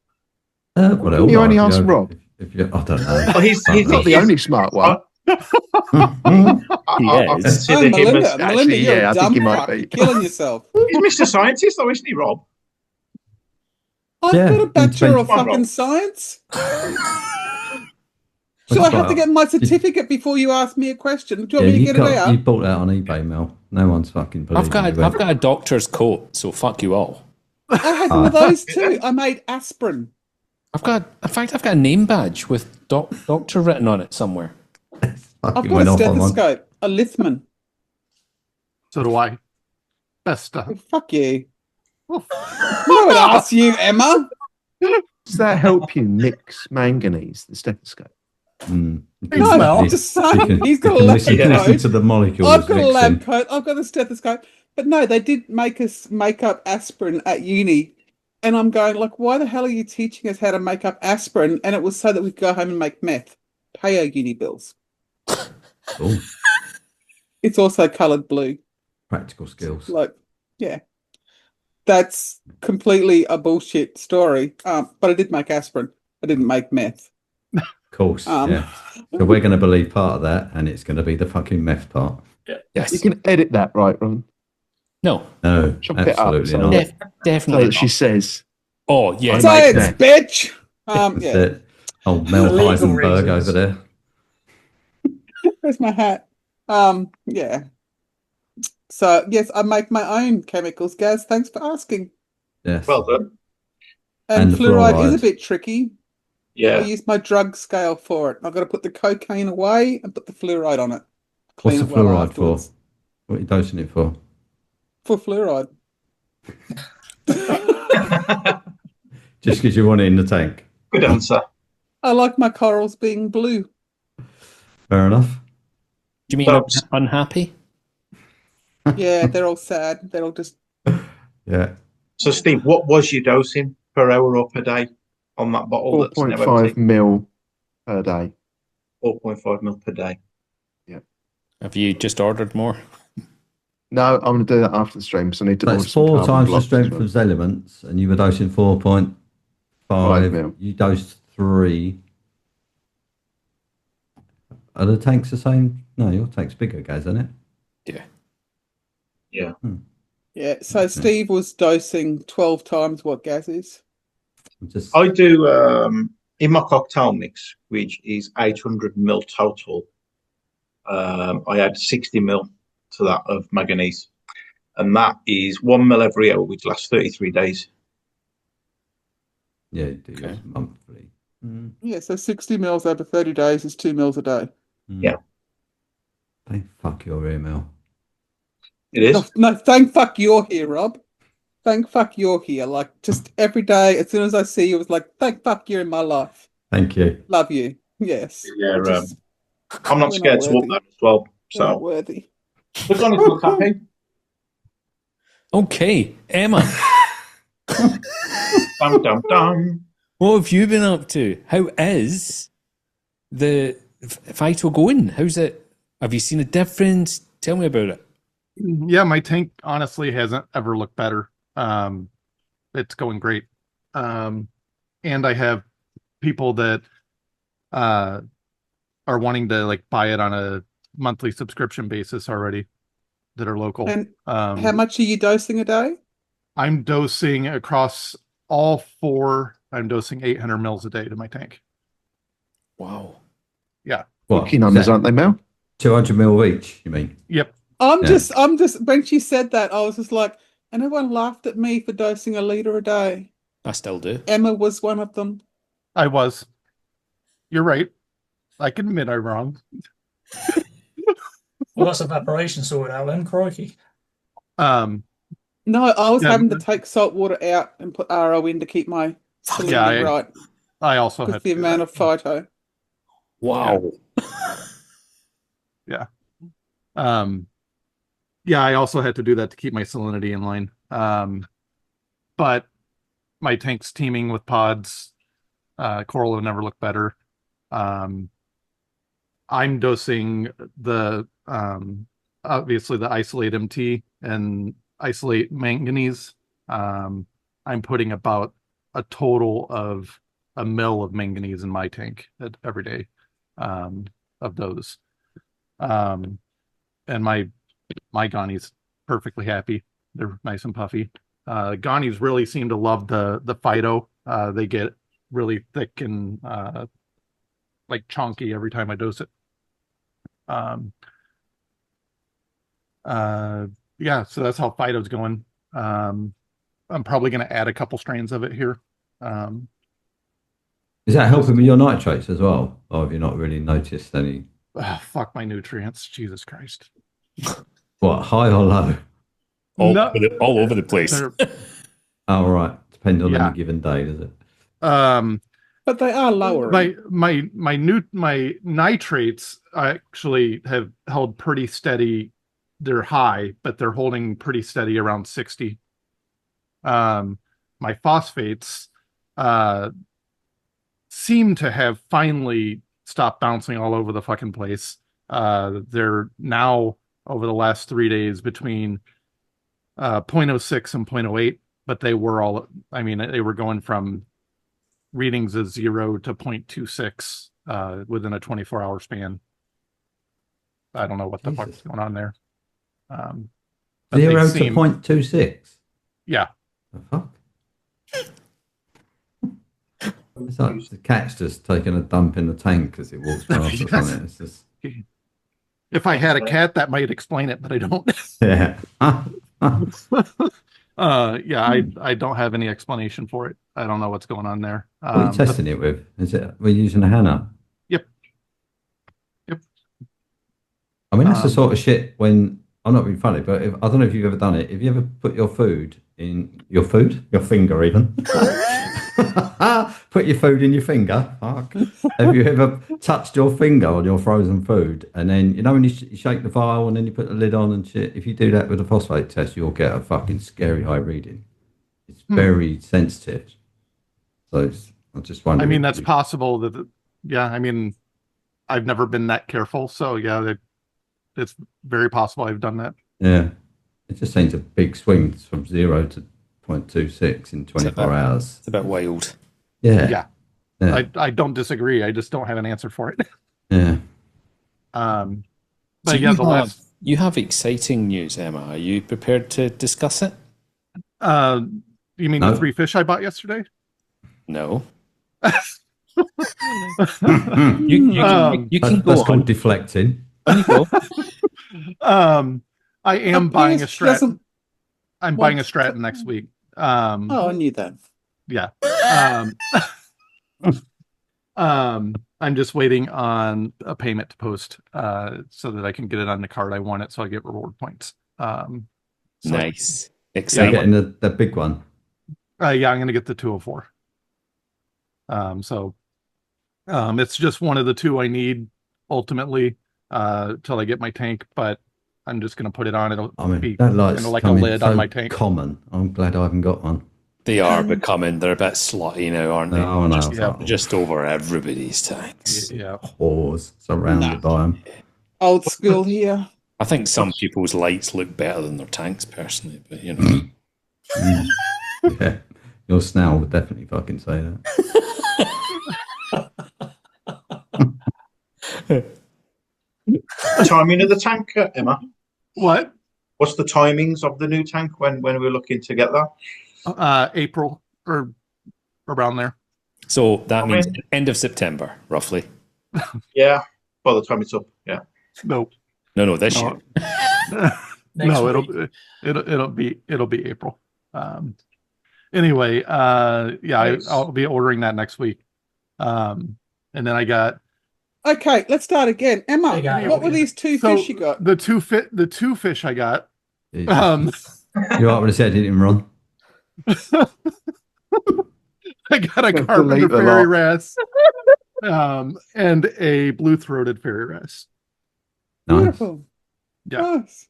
Speaker 6: Well,
Speaker 5: You only
Speaker 6: if
Speaker 5: ask Rob.
Speaker 6: If you, I don't know.
Speaker 3: Well, he's
Speaker 5: Not the only smart one.
Speaker 3: I
Speaker 2: is.
Speaker 3: consider him
Speaker 4: Melinda.
Speaker 3: as
Speaker 4: Melinda, you're
Speaker 5: yeah,
Speaker 4: a
Speaker 5: I
Speaker 4: dumb
Speaker 5: think he might
Speaker 4: fuck.
Speaker 5: be.
Speaker 4: You're killing yourself.
Speaker 3: he's Mr. Scientist, though, isn't he, Rob?
Speaker 4: I've
Speaker 6: Yeah,
Speaker 4: got a Bachelor of
Speaker 3: Come on,
Speaker 4: fucking
Speaker 3: Rob.
Speaker 4: science. So I have to get my certificate before you ask me a question. Do you want me to get it
Speaker 6: You
Speaker 4: out?
Speaker 6: bought that on eBay, Mel. No one's fucking believing
Speaker 2: I've
Speaker 6: you.
Speaker 2: got a doctor's coat, so fuck you all.
Speaker 4: I had one of those too. I made aspirin.
Speaker 2: I've got a name badge with doctor written on it somewhere.
Speaker 4: I've
Speaker 6: Fucking
Speaker 4: got
Speaker 6: went
Speaker 4: a
Speaker 6: off on one.
Speaker 4: stethoscope, a Lithman.
Speaker 8: So do I. Best stuff.
Speaker 4: Oh, fuck you. I would ask you, Emma.
Speaker 5: Does that help you mix manganese, the stethoscope?
Speaker 6: Mm.
Speaker 8: No,
Speaker 4: No, I'm
Speaker 8: You
Speaker 4: just saying. He's got a
Speaker 6: You
Speaker 4: lab
Speaker 6: can listen
Speaker 4: coat.
Speaker 6: to the molecules.
Speaker 4: I've got a
Speaker 6: mixing.
Speaker 4: lab coat. I've got a stethoscope. But no, they did make us make up aspirin at uni. And I'm going, like, why the hell are you teaching us how to make up aspirin? And it was so that we could go home and make meth. Pay our uni bills.
Speaker 6: Cool.
Speaker 4: It's also coloured blue.
Speaker 6: Practical skills.
Speaker 4: Like, yeah. That's completely a bullshit story. But I did make aspirin. I didn't make meth.
Speaker 6: Of course.
Speaker 4: Um,
Speaker 6: Yeah. So we're going to believe part of that, and it's going to be the fucking meth part.
Speaker 2: Yes.
Speaker 5: You can edit that, right, Ron?
Speaker 2: No.
Speaker 6: No,
Speaker 5: Chop it up,
Speaker 6: absolutely
Speaker 5: so-
Speaker 6: not.
Speaker 2: Def-
Speaker 5: So
Speaker 2: definitely.
Speaker 5: that she
Speaker 2: not.
Speaker 5: says,
Speaker 2: Oh yeah.
Speaker 5: Say
Speaker 4: Science,
Speaker 5: it.
Speaker 4: bitch!
Speaker 6: That's
Speaker 4: Yeah.
Speaker 6: it. Oh, Mel
Speaker 7: Legal
Speaker 6: Heisenberg
Speaker 7: reasons.
Speaker 6: over there.
Speaker 4: Where's my hat? Yeah. So, yes, I make my own chemicals, Gaz. Thanks for asking.
Speaker 6: Yes.
Speaker 3: Well done.
Speaker 4: And
Speaker 6: the
Speaker 4: fluoride is a
Speaker 6: fluoride.
Speaker 4: bit tricky. I
Speaker 3: Yeah.
Speaker 4: use my drug scale for it. I've got to put the cocaine away and put the fluoride on it.
Speaker 6: What's
Speaker 4: Clean
Speaker 6: the
Speaker 4: it well
Speaker 6: fluoride for?
Speaker 4: afterwards.
Speaker 6: What are you dosing it for?
Speaker 4: For fluoride.
Speaker 6: Just because you want it in the tank.
Speaker 3: Good answer.
Speaker 4: I like my corals being blue.
Speaker 6: Fair enough.
Speaker 2: Do you mean
Speaker 3: So-
Speaker 2: unhappy?
Speaker 4: Yeah, they're all sad. They're all just
Speaker 6: Yeah.
Speaker 3: So, Steve, what was your dosing per hour or per day on that bottle? That's now
Speaker 5: 4.5
Speaker 3: empty?
Speaker 5: mil per day.
Speaker 3: 4.5 mil per day.
Speaker 2: Have you just ordered more?
Speaker 5: No, I'm going to do that after the stream, so I need to order
Speaker 6: That's
Speaker 5: some
Speaker 6: 4
Speaker 5: carbon
Speaker 6: times the
Speaker 5: blocks as
Speaker 6: strength
Speaker 5: well.
Speaker 6: of elements, and you were dosing 4.5.
Speaker 5: 5 mil.
Speaker 6: You dosed 3. Are the tanks the same? No, your tank's bigger, guys, isn't it?
Speaker 2: Yeah.
Speaker 3: Yeah.
Speaker 4: yeah. So Steve was dosing 12 times what Gaz is.
Speaker 6: Just
Speaker 3: I do in my cocktail mix, which is 800 mil total. I add 60 mil to that of manganese, and that is 1 mil every hour, which lasts 33 days.
Speaker 6: yeah, you do
Speaker 2: Okay.
Speaker 6: yours monthly.
Speaker 4: Yeah, so 60 mils over 30 days is 2 mils a day.
Speaker 3: Yeah.
Speaker 6: Thank fuck your email.
Speaker 3: It is.
Speaker 4: No, thank fuck you're here, Rob. Thank fuck you're here. Like, just every day, as soon as I see you, it's like, thank fuck you're in my life.
Speaker 6: Thank you.
Speaker 4: Love you. Yes.
Speaker 3: Yeah,
Speaker 4: Just-
Speaker 3: I'm not
Speaker 4: We're
Speaker 3: scared
Speaker 4: not
Speaker 3: to up
Speaker 4: worthy.
Speaker 3: that as well.
Speaker 4: you're not
Speaker 3: So,
Speaker 4: worthy.
Speaker 3: look on it, look happy.
Speaker 2: Okay, Emma.
Speaker 3: Dum dum dum.
Speaker 2: What have you been up to? How is the Phyto going? How's it? Have you seen a difference? Tell me about it.
Speaker 8: Yeah, my tank honestly hasn't ever looked better. It's going great. And I have people that are wanting to like buy it on a monthly subscription basis already that are local.
Speaker 4: And how much are you dosing a day?
Speaker 8: I'm dosing across all 4. I'm dosing 800 mils a day to my tank.
Speaker 2: Wow.
Speaker 8: Yeah.
Speaker 6: What?
Speaker 5: Key numbers, aren't they, Mel?
Speaker 6: 200 mil each, you mean?
Speaker 8: Yep.
Speaker 4: I'm just when she said that, I was just like, and everyone laughed at me for dosing a litre a day.
Speaker 2: I still do.
Speaker 4: Emma was one of them.
Speaker 8: I was. You're right. I can admit I'm wrong.
Speaker 7: Well, that's evaporation sorted out then, crikey.
Speaker 4: No, I was having to take salt water out and put RO in to keep my salinity right.
Speaker 8: I also
Speaker 4: with
Speaker 8: had
Speaker 4: the amount of phyto.
Speaker 2: Wow.
Speaker 8: Yeah. Yeah, I also had to do that to keep my salinity in line. But my tank's teeming with pods. Coral have never looked better. I'm dosing the obviously the isolate MT and isolate manganese. I'm putting about a total of 1 mil of manganese in my tank every day of those. And my Gonies perfectly happy. They're nice and puffy. Gonies really seem to love the Phyto. They get really thick and like chunky every time I dose it. Yeah, so that's how Phyto's going. I'm probably going to add a couple strains of it here.
Speaker 6: Is that helping with your nitrates as well? Or have you not really noticed any?
Speaker 8: Fuck my nutrients. Jesus Christ.
Speaker 6: What, high or low?
Speaker 2: All over the place.
Speaker 6: Oh, right. Depends on any given day, does it?
Speaker 4: But they are lower.
Speaker 8: My nitrates actually have held pretty steady. They're high, but they're holding pretty steady around 60. My phosphates seem to have finally stopped bouncing all over the fucking place. They're now over the last 3 days between 0.06 and 0.08, but they were they were going from readings of 0 to 0.26 within a 24-hour span. I don't know what the fuck's going on there.
Speaker 6: 0 to 0.26?
Speaker 8: Yeah.
Speaker 6: The fuck? It's like the cat's just taking a dump in the tank as it walks past or something. It's just...
Speaker 8: If I had a cat, that might explain it, but I don't.
Speaker 6: Yeah.
Speaker 8: Yeah, I don't have any explanation for it. I don't know what's going on there.
Speaker 6: What are you testing it with? We're using a Hannah?
Speaker 8: Yep.
Speaker 6: I mean, that's the sort of shit when, I'm not being funny, but I don't know if you've ever done it. Have you ever put your food in your finger even? Put your food in your finger. Fuck. Have you ever touched your finger on your frozen food? And then, you know, when you shake the vial and then you put the lid on and shit, if you do that with a phosphate test, you'll get a fucking scary high reading. It's very sensitive. So I just wonder.
Speaker 8: I mean, that's possible that, I mean, I've never been that careful. So yeah, it's very possible I've done that.
Speaker 6: Yeah. It just seems a big swing from 0 to 0.26 in 24 hours.
Speaker 2: It's a bit wild.
Speaker 6: Yeah.
Speaker 8: I don't disagree. I just don't have an answer for it.
Speaker 6: Yeah.
Speaker 8: But
Speaker 2: so
Speaker 8: yeah,
Speaker 2: you have exciting news, Emma. Are you prepared to discuss it?
Speaker 8: You mean the 3 fish I bought yesterday?
Speaker 2: No. you can go
Speaker 6: that's called deflecting.
Speaker 2: You go.
Speaker 8: I am buying a Stratton. I'm buying a Stratton next week.
Speaker 4: I knew that.
Speaker 8: Yeah. I'm just waiting on a payment to post so that I can get it on the card I want it, so I get reward points.
Speaker 2: Nice. Exciting.
Speaker 6: You're getting the big one.
Speaker 8: Yeah, I'm going to get the 204. It's just one of the 2 I need ultimately till I get my tank, but I'm just going to put it on. It'll be like a lid on my tank.
Speaker 6: Common. I'm glad I haven't got one.
Speaker 2: They are becoming. They're a bit slutty now, aren't they?
Speaker 6: Oh, no.
Speaker 2: Just over everybody's tanks.
Speaker 8: Yeah.
Speaker 6: Whores surrounded by them.
Speaker 4: Old school here.
Speaker 2: I think some people's lights look better than their tanks, personally, but you know.
Speaker 6: Yeah. Your snail would definitely fucking say that.
Speaker 3: the timing of the tank, Emma?
Speaker 8: What?
Speaker 3: What's the timings of the new tank when we're looking to get that?
Speaker 8: April or around there.
Speaker 2: So that means end of September, roughly.
Speaker 3: Yeah, by the time it's up. Yeah.
Speaker 8: No,
Speaker 2: this year.
Speaker 8: No, it'll be April. Anyway, I'll be ordering that next week. And then I got.
Speaker 4: Okay, let's start again. Emma, what were these two fish you got?
Speaker 8: The two fish I got.
Speaker 6: You what would have said it didn't run.
Speaker 8: I got a carpenter fairy wrasse, and a blue-throated fairy wrasse.
Speaker 4: Beautiful.
Speaker 8: Yeah.
Speaker 4: Nice.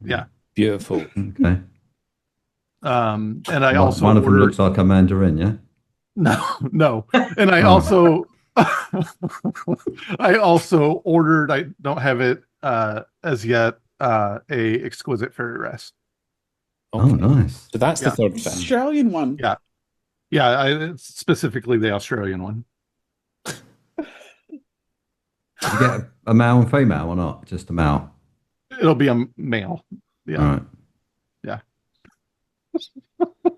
Speaker 2: Yeah. Beautiful.
Speaker 6: Okay.
Speaker 8: And I also
Speaker 6: one of them looks like a mandarin, yeah?
Speaker 8: No. And I also ordered, I don't have it as yet, a exquisite fairy wrasse.
Speaker 6: Okay. Oh, nice.
Speaker 2: So that's the third fish.
Speaker 4: Australian one.
Speaker 8: It's specifically the Australian one.
Speaker 6: You get a male and female or not? Just a male?
Speaker 8: It'll be a male. Yeah.
Speaker 6: All right.
Speaker 8: Yeah.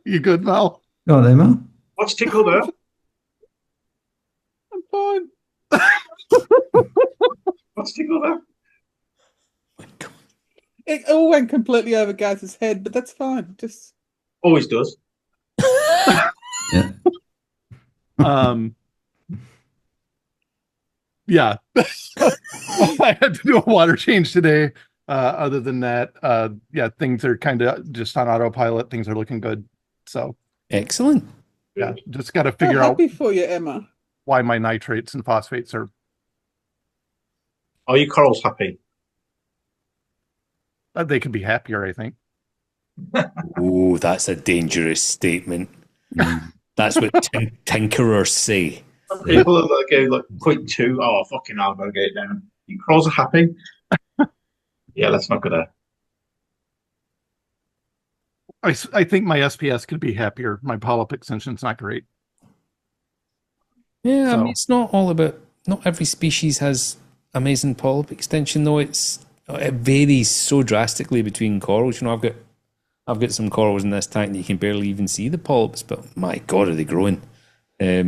Speaker 8: You good, Mel?
Speaker 6: Go on, Emma.
Speaker 3: What's tickled her?
Speaker 4: I'm fine.
Speaker 3: What's tickled her?
Speaker 4: It all went completely over Gaz's head, but that's fine. Just
Speaker 3: always does.
Speaker 6: Yeah.
Speaker 8: Yeah. I had to do a water change today. Other than that, things are kind of just on autopilot. Things are looking good. So
Speaker 2: excellent.
Speaker 8: Yeah, just got to figure
Speaker 4: out.
Speaker 8: Happy
Speaker 4: for you, Emma.
Speaker 8: Why my nitrates and phosphates are.
Speaker 3: Are you corals happy?
Speaker 8: They could be happier, I think.
Speaker 2: Oh, that's a dangerous statement. That's what tinkerers say.
Speaker 3: People are like, go like 0.2. Oh, fucking hell, I've got to get it down. You corals are happy? Yeah, let's not go there.
Speaker 8: I think my SPS could be happier. My polyp extension's not great.
Speaker 2: Yeah, so. I mean, it's not all about. Not every species has amazing polyp extension, though. It varies so drastically between corals. You know, I've got some corals in this tank that you can barely even see the polyps, but my God, are they growing? I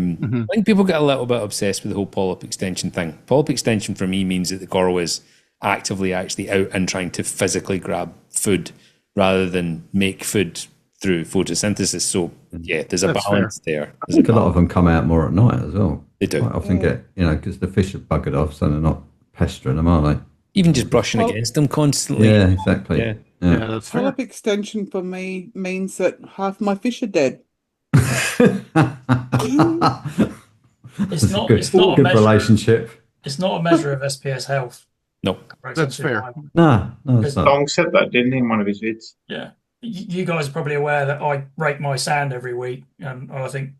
Speaker 2: think people get a little bit obsessed with the whole polyp extension thing. Polyp extension for me means that the coral is actively actually out and trying to physically grab food rather than make food through photosynthesis. So yeah, there's a balance there.
Speaker 6: I think a lot of them come out more at night as well.
Speaker 2: They do.
Speaker 6: I often get, because the fish are buggered off, so they're not pestering them, are they?
Speaker 2: Even just brushing against them constantly.
Speaker 6: Yeah, exactly.
Speaker 8: Yeah, that's fair.
Speaker 4: Polyp extension for me means that half my fish are dead.
Speaker 7: It's not
Speaker 6: good relationship.
Speaker 7: It's not a measure of SPS health.
Speaker 2: No,
Speaker 8: that's fair.
Speaker 6: No, it's not.
Speaker 3: Dong said that, didn't he, in one of his vids?
Speaker 7: Yeah. You guys are probably aware that I rake my sand every week, and I think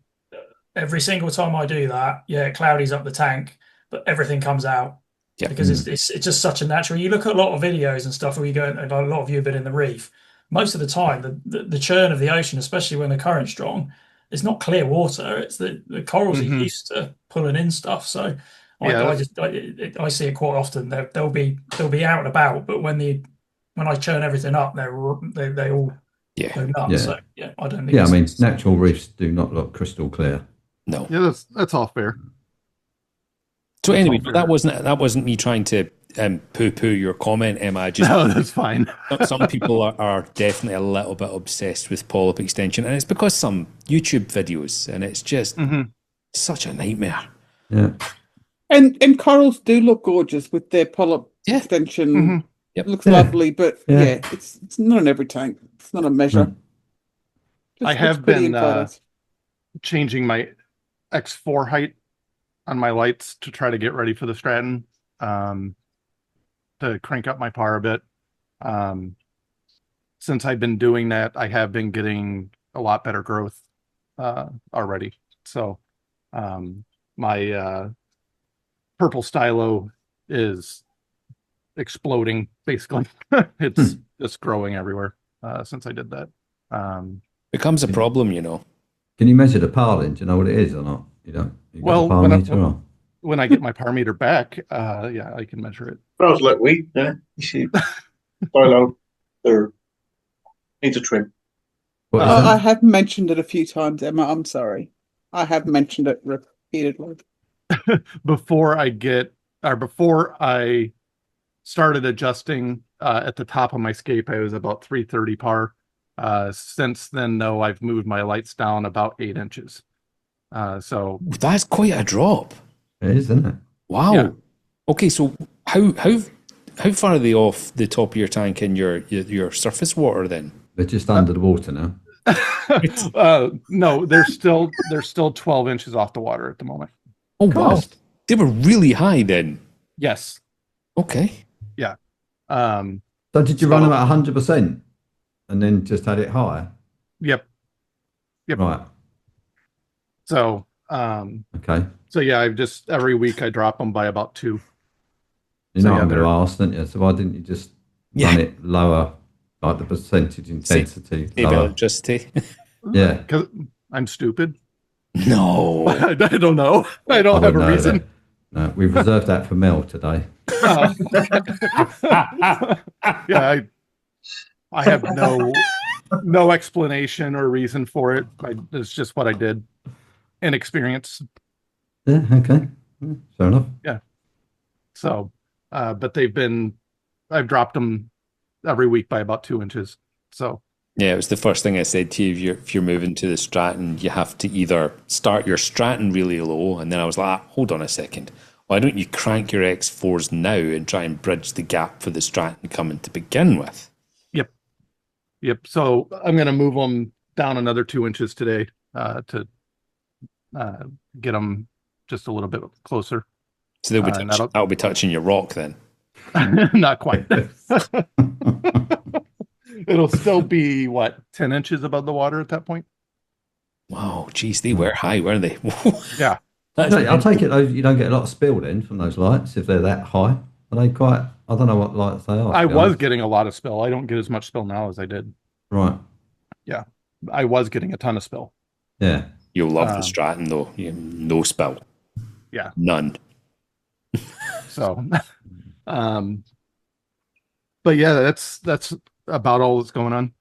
Speaker 7: every single time I do that, it cloudies up the tank, but everything comes out.
Speaker 2: Yeah.
Speaker 7: Because it's just such a natural. You look at a lot of videos and stuff where you go, and a lot of you have been in the reef. Most of the time, the churn of the ocean, especially when the current's strong, it's not clear water. It's the corals are used to pulling in stuff. So I see it quite often. They'll be out and about, but when I churn everything up, they all go nuts.
Speaker 6: Yeah.
Speaker 7: So I don't think.
Speaker 6: Yeah, I mean, natural reefs do not look crystal clear.
Speaker 2: No.
Speaker 8: Yeah, that's all fair.
Speaker 2: So anyway, that wasn't me trying to poo-poo your comment, Emma.
Speaker 8: No, that's fine.
Speaker 2: Some people are definitely a little bit obsessed with polyp extension, and it's because some YouTube videos, and it's just such a nightmare.
Speaker 6: Yeah.
Speaker 4: And corals do look gorgeous with their polyp extension.
Speaker 2: Yep.
Speaker 4: It looks lovely, but it's not in every tank. It's not a measure.
Speaker 8: I have been changing my X4 height on my lights to try to get ready for the Stratton, to crank up my power a bit. Since I've been doing that, I have been getting a lot better growth already. So my purple stylo is exploding, basically. It's just growing everywhere since I did that.
Speaker 2: Becomes a problem,
Speaker 6: Can you measure the parlin? Do you know what it is or not? You don't?
Speaker 8: Well, when I get my par meter back, yeah, I can measure it.
Speaker 3: Smells like wheat, yeah. You see, silo, there needs a trim.
Speaker 6: What is that?
Speaker 4: I have mentioned it a few times, Emma. I'm sorry. I have mentioned it repeatedly.
Speaker 8: Before I started adjusting at the top of my scape, I was about 330 par. Since then, though, I've moved my lights down about 8 inches. So
Speaker 2: That's quite a drop.
Speaker 6: It is, isn't it?
Speaker 2: Wow.
Speaker 8: Yeah.
Speaker 2: Okay, so how far are they off the top of your tank in your surface water then?
Speaker 6: They're just under the water now.
Speaker 8: no, they're still 12 inches off the water at the moment.
Speaker 2: Oh wow, they were really high then.
Speaker 8: Yes.
Speaker 2: Okay.
Speaker 8: Yeah.
Speaker 6: So did you run them at 100% and then just had it higher?
Speaker 8: Yep.
Speaker 6: Right.
Speaker 8: So
Speaker 6: Okay.
Speaker 8: So yeah, I've just every week I drop them by about 2.
Speaker 6: You know, I'm going to ask, don't you? So why didn't you just run it lower, like the percentage intensity?
Speaker 2: Save electricity.
Speaker 6: Yeah.
Speaker 8: Because I'm stupid.
Speaker 2: No.
Speaker 8: I don't know. I don't have a reason.
Speaker 6: No, we've reserved that for Mel today.
Speaker 8: Yeah, I have no explanation or reason for it. It's just what I did. Inexperience.
Speaker 6: Yeah, okay. Fair enough.
Speaker 8: Yeah. So, but I've dropped them every week by about 2 inches. So.
Speaker 2: Yeah, it was the first thing I said to you. If you're moving to the Stratton, you have to either start your Stratton really low, and then I was like, hold on a second. Why don't you crank your X4s now and try and bridge the gap for the Stratton coming to begin with?
Speaker 8: Yep. So I'm going to move them down another 2 inches today to get them just a little bit closer.
Speaker 2: So that'll be touching your rock then.
Speaker 8: Not quite. It'll still be, 10 inches above the water at that point?
Speaker 2: Wow, geez, they were high, weren't they?
Speaker 8: Yeah.
Speaker 6: I'll take it, though, you don't get a lot of spill then from those lights if they're that high. Are they quite, I don't know what lights they are.
Speaker 8: I was getting a lot of spill. I don't get as much spill now as I did.
Speaker 6: Right.
Speaker 8: Yeah. I was getting a ton of spill.
Speaker 6: Yeah.
Speaker 2: You'll love the Stratton, though. No spill.
Speaker 8: Yeah.
Speaker 2: None.
Speaker 8: So, but yeah, that's about all that's going on.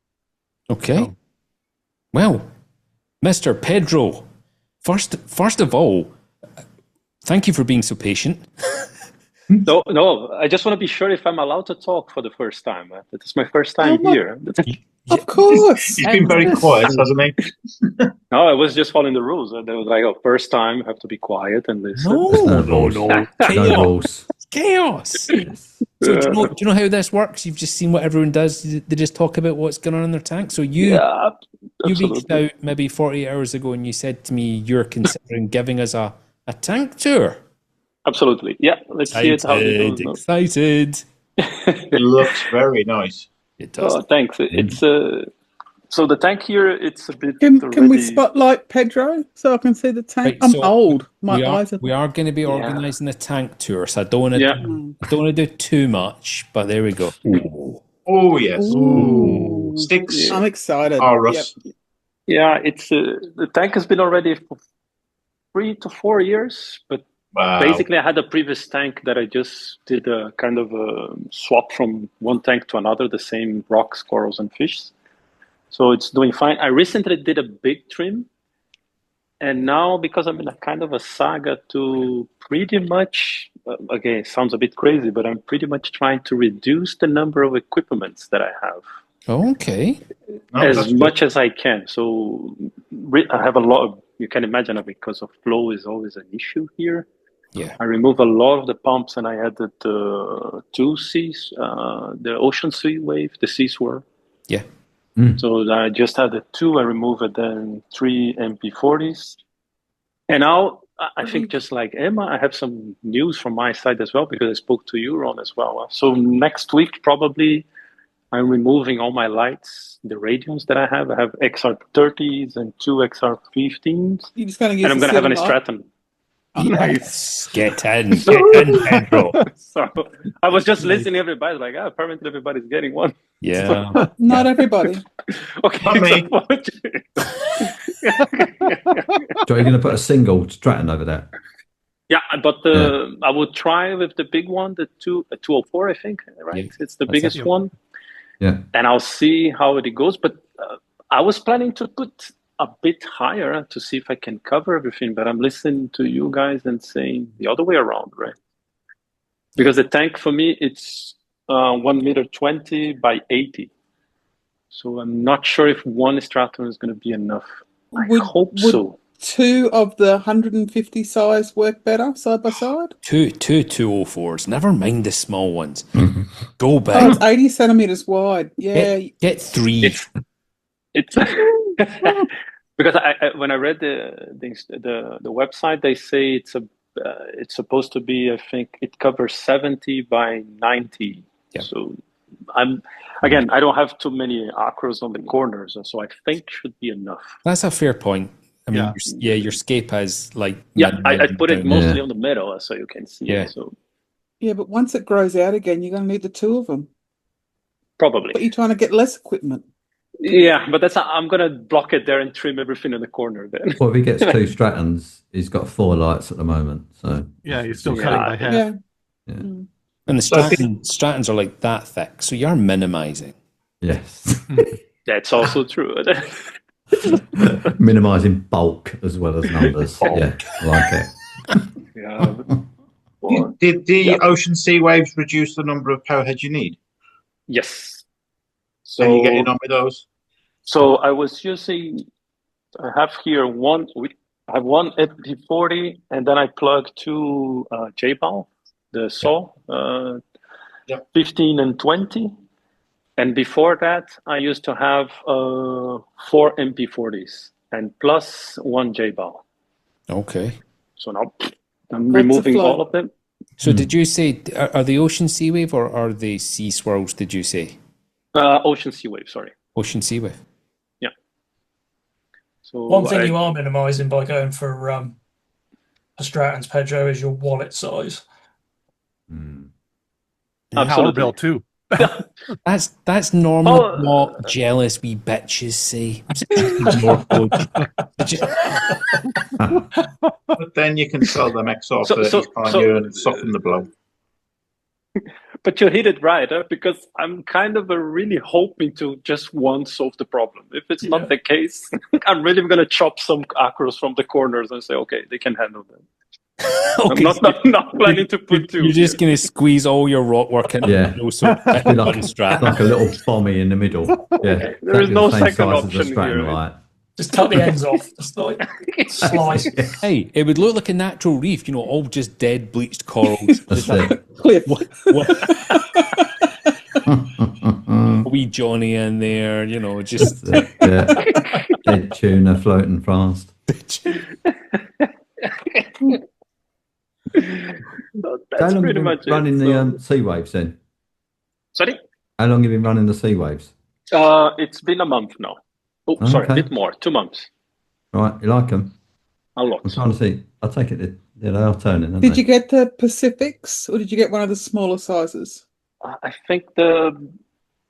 Speaker 2: Okay.
Speaker 8: So.
Speaker 2: Well, Mr. Pedro, first of all, thank you for being so patient.
Speaker 9: No, I just want to be sure if I'm allowed to talk for the first time. It's my first time here.
Speaker 4: Of course.
Speaker 3: He's been very quiet, hasn't he?
Speaker 9: No, I was just following the rules. They was like, first time, you have to be quiet and listen.
Speaker 2: No.
Speaker 6: Chaos.
Speaker 2: Chaos. So do you know how this works? You've just seen what everyone does. They just talk about what's going on in their tank. So you reached out maybe 48 hours ago and you said to me you're considering giving us a tank tour.
Speaker 9: Absolutely. Yeah. Let's see it. How it goes.
Speaker 2: Excited.
Speaker 3: It looks very nice.
Speaker 2: It does.
Speaker 9: Oh, thanks. It's so the tank here. It's a bit.
Speaker 4: Can we spotlight Pedro so I can see the tank?
Speaker 2: Right,
Speaker 4: I'm
Speaker 2: so
Speaker 4: old. My eyes are.
Speaker 2: We are going to be organising a tank tour, so I don't want to do too much. But there we go.
Speaker 3: Ooh. Oh yes.
Speaker 4: Ooh.
Speaker 3: Sticks.
Speaker 4: I'm excited.
Speaker 3: Russ.
Speaker 4: Yep.
Speaker 9: Yeah, it's the tank has been already for 3 to 4 years, but.
Speaker 3: Wow.
Speaker 9: Basically, I had a previous tank that I just did a kind of a swap from one tank to another, the same rocks, corals, and fish. So it's doing fine. I recently did a big trim. And now, because I'm in a kind of a saga to pretty much, again, it sounds a bit crazy, but I'm pretty much trying to reduce the number of equipments that I have.
Speaker 2: Okay.
Speaker 9: As much as I can. So I have a lot of, you can imagine, because of flow is always an issue here.
Speaker 2: Yeah.
Speaker 9: I removed a lot of the pumps and I added 2 Cs, the ocean sea wave, the Cs were.
Speaker 2: Yeah.
Speaker 9: So I just added 2, I removed then 3 MP40s. And now I think just like Emma, I have some news from my side as well, because I spoke to you, Ron, as well. So next week, probably, I'm removing all my lights, the radiums that I have. I have XR30s and 2 XR15s.
Speaker 4: You're just going to use
Speaker 9: and I'm going to have an Stratton.
Speaker 2: Nice. Get in, Pedro.
Speaker 9: So I was just listening to everybody, like, apparently everybody's getting one.
Speaker 2: Yeah.
Speaker 9: So,
Speaker 4: not everybody.
Speaker 9: Okay.
Speaker 6: So you're going to put a single Stratton over there?
Speaker 9: Yeah, but I would try with the big one, the 204, I think, right?
Speaker 2: Yeah.
Speaker 9: It's the
Speaker 6: That's
Speaker 9: biggest
Speaker 6: it.
Speaker 9: one.
Speaker 6: Yeah.
Speaker 9: And I'll see how it goes. But I was planning to put a bit higher to see if I can cover everything. But I'm listening to you guys and saying the other way around, right? Because the tank for me, it's 1.20 meters by 80. So I'm not sure if one stratum is going to be enough. I hope so.
Speaker 4: 2 of the 150 size work better side by side?
Speaker 2: Two 204s. Never mind the small ones. Go
Speaker 4: Oh,
Speaker 2: big.
Speaker 4: it's 80 centimeters wide. Yeah.
Speaker 2: Get 3.
Speaker 9: It's because when I read the website, they say it's supposed to be, I think it covers 70 by 90.
Speaker 2: Yeah.
Speaker 9: So I don't have too many acros on the corners, so I think should be enough.
Speaker 2: That's a fair point. I mean,
Speaker 8: Yeah.
Speaker 2: your scape has like...
Speaker 9: I put it
Speaker 2: down.
Speaker 9: mostly on the middle so you can see
Speaker 2: Yeah.
Speaker 9: it. So
Speaker 4: Yeah, but once it grows out again, you're going to need the 2 of them.
Speaker 9: probably.
Speaker 4: But you're trying to get less equipment.
Speaker 9: Yeah, but I'm going to block it there and trim everything in the corner then.
Speaker 6: Well, if he gets 2 stratons, he's got 4 lights at the moment. So
Speaker 8: Yeah, you're still
Speaker 9: Yeah.
Speaker 8: cutting by half.
Speaker 4: Yeah.
Speaker 6: Yeah.
Speaker 2: And the stratons are like that thick, so you're minimizing.
Speaker 6: yes,
Speaker 9: That's also true.
Speaker 6: minimising bulk as well as numbers. Yeah, I like it.
Speaker 9: Yeah.
Speaker 3: Did the ocean sea waves reduce the number of power heads you need?
Speaker 9: Yes.
Speaker 3: So you getting on with those?
Speaker 9: So I was using, I have here one FP40, and then I plug 2 J-Ball, the saw, 15 and 20. And before that, I used to have 4 MP40s and plus 1 J-Ball.
Speaker 2: Okay.
Speaker 9: So now I'm removing all of them.
Speaker 2: So did you say, are the ocean sea wave or are they sea swirls, did you say?
Speaker 9: Ocean sea wave, sorry.
Speaker 2: Ocean sea wave.
Speaker 9: Yeah. So
Speaker 7: One thing you are minimizing by going for stratons, Pedro, is your wallet size.
Speaker 9: Absolutely.
Speaker 8: Bill too.
Speaker 2: That's normal. What jealous wee bitches say.
Speaker 3: But then you can sell them XR can't you, and soften the blow.
Speaker 9: But you hit it right, because I'm kind of really hoping to just solve the problem. If it's not the case, I'm really going to chop some acros from the corners and say, okay, they can handle them.
Speaker 2: Okay,
Speaker 9: I'm not planning to put 2.
Speaker 2: You're just going to squeeze all your rock work in.
Speaker 6: Like a little bommy in the middle. Yeah,
Speaker 9: there is no
Speaker 6: same
Speaker 9: second
Speaker 6: size as a
Speaker 9: option
Speaker 6: straton
Speaker 9: here.
Speaker 6: light.
Speaker 7: Just cut the ends off. Just like slice.
Speaker 2: Hey, it would look like a natural reef, all just dead bleached corals.
Speaker 6: That's it.
Speaker 4: Cliff.
Speaker 2: Wee Johnny in there, just
Speaker 6: Dead tuna floating fast.
Speaker 9: That's
Speaker 6: How long have you
Speaker 9: pretty
Speaker 6: been
Speaker 9: much
Speaker 6: running
Speaker 9: it.
Speaker 6: the sea waves then?
Speaker 9: Sorry?
Speaker 6: How long have you been running the sea waves?
Speaker 9: It's been a month now. Oh, sorry, a
Speaker 6: Okay.
Speaker 9: bit more. 2 months.
Speaker 6: Right, you like them?
Speaker 9: A lot.
Speaker 6: I'm trying to see. I take it they are turning, aren't
Speaker 4: Did
Speaker 6: they?
Speaker 4: you get the Pacifics or did you get one of the smaller sizes?
Speaker 9: I think it's
Speaker 4: Does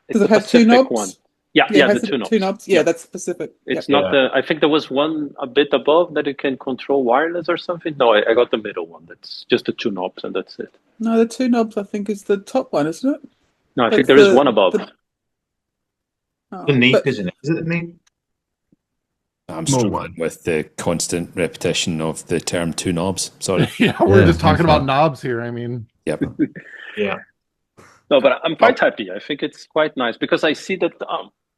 Speaker 9: the
Speaker 4: it have 2
Speaker 9: Pacific
Speaker 4: knobs?
Speaker 9: one. Yeah,
Speaker 4: it has
Speaker 9: the 2 knobs.
Speaker 4: 2 knobs. Yeah, that's Pacific.
Speaker 9: It's
Speaker 4: Yep.
Speaker 9: not I think there was one a bit above that it can control wireless or something. No, I got the middle one. That's just the 2 knobs and that's it.
Speaker 4: No, the 2 knobs I think is the top one, isn't it?
Speaker 9: No, I think
Speaker 4: That's
Speaker 9: there is one above.
Speaker 3: The neat, isn't it? Is it the neat?
Speaker 2: I'm struggling with the constant repetition of the term 2 knobs. Sorry.
Speaker 8: Yeah, we're just talking
Speaker 6: that's
Speaker 8: about knobs here. I mean,
Speaker 2: Yep.
Speaker 3: Yeah.
Speaker 9: No, but I'm quite happy. I think it's quite nice because I see that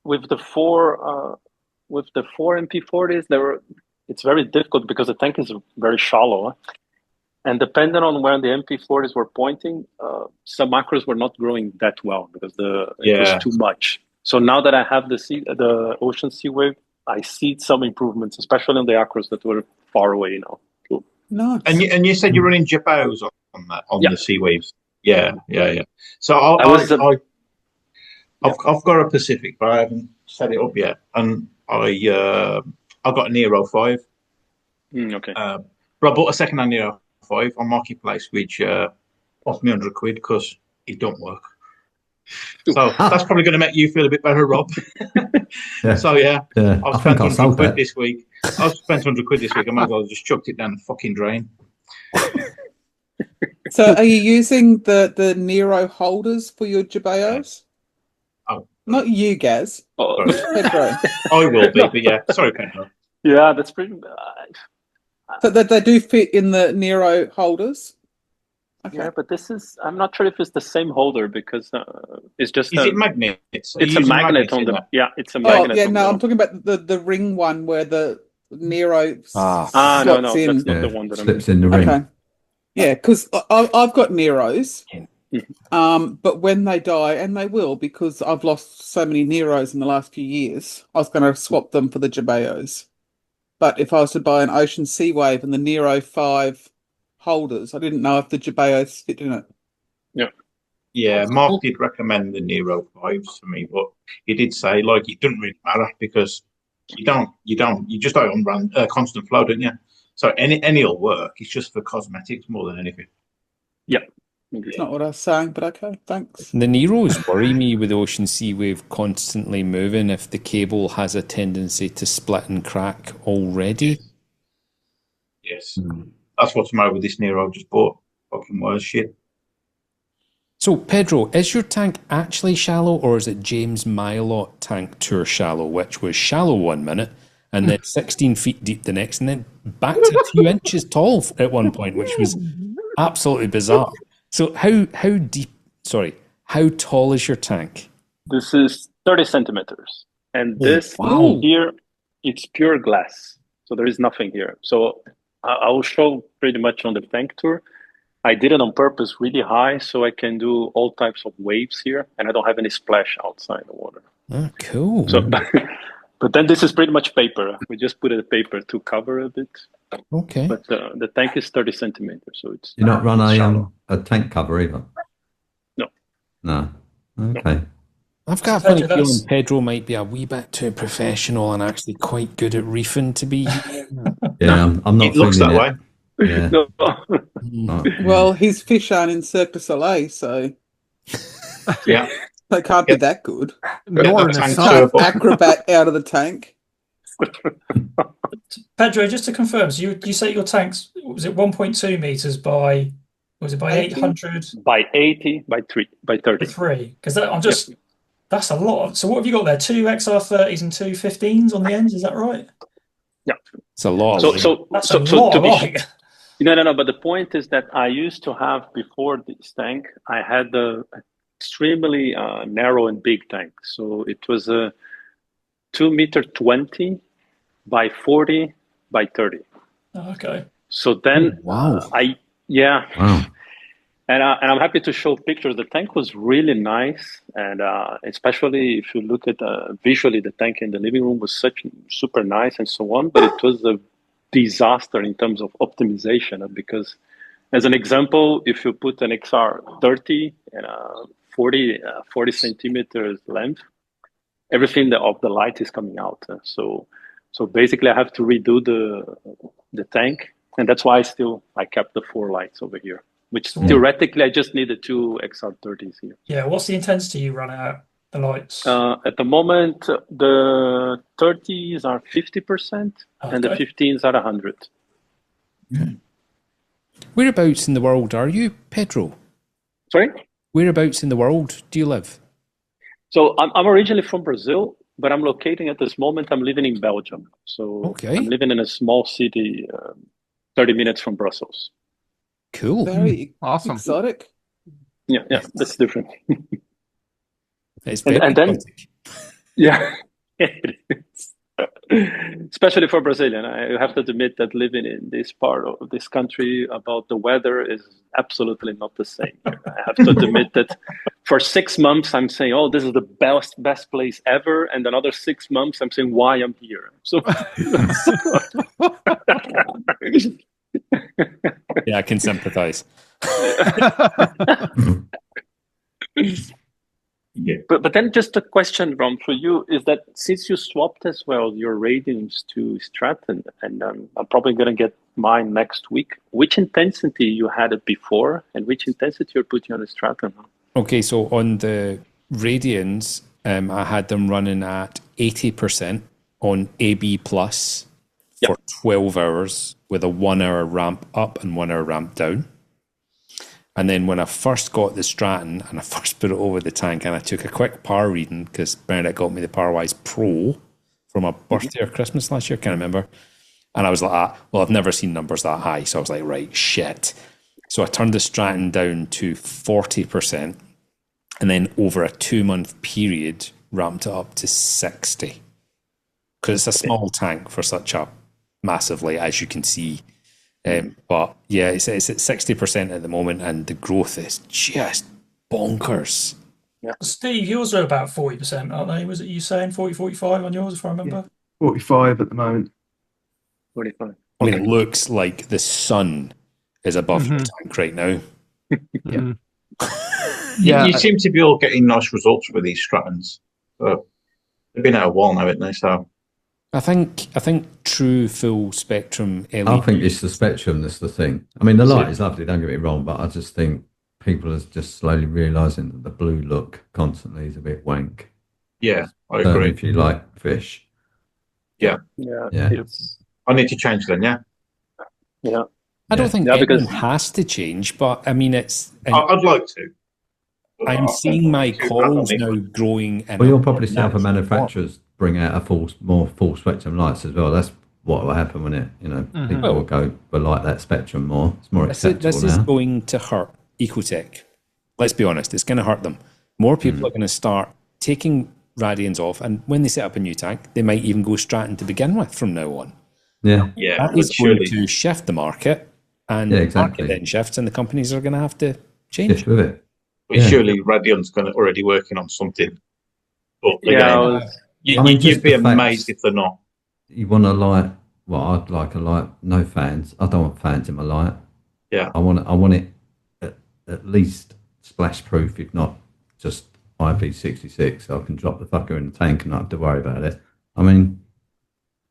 Speaker 9: with the 4 MP40s, it's very difficult because the tank is very shallow, and depending on where the MP40s were pointing, some macros were not growing that well because it was too much. So now that I have the ocean sea wave, I see some improvements, especially on the acros that were far away now. Cool.
Speaker 4: Nice.
Speaker 3: And you said you're running Jabows on the sea waves. Yeah. So I've got a Pacific, but I haven't set it up yet, and I've got a Nero 5.
Speaker 9: Okay.
Speaker 3: But I bought a second-hand Nero 5 on Marketplace, which cost me £100 because it don't work. So that's probably going to make you feel a bit better, Rob. So
Speaker 6: Yeah,
Speaker 3: I've spent £100 this week. I've spent £100 this week. I might as well just chucked it down the fucking drain.
Speaker 4: So are you using the Nero holders for your Jabayos?
Speaker 3: Oh,
Speaker 4: Not you, Gaz.
Speaker 9: Oh.
Speaker 4: Pedro.
Speaker 3: I will be, but yeah. Sorry, Pedro.
Speaker 9: Yeah, that's pretty.
Speaker 4: So that they do fit in the Nero holders? Okay.
Speaker 9: Yeah, but this is. I'm not sure if it's the same holder because it's just.
Speaker 3: Is it magnets? Are
Speaker 9: It's
Speaker 3: you
Speaker 9: a
Speaker 3: using
Speaker 9: magnet
Speaker 3: magnets
Speaker 9: on
Speaker 3: in
Speaker 9: the.
Speaker 3: that?
Speaker 9: Yeah, it's a
Speaker 4: Oh,
Speaker 9: magnet.
Speaker 4: yeah,
Speaker 9: on
Speaker 4: no,
Speaker 9: the,
Speaker 4: I'm talking about the ring one where the Nero
Speaker 9: no,
Speaker 4: slots
Speaker 9: that's
Speaker 4: in.
Speaker 9: not the one that I'm.
Speaker 6: Slips in the ring.
Speaker 4: Okay. Yeah, because I've got Neros,
Speaker 9: Mhm.
Speaker 4: but when they die, and they will, because I've lost so many Neros in the last few years, I was going to swap them for the Jabayos. But if I was to buy an Ocean Sea Wave and the Nero 5 holders, I didn't know if the Jabayos fit in it.
Speaker 3: Yeah, Mark did recommend the Nero 5s for me, but he did say like it doesn't really matter because you just don't run constant flow, don't you? So any'll work. It's just for cosmetics more than anything.
Speaker 9: Yeah.
Speaker 4: It's not what I was saying, but okay, thanks.
Speaker 2: The Neros worry me with Ocean Sea Wave constantly moving if the cable has a tendency to split and crack already.
Speaker 3: Yes, that's what's the matter with this Nero I just bought. Fucking worse shit.
Speaker 2: So, Pedro, is your tank actually shallow, or is it James Milot tank tour shallow, which was shallow 1 minute and then 16 feet deep the next, and then back to a few inches tall at one point, which was absolutely bizarre. So, how deep? Sorry, how tall is your tank?
Speaker 9: This is 30 centimeters, and this
Speaker 2: wow.
Speaker 9: here, it's pure glass, so there is nothing here. So I will show pretty much on the tank tour. I did it on purpose really high so I can do all types of waves here and I don't have any splash outside the water.
Speaker 2: Oh, cool.
Speaker 9: So, but then this is pretty much paper. We just put a paper to cover a bit.
Speaker 2: Okay.
Speaker 9: But the tank is 30 centimeters, so it's.
Speaker 6: You're not run
Speaker 9: shallow.
Speaker 6: a tank cover either?
Speaker 9: No.
Speaker 6: No. Okay.
Speaker 2: I've got a funny feeling Pedro might be a wee bit too professional and actually quite good at reefing to be.
Speaker 6: Yeah, I'm not.
Speaker 3: It looks that way.
Speaker 6: Yeah.
Speaker 9: No.
Speaker 4: Well, his fish aren't in Cirque du Soleil, so
Speaker 3: Yeah,
Speaker 4: they can't be that good.
Speaker 8: Nor in a
Speaker 3: tank
Speaker 8: sun.
Speaker 3: turbo.
Speaker 4: Acrobat out of the tank.
Speaker 7: Pedro, just to confirm, so you say your tank's, was it 1.2 meters by, was it by
Speaker 4: 80?
Speaker 7: 800?
Speaker 9: By 80, by 3, by 30.
Speaker 7: 3? Because I'm just, that's a lot. So what have you got there? 2 XR30s and 2 15s on the ends, is that right?
Speaker 9: Yeah.
Speaker 2: It's a lot.
Speaker 7: That's a lot of light.
Speaker 9: No. But the point is that I used to have, before this tank, I had the extremely narrow and big tank. So it was a 2.20 m by 40 by 30.
Speaker 7: Oh, okay.
Speaker 9: So then
Speaker 2: wow.
Speaker 6: Wow.
Speaker 9: And I'm happy to show pictures. The tank was really nice, and especially if you look at visually, the tank in the living room was super nice and so on. But it was a disaster in terms of optimization because, as an example, if you put an XR30 and a 40 centimeters length, everything of the light is coming out. So basically, I have to redo the tank, and that's why I kept the 4 lights over here. Which theoretically, I just needed 2 XR30s here.
Speaker 7: Yeah, what's the intensity you run at the lights?
Speaker 9: At the moment, the 30s are 50% and the 15s are 100.
Speaker 2: Whereabouts in the world are you, Pedro?
Speaker 9: Sorry?
Speaker 2: Whereabouts in the world do you live?
Speaker 9: So I'm originally from Brazil, but I'm locating at this moment, I'm living in Belgium. So I'm living in a small city, 30 minutes from Brussels.
Speaker 2: Cool.
Speaker 4: Very
Speaker 8: awesome.
Speaker 4: Exotic.
Speaker 9: Yeah, that's different.
Speaker 2: It's very
Speaker 9: and then,
Speaker 2: exotic.
Speaker 9: Yeah, it is. Especially for Brazilian. I have to admit that living in this part of this country about the weather is absolutely not the same. I have to admit that for 6 months I'm saying, oh, this is the best place ever. And another 6 months I'm saying why I'm here. So
Speaker 2: yeah, I can sympathize.
Speaker 3: Yeah.
Speaker 9: But then just a question, Ron, for you is that since you swapped as well your radiums to Stratton, and I'm probably going to get mine next week, which intensity you had it before and which intensity you're putting on the Stratton?
Speaker 2: Okay, so on the Radians, I had them running at 80% on AB plus for 12 hours with a 1 hour ramp up and 1 hour ramp down. And then when I first got the Stratton and I first put it over the tank and I took a quick power reading because Bernadette got me the PowerWise Pro for my birthday or Christmas last year, can't remember. And I was like, well, I've never seen numbers that high. So I was like, right, shit. So I turned the Stratton down to 40%. And then over a 2-month period, ramped it up to 60. Because it's a small tank for such a massively, as you can see. But yeah, it's at 60% at the moment, and the growth is just bonkers.
Speaker 7: Steve, yours are about 40%, aren't they? Was it you saying 40, 45 on yours, if I remember?
Speaker 5: 45 at the moment.
Speaker 9: 45.
Speaker 2: I mean, it looks like the sun is above your tank right now.
Speaker 3: You seem to be all getting nice results with these Strattons. So they've been out a while now, haven't they? So
Speaker 2: I think true full spectrum LED.
Speaker 6: I think it's the spectrum that's the thing. I mean, the light is lovely, don't get me wrong, but I just think people are just slowly realising that the blue look constantly is a bit wank.
Speaker 3: yeah, I
Speaker 6: So
Speaker 3: agree.
Speaker 6: if you like fish.
Speaker 9: Yeah.
Speaker 10: It's
Speaker 3: I need to change then, yeah.
Speaker 9: Yeah.
Speaker 2: I don't think
Speaker 9: Yeah,
Speaker 2: anyone
Speaker 9: because-
Speaker 2: has to change, but I mean, it's.
Speaker 3: I'd like to. But
Speaker 2: I'm
Speaker 3: I
Speaker 2: seeing my
Speaker 3: think
Speaker 2: corals
Speaker 3: it's-
Speaker 2: now growing. In
Speaker 6: Well,
Speaker 2: a
Speaker 6: you'll probably see other
Speaker 2: natural
Speaker 6: manufacturers bring out more full spectrum lights as well. That's what will happen when it, people will go for like that spectrum more. It's more
Speaker 2: form.
Speaker 6: acceptable
Speaker 2: This is
Speaker 6: now.
Speaker 2: going to hurt Ecotech. Let's be honest, it's going to hurt them. More people are going to start taking Radians off, and when they set up a new tank, they might even go Stratton to begin with from now on.
Speaker 6: Yeah.
Speaker 3: Yeah,
Speaker 2: That
Speaker 3: but
Speaker 2: is going
Speaker 3: surely.
Speaker 2: to shift the market, and
Speaker 6: Yeah,
Speaker 2: the
Speaker 6: exactly.
Speaker 2: market then shifts, and the companies are going to have to change.
Speaker 6: Just with it.
Speaker 3: But
Speaker 6: Yeah.
Speaker 3: surely Radion's already working on something. But
Speaker 9: Yeah,
Speaker 3: again,
Speaker 9: I was-
Speaker 3: you,
Speaker 6: I mean,
Speaker 3: you'd
Speaker 6: just
Speaker 3: be
Speaker 6: the facts.
Speaker 3: amazed if they're not.
Speaker 6: You want a light? Well, I'd like a light. No fans. I don't want fans in my light.
Speaker 3: Yeah.
Speaker 6: I want it at least splash proof, if not just IP66. So I can drop the fucker in the tank and not have to worry about it. I mean,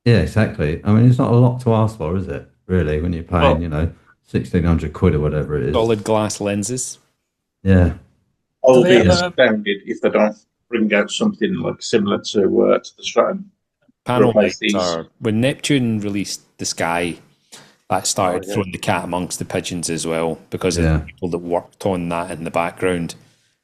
Speaker 6: yeah, exactly. I mean, it's not a lot to ask for, is it? Really, when you're paying,
Speaker 3: Well-
Speaker 6: 1,600 quid or whatever it is.
Speaker 2: Solid glass lenses.
Speaker 6: Yeah.
Speaker 3: I'll
Speaker 7: Do they
Speaker 3: be
Speaker 7: have a-
Speaker 3: astounded if they don't bring out something like similar to the Stratton.
Speaker 2: Panel
Speaker 3: Replace
Speaker 2: lights
Speaker 3: these.
Speaker 2: are when Neptune released the Sky, that started throwing the cat amongst the pigeons as well because of the people that worked on that in the background.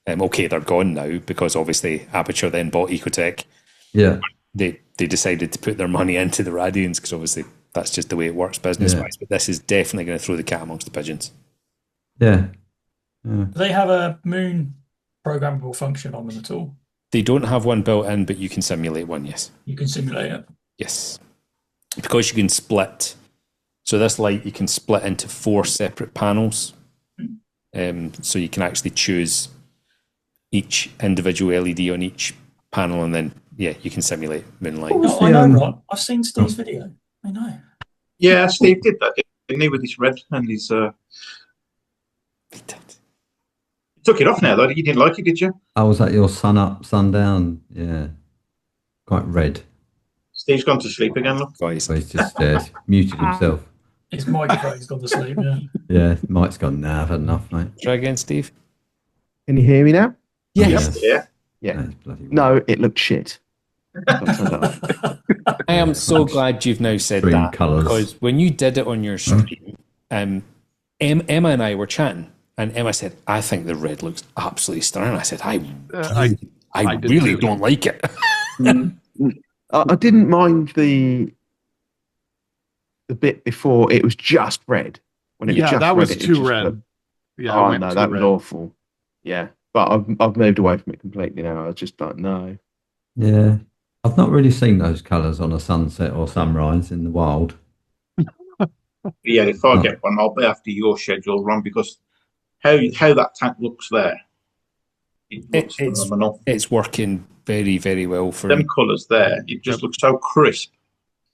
Speaker 2: Okay, they're gone now because obviously Aperture then bought Ecotech.
Speaker 6: Yeah.
Speaker 2: They decided to put their money into the Radians because obviously that's just the way it works business wise. But this is definitely going to throw the cat amongst the pigeons.
Speaker 6: Yeah.
Speaker 7: Do they have a moon programmable function on them at all?
Speaker 2: They don't have one built in, but you can simulate one. Yes.
Speaker 7: You can simulate it.
Speaker 2: Yes, because you can split. So this light you can split into 4 separate panels. So you can actually choose each individual LED on each panel, and then you can simulate moonlight.
Speaker 7: No, I know, Ron. I've seen Steve's video. I know.
Speaker 3: Yeah, Steve did that, didn't he, with his red and his.
Speaker 2: He did.
Speaker 3: He took it off now, though. You didn't like it, did you?
Speaker 6: Oh, was that your sun up, sun down? Yeah. Quite red.
Speaker 3: Steve's gone to sleep again, look.
Speaker 2: Guys,
Speaker 6: So he's just muted himself.
Speaker 7: His microphone's gone to sleep. Yeah.
Speaker 6: Yeah, Mike's gone, nah, I've had enough, mate.
Speaker 2: try again, Steve.
Speaker 5: Can you hear me now?
Speaker 2: Yes.
Speaker 3: Yeah.
Speaker 5: Yeah.
Speaker 6: That is bloody weird.
Speaker 5: No, it looked shit.
Speaker 2: I am so glad you've now said
Speaker 6: Extreme
Speaker 2: that
Speaker 6: colours.
Speaker 2: because when you did it on your stream, Emma and I were chatting, and Emma said, "I think the red looks absolutely stunning." I said, "I
Speaker 8: did
Speaker 2: really
Speaker 8: too.
Speaker 2: don't like it."
Speaker 5: I didn't mind the bit before it was just red. When it was
Speaker 10: Yeah,
Speaker 5: just
Speaker 10: that
Speaker 5: red,
Speaker 10: was
Speaker 5: it
Speaker 10: too
Speaker 5: just
Speaker 10: red.
Speaker 5: looked-
Speaker 10: Yeah,
Speaker 5: oh
Speaker 10: it went
Speaker 5: no,
Speaker 10: too
Speaker 5: that was
Speaker 10: red.
Speaker 5: awful. Yeah, but I've moved away from it completely now. I was just like, no.
Speaker 6: Yeah. I've not really seen those colours on a sunset or sunrise in the wild.
Speaker 3: Yeah, if I get one, I'll be after your schedule, Ron, because how that tank looks there, it looks
Speaker 2: It's
Speaker 3: phenomenal.
Speaker 2: it's working very, very well for
Speaker 3: Them colours there, it just looks so crisp.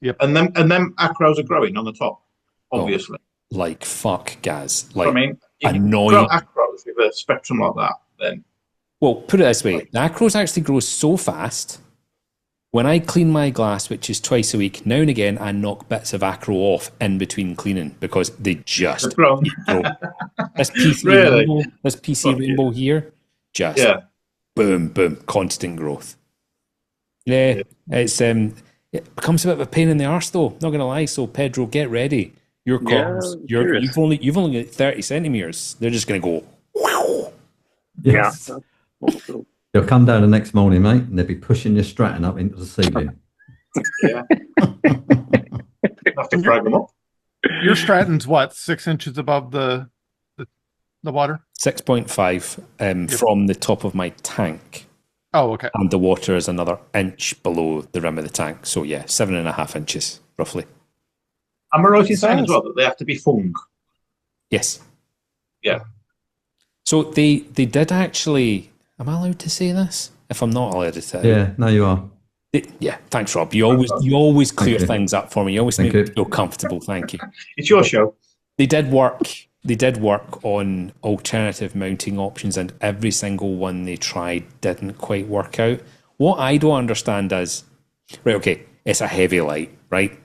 Speaker 10: Yep.
Speaker 3: And them acros are growing on the top, obviously.
Speaker 2: like fuck, Gaz.
Speaker 3: I
Speaker 2: Like,
Speaker 3: mean, if you
Speaker 2: annoying.
Speaker 3: grow acros with a spectrum like that, then
Speaker 2: well, put it this way: the acros actually grow so fast. When I clean my glass, which is twice a week, now and again I knock bits of acro off in between cleaning because they just
Speaker 3: they're grown.
Speaker 2: grow. This PC
Speaker 3: Really?
Speaker 2: rainbow, this PC
Speaker 3: Fuck
Speaker 2: rainbow here, just
Speaker 3: Yeah.
Speaker 2: boom, boom, constant growth. Yeah, it's it becomes a bit of a pain in the arse though. Not gonna lie. So Pedro, get ready. Your
Speaker 9: Yeah,
Speaker 2: columns,
Speaker 9: curious.
Speaker 2: you've only got 30 centimeters. They're just gonna go
Speaker 6: Yes.
Speaker 9: Also,
Speaker 6: You'll come down the next morning, mate, and they'll be pushing your Stratton up into the ceiling.
Speaker 3: Yeah. Have to frag them up.
Speaker 8: Your Stratton's what, 6 inches above the water?
Speaker 2: 6.5 from the top of my tank.
Speaker 8: Oh, okay.
Speaker 2: And the water is another inch below the rim of the tank. So yeah, 7.5 inches, roughly.
Speaker 3: Am I right in saying as well that they have to be fung?
Speaker 2: Yes.
Speaker 3: Yeah.
Speaker 2: So they did actually. Am I allowed to say this? If I'm not allowed to say,
Speaker 6: Yeah, no, you are.
Speaker 2: yeah. Thanks, Rob. You always clear things up for me. You always make me feel comfortable. Thank you.
Speaker 3: It's your show.
Speaker 2: They did work on alternative mounting options, and every single one they tried didn't quite work out. What I don't understand is, right, okay, it's a heavy light, right?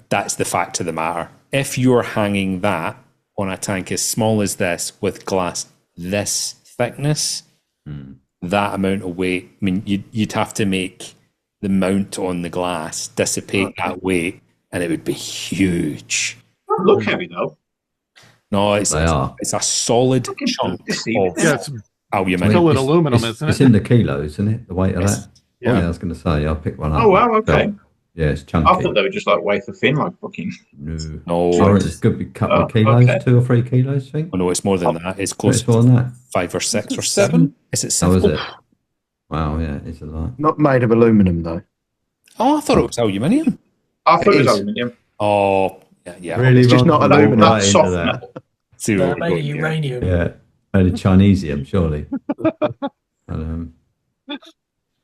Speaker 2: That's the fact of the matter. If you're hanging that on a tank as small as this with glass this thickness, that amount of weight, I mean, you'd have to make the mount on the glass dissipate that weight, and it would be huge.
Speaker 3: Don't look heavy though.
Speaker 2: No, it's a solid chunk of
Speaker 8: it's
Speaker 2: aluminium.
Speaker 8: still in aluminum, isn't
Speaker 6: It's
Speaker 8: it?
Speaker 6: in the kilos, isn't it? The weight of
Speaker 2: Yes.
Speaker 6: that?
Speaker 8: Yeah.
Speaker 6: I was going to say, I'll pick one up.
Speaker 3: Oh wow, okay.
Speaker 6: Yeah, it's chunky.
Speaker 3: I thought they were just like wafer thin, like fucking.
Speaker 6: No.
Speaker 2: No,
Speaker 6: It's good to be a couple of kilos,
Speaker 3: okay.
Speaker 6: 2 or 3 kilos, I think.
Speaker 2: Oh, no, it's more than that. It's close
Speaker 6: It's more than that.
Speaker 2: 5 or 6 or
Speaker 4: Seven?
Speaker 2: 7. Is it 7?
Speaker 6: Oh, is it? Wow, yeah, it's a lot.
Speaker 5: Not made of aluminum though.
Speaker 2: Oh, I thought it was aluminium.
Speaker 3: I thought it was
Speaker 5: is.
Speaker 3: aluminium.
Speaker 2: Oh, yeah.
Speaker 6: Really,
Speaker 5: It's just
Speaker 6: Rob?
Speaker 5: not
Speaker 6: Roll
Speaker 5: aluminum.
Speaker 6: right
Speaker 3: That's
Speaker 6: into
Speaker 3: soft
Speaker 6: that.
Speaker 3: metal.
Speaker 2: See
Speaker 7: They're
Speaker 2: where we're
Speaker 7: made of
Speaker 2: going here.
Speaker 7: uranium.
Speaker 6: Yeah, made of Chinesium, surely. um,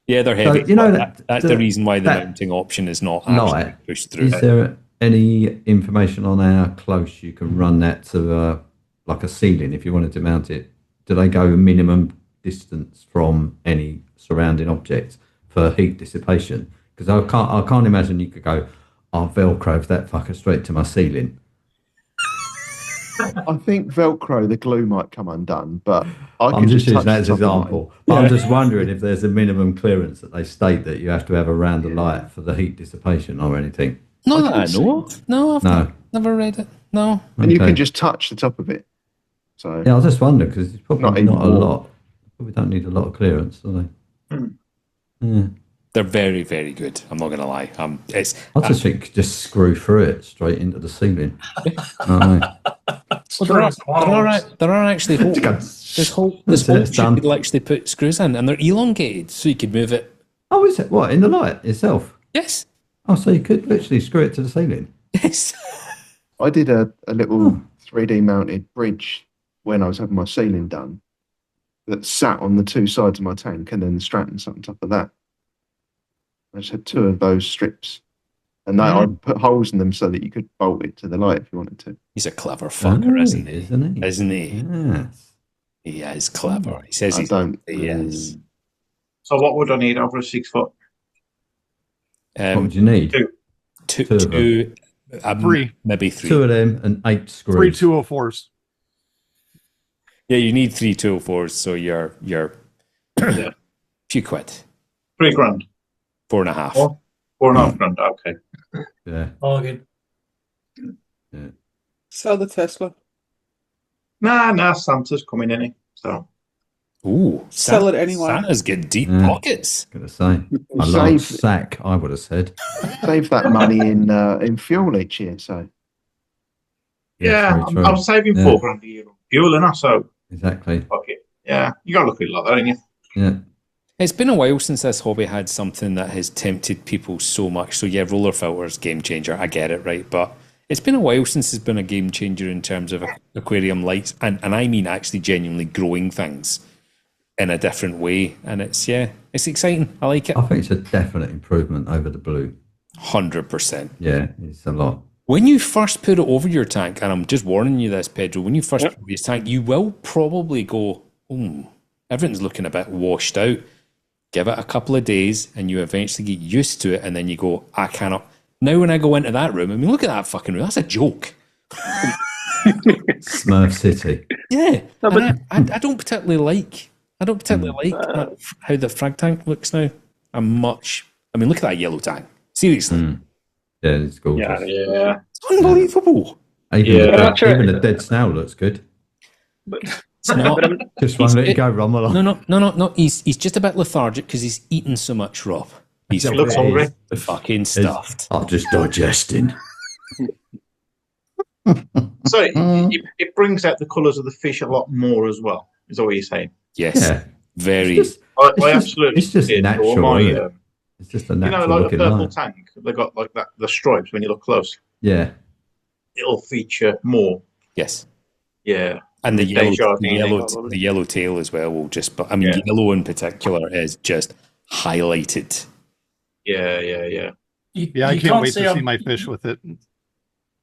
Speaker 2: Yeah, they're heavy.
Speaker 6: you know
Speaker 2: that's the reason why the
Speaker 6: that
Speaker 2: mounting option is not
Speaker 6: light,
Speaker 2: actually pushed through.
Speaker 6: is there any information on how close you can run that to like a ceiling if you wanted to mount it? Do they go a minimum distance from any surrounding objects for heat dissipation? Because I can't imagine you could go, I'll Velcro that fucker straight to my ceiling.
Speaker 5: I think Velcro, the glue might come undone, but
Speaker 6: I'm
Speaker 5: could
Speaker 6: just using
Speaker 5: touch
Speaker 6: that as
Speaker 5: the
Speaker 6: an
Speaker 5: top of mine.
Speaker 6: example. But I'm just wondering if there's a minimum clearance that they state that you have to have around the light for the heat dissipation or anything.
Speaker 2: Not that I know of. No, I've
Speaker 6: No.
Speaker 2: never read it. No.
Speaker 5: And you
Speaker 6: Okay.
Speaker 5: can just touch the top of it. So
Speaker 6: Yeah, I just wonder because it's probably
Speaker 5: Not
Speaker 6: not,
Speaker 5: even
Speaker 6: a
Speaker 5: more.
Speaker 6: lot. Probably don't need a lot of clearance, do they? Yeah.
Speaker 2: They're very, very good. I'm not going to lie.
Speaker 6: I just think just screw through it straight into the ceiling.
Speaker 2: Well, there are actually holes. There's holes you
Speaker 6: done.
Speaker 2: could actually put screws in, and they're elongated, so you could move it.
Speaker 6: Oh, is it? What, in the light itself?
Speaker 2: Yes.
Speaker 6: Oh, so you could literally screw it to the ceiling?
Speaker 2: Yes.
Speaker 5: I did a little 3D mounted bridge when I was having my ceiling done that sat on the 2 sides of my tank, and then the Stratton sat on top of that. I just had 2 of those strips, and I put holes in them so that you could bolt it to the light if you wanted to.
Speaker 2: He's a clever fucker, isn't he?
Speaker 6: Isn't he?
Speaker 2: Isn't he?
Speaker 6: Yes.
Speaker 2: He is clever. He says
Speaker 5: I
Speaker 2: he's
Speaker 5: don't.
Speaker 2: He is.
Speaker 3: So what would I need over a 6 foot?
Speaker 6: What would you need?
Speaker 2: Two,
Speaker 6: Two of
Speaker 2: two,
Speaker 8: Three.
Speaker 2: maybe 3.
Speaker 6: 2 of them and 8 screws.
Speaker 8: 3 204s.
Speaker 2: Yeah, you need 3 204s, so you're
Speaker 3: Yeah.
Speaker 2: few quid,
Speaker 3: $3,000.
Speaker 2: 4.5.
Speaker 3: Oh. $4,500. Okay.
Speaker 6: Yeah.
Speaker 7: Bargain.
Speaker 4: Sell the Tesla.
Speaker 3: Nah, Santa's coming in. So
Speaker 2: Ooh,
Speaker 4: Sell it anyway.
Speaker 2: Santa's got deep
Speaker 6: Yeah.
Speaker 2: pockets.
Speaker 6: Gonna say a
Speaker 5: Save-
Speaker 6: large sack, I would have said.
Speaker 5: Save that money in fuel each year. So
Speaker 3: yeah,
Speaker 6: very true.
Speaker 3: I'm saving
Speaker 6: Yeah.
Speaker 3: $4,000 a year on fuel, and so
Speaker 6: Exactly.
Speaker 3: fuck it. Yeah, you gotta look at it like that, ain't you?
Speaker 6: Yeah.
Speaker 2: It's been a while since this hobby had something that has tempted people so much. So yeah, roller filters, game changer. I get it, right? But it's been a while since it's been a game changer in terms of aquarium lights, and I mean actually genuinely growing things in a different way. And it's exciting. I like it.
Speaker 6: I think it's a definite improvement over the blue.
Speaker 2: 100%.
Speaker 6: Yeah, it's a lot.
Speaker 2: When you first put it over your tank, and I'm just warning you this, Pedro, when you first put it over your tank, you will probably go, everything's looking a bit washed out. Give it a couple of days and you eventually get used to it, and then you go, I cannot. Now when I go into that room, I mean, look at that fucking room. That's a joke.
Speaker 6: Smurf City.
Speaker 2: Yeah.
Speaker 9: No, but-
Speaker 2: And I don't particularly like how the frag tank looks now. I mean, look at that yellow tank. Seriously.
Speaker 6: Yeah, it's gorgeous.
Speaker 3: Yeah.
Speaker 2: It's unbelievable.
Speaker 6: Even,
Speaker 3: Yeah.
Speaker 6: the,
Speaker 9: Not sure.
Speaker 6: even the dead snail looks good.
Speaker 2: It's not.
Speaker 6: Just won't let you go, rumble on.
Speaker 2: No. He's just a bit lethargic because he's eaten so much, Rob. He's
Speaker 3: He looks hungry.
Speaker 2: fucking stuffed.
Speaker 6: I'm just digesting.
Speaker 3: So it brings out the colours of the fish a lot more as well. Is that what you're saying?
Speaker 2: Yes,
Speaker 6: Yeah.
Speaker 2: very.
Speaker 3: I absolutely.
Speaker 6: It's just
Speaker 3: did.
Speaker 6: natural,
Speaker 3: My,
Speaker 6: isn't it? It's just a natural
Speaker 3: like a
Speaker 6: looking
Speaker 3: purple
Speaker 6: light.
Speaker 3: tank. They got like that. The stripes when you look close.
Speaker 6: Yeah.
Speaker 3: It'll feature more.
Speaker 2: Yes.
Speaker 3: Yeah.
Speaker 2: And the
Speaker 3: Jardine,
Speaker 2: yellow tail as well will just. But I mean, yellow in particular is just highlighted.
Speaker 3: Yeah.
Speaker 8: I can't wait to see my fish with it.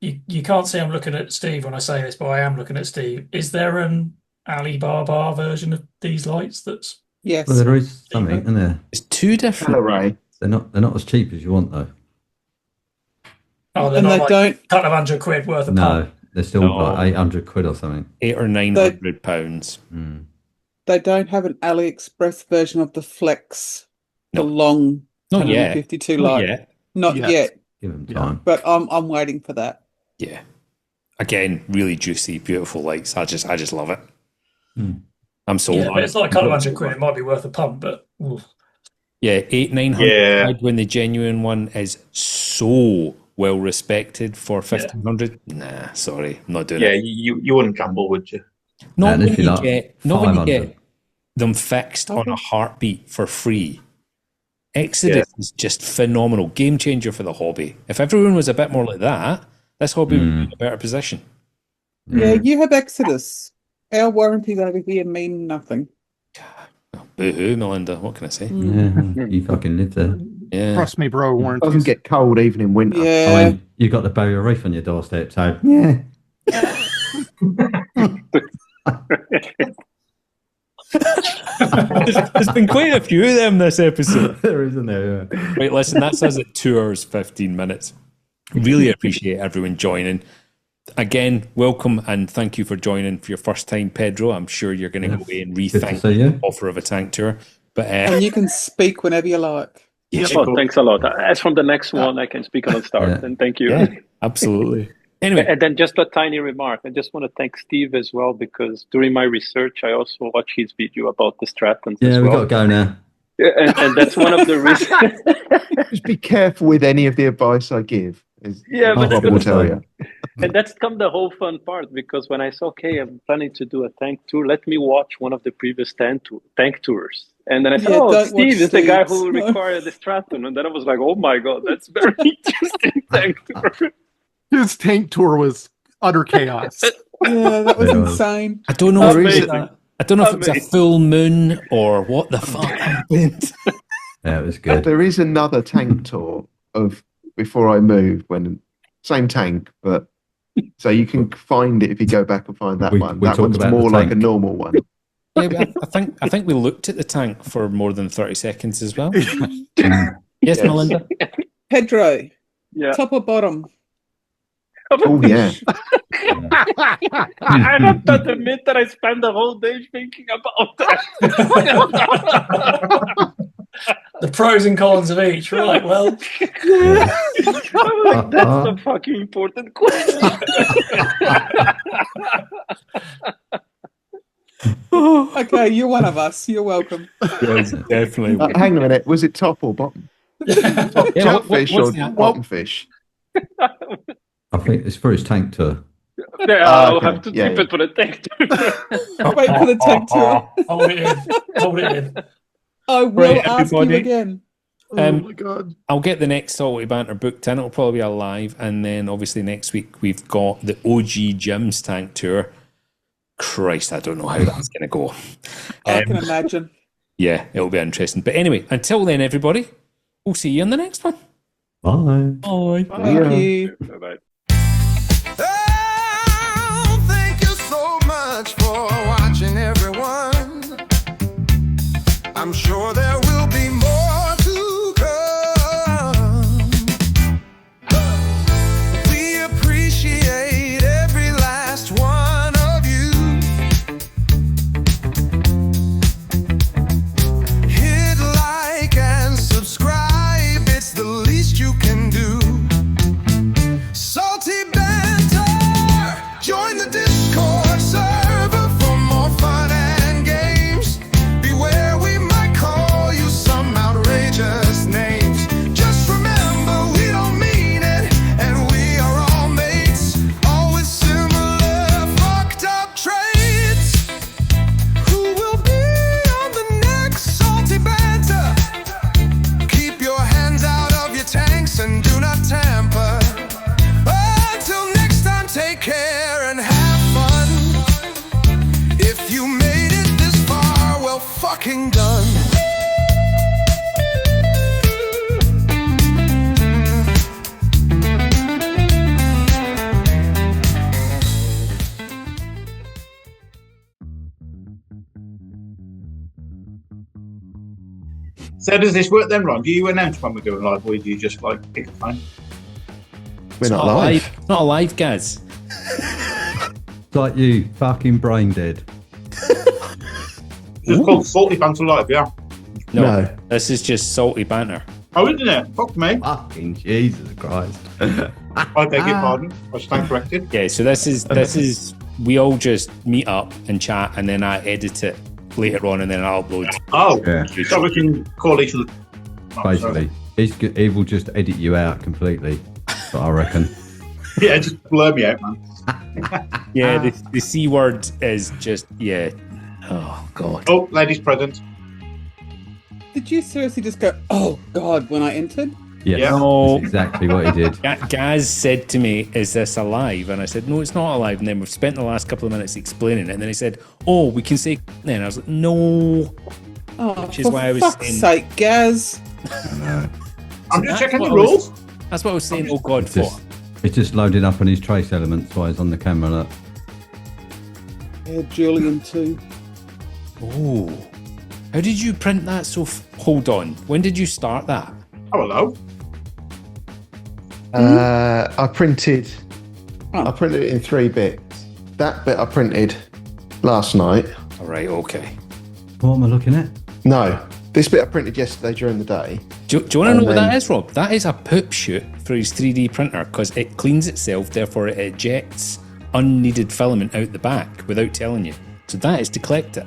Speaker 7: You can't see I'm looking at Steve when I say this, but I am looking at Steve. Is there an Alibaba version of these lights that's...
Speaker 4: Yes.
Speaker 6: Well, there is something, isn't there?
Speaker 2: It's two different.
Speaker 5: Ray.
Speaker 6: They're not as cheap as you want, though.
Speaker 7: Oh, they're
Speaker 4: And
Speaker 7: not
Speaker 4: they
Speaker 7: like
Speaker 4: don't...
Speaker 7: a couple of £100 worth of
Speaker 6: No,
Speaker 7: pump.
Speaker 6: they're still like £800 or something.
Speaker 2: £800 or £900.
Speaker 4: They don't have an AliExpress version of the Flex,
Speaker 2: No.
Speaker 4: the long
Speaker 2: Not yet.
Speaker 4: 152
Speaker 2: Not
Speaker 4: light.
Speaker 2: yet.
Speaker 4: Not
Speaker 8: Yes.
Speaker 4: yet,
Speaker 6: Give them time.
Speaker 4: but I'm waiting for that.
Speaker 2: Yeah. Again, really juicy, beautiful lights. I just love it. I'm sold
Speaker 7: Yeah,
Speaker 2: on
Speaker 7: but
Speaker 2: it.
Speaker 7: it's like a couple of £100. It might be worth a pump, but... oof.
Speaker 2: Yeah, 800-900 when the genuine one is so well respected for 1500. Nah, sorry, I'm not doing it.
Speaker 3: You wouldn't gamble, would you?
Speaker 2: Not when
Speaker 6: if you
Speaker 2: you
Speaker 6: like
Speaker 2: get
Speaker 6: 500.
Speaker 2: them fixed on a heartbeat for free. Exodus is just phenomenal, game changer for the hobby. If everyone was a bit more like that, this hobby would be in a better position.
Speaker 4: Yeah, you have Exodus. Our warranties over here mean nothing.
Speaker 2: Boo-hoo, Melinda. What can I say?
Speaker 6: Yeah, you fucking live there.
Speaker 2: Yeah.
Speaker 8: Trust me, bro.
Speaker 5: It
Speaker 8: Warranties.
Speaker 5: doesn't get cold even in winter.
Speaker 4: Yeah.
Speaker 6: I mean, you got the barrier reef on your doorstep, so yeah.
Speaker 2: There's been quite a few of them this episode.
Speaker 6: There isn't there. Yeah.
Speaker 2: Right, listen, that says at 2 hours, 15 minutes. Really appreciate everyone joining. Again, welcome and thank you for joining for your first time, Pedro. I'm sure you're going to go away and
Speaker 6: Good to
Speaker 2: rethink
Speaker 6: see you.
Speaker 2: the offer of a tank tour. But
Speaker 4: And you can speak whenever you like.
Speaker 9: Thanks a lot. As from the next one, I can speak on the start. And thank you.
Speaker 2: yeah, absolutely. Anyway,
Speaker 9: And then just a tiny remark. I just want to thank Steve as well, because during my research, I also watched his video about the Stratons
Speaker 6: Yeah,
Speaker 9: as
Speaker 6: we've
Speaker 9: well.
Speaker 6: got to go now.
Speaker 9: And that's one of the reasons.
Speaker 5: Just be careful with any of the advice I give.
Speaker 9: Yeah, but
Speaker 5: Rob will tell you.
Speaker 9: And that's come the whole fun part, because when I saw, okay, I'm planning to do a tank tour, let me watch one of the previous tank tours. And then I said,
Speaker 4: don't
Speaker 9: Steve
Speaker 4: watch
Speaker 9: is the guy
Speaker 4: Steve's.
Speaker 9: who required the Straton. And then I was like, oh my God, that's very interesting tank tour.
Speaker 8: His tank tour was utter chaos.
Speaker 4: Yeah, that was
Speaker 6: Yeah.
Speaker 4: insane.
Speaker 2: I don't know.
Speaker 9: Amazing.
Speaker 2: I don't know if it was a
Speaker 9: Amazing.
Speaker 2: full moon or what the fuck happened.
Speaker 6: Yeah, it was good.
Speaker 5: There is another tank tour of before I moved, when same tank, but so you can find it if you go back and find that one.
Speaker 6: We
Speaker 5: That
Speaker 6: talk
Speaker 5: one's
Speaker 6: about
Speaker 5: more
Speaker 6: the
Speaker 5: like a
Speaker 6: tank.
Speaker 5: normal one.
Speaker 2: Yeah, but I think we looked at the tank for more than 30 seconds as well. Yes, Melinda.
Speaker 4: Pedro,
Speaker 9: Yeah.
Speaker 4: top or bottom?
Speaker 5: Oh yeah.
Speaker 9: I have to admit that I spent the whole day thinking about that.
Speaker 7: The pros and cons of each, right? Well,
Speaker 9: I'm like, that's the fucking important question.
Speaker 4: Okay, you're one of us. You're welcome.
Speaker 2: Yes, definitely.
Speaker 5: Hang on a minute. Was it top or bottom? Top,
Speaker 2: Yeah,
Speaker 5: top
Speaker 2: what-
Speaker 5: fish
Speaker 2: what's
Speaker 5: or
Speaker 2: the-
Speaker 5: bottom fish?
Speaker 6: I think it's for his tank tour.
Speaker 9: Yeah, I'll
Speaker 5: okay.
Speaker 9: have to
Speaker 5: Yeah,
Speaker 9: keep it for the tank tour.
Speaker 4: Wait for the tank tour.
Speaker 7: hold it in. Hold it in.
Speaker 4: I will
Speaker 2: Right,
Speaker 4: ask you
Speaker 2: everybody.
Speaker 4: again.
Speaker 8: Oh my God.
Speaker 2: I'll get the next Salty Banter booked in. It'll probably be a live. And then obviously next week we've got the OG Gyms tank tour. Christ, I don't know how that's going to go.
Speaker 4: I can imagine.
Speaker 2: Yeah, it'll be interesting. But anyway, until then, everybody, we'll see you in the next one.
Speaker 6: Bye.
Speaker 2: Bye.
Speaker 4: Thank you.
Speaker 9: Bye-bye.
Speaker 1: Oh, thank you so much for watching, everyone. I'm sure there will be more to come. We appreciate every last one of you. Hit like and subscribe, it's the least you can do. Salty Banter fucking gun.
Speaker 3: So does this work then, Ron? Do you announce when we're going live, or do you just like pick a time?
Speaker 5: We're not live.
Speaker 2: Not a live, Gaz.
Speaker 6: It's like you, fucking brain dead.
Speaker 3: It's called Salty Banter Live, yeah.
Speaker 2: No, this is just salty banter.
Speaker 3: Oh, isn't it? Fuck me.
Speaker 6: Fucking Jesus Christ.
Speaker 3: I beg your pardon. I stand corrected.
Speaker 2: Yeah, so this is we all just meet up and chat, and then I edit it later on, and then I upload.
Speaker 3: Oh,
Speaker 6: Yeah.
Speaker 3: so we can call each other. Oh,
Speaker 6: Basically, he will just edit you out completely. That's what I reckon.
Speaker 3: sorry. Yeah, just blur me out, man.
Speaker 2: Yeah, the C word is just Oh God.
Speaker 3: Oh, ladies present.
Speaker 4: Did you seriously just go, oh God, when I entered?
Speaker 6: Yes,
Speaker 3: Yeah.
Speaker 2: No.
Speaker 6: that's exactly what he did.
Speaker 2: Gaz said to me, "Is this alive?" And I said, "No, it's not alive." And then we've spent the last couple of minutes explaining it. And then he said, "Oh, we can say." Then I was like, "No."
Speaker 4: Oh,
Speaker 2: Which is
Speaker 4: for
Speaker 2: why I was
Speaker 4: fuck's
Speaker 2: saying-
Speaker 4: sake, Gaz.
Speaker 6: I know.
Speaker 3: I'm just checking the
Speaker 2: what I was-
Speaker 3: rules.
Speaker 2: That's what I was saying. Oh God, for.
Speaker 6: It's just loading up on his trace elements while he's on the camera. Look.
Speaker 4: Yeah, Julian too.
Speaker 2: Oh, how did you print that? Hold on. When did you start that?
Speaker 3: Oh, hello.
Speaker 5: I printed it in 3 bits. That bit I printed last night.
Speaker 2: All right. Okay.
Speaker 6: What am I looking at?
Speaker 5: No, this bit I printed yesterday during the day.
Speaker 2: Do you want to know what that is, Rob? That is a poop chute for his 3D printer because it cleans itself, therefore it ejects unneeded filament out the back without telling you. So that is to collect it.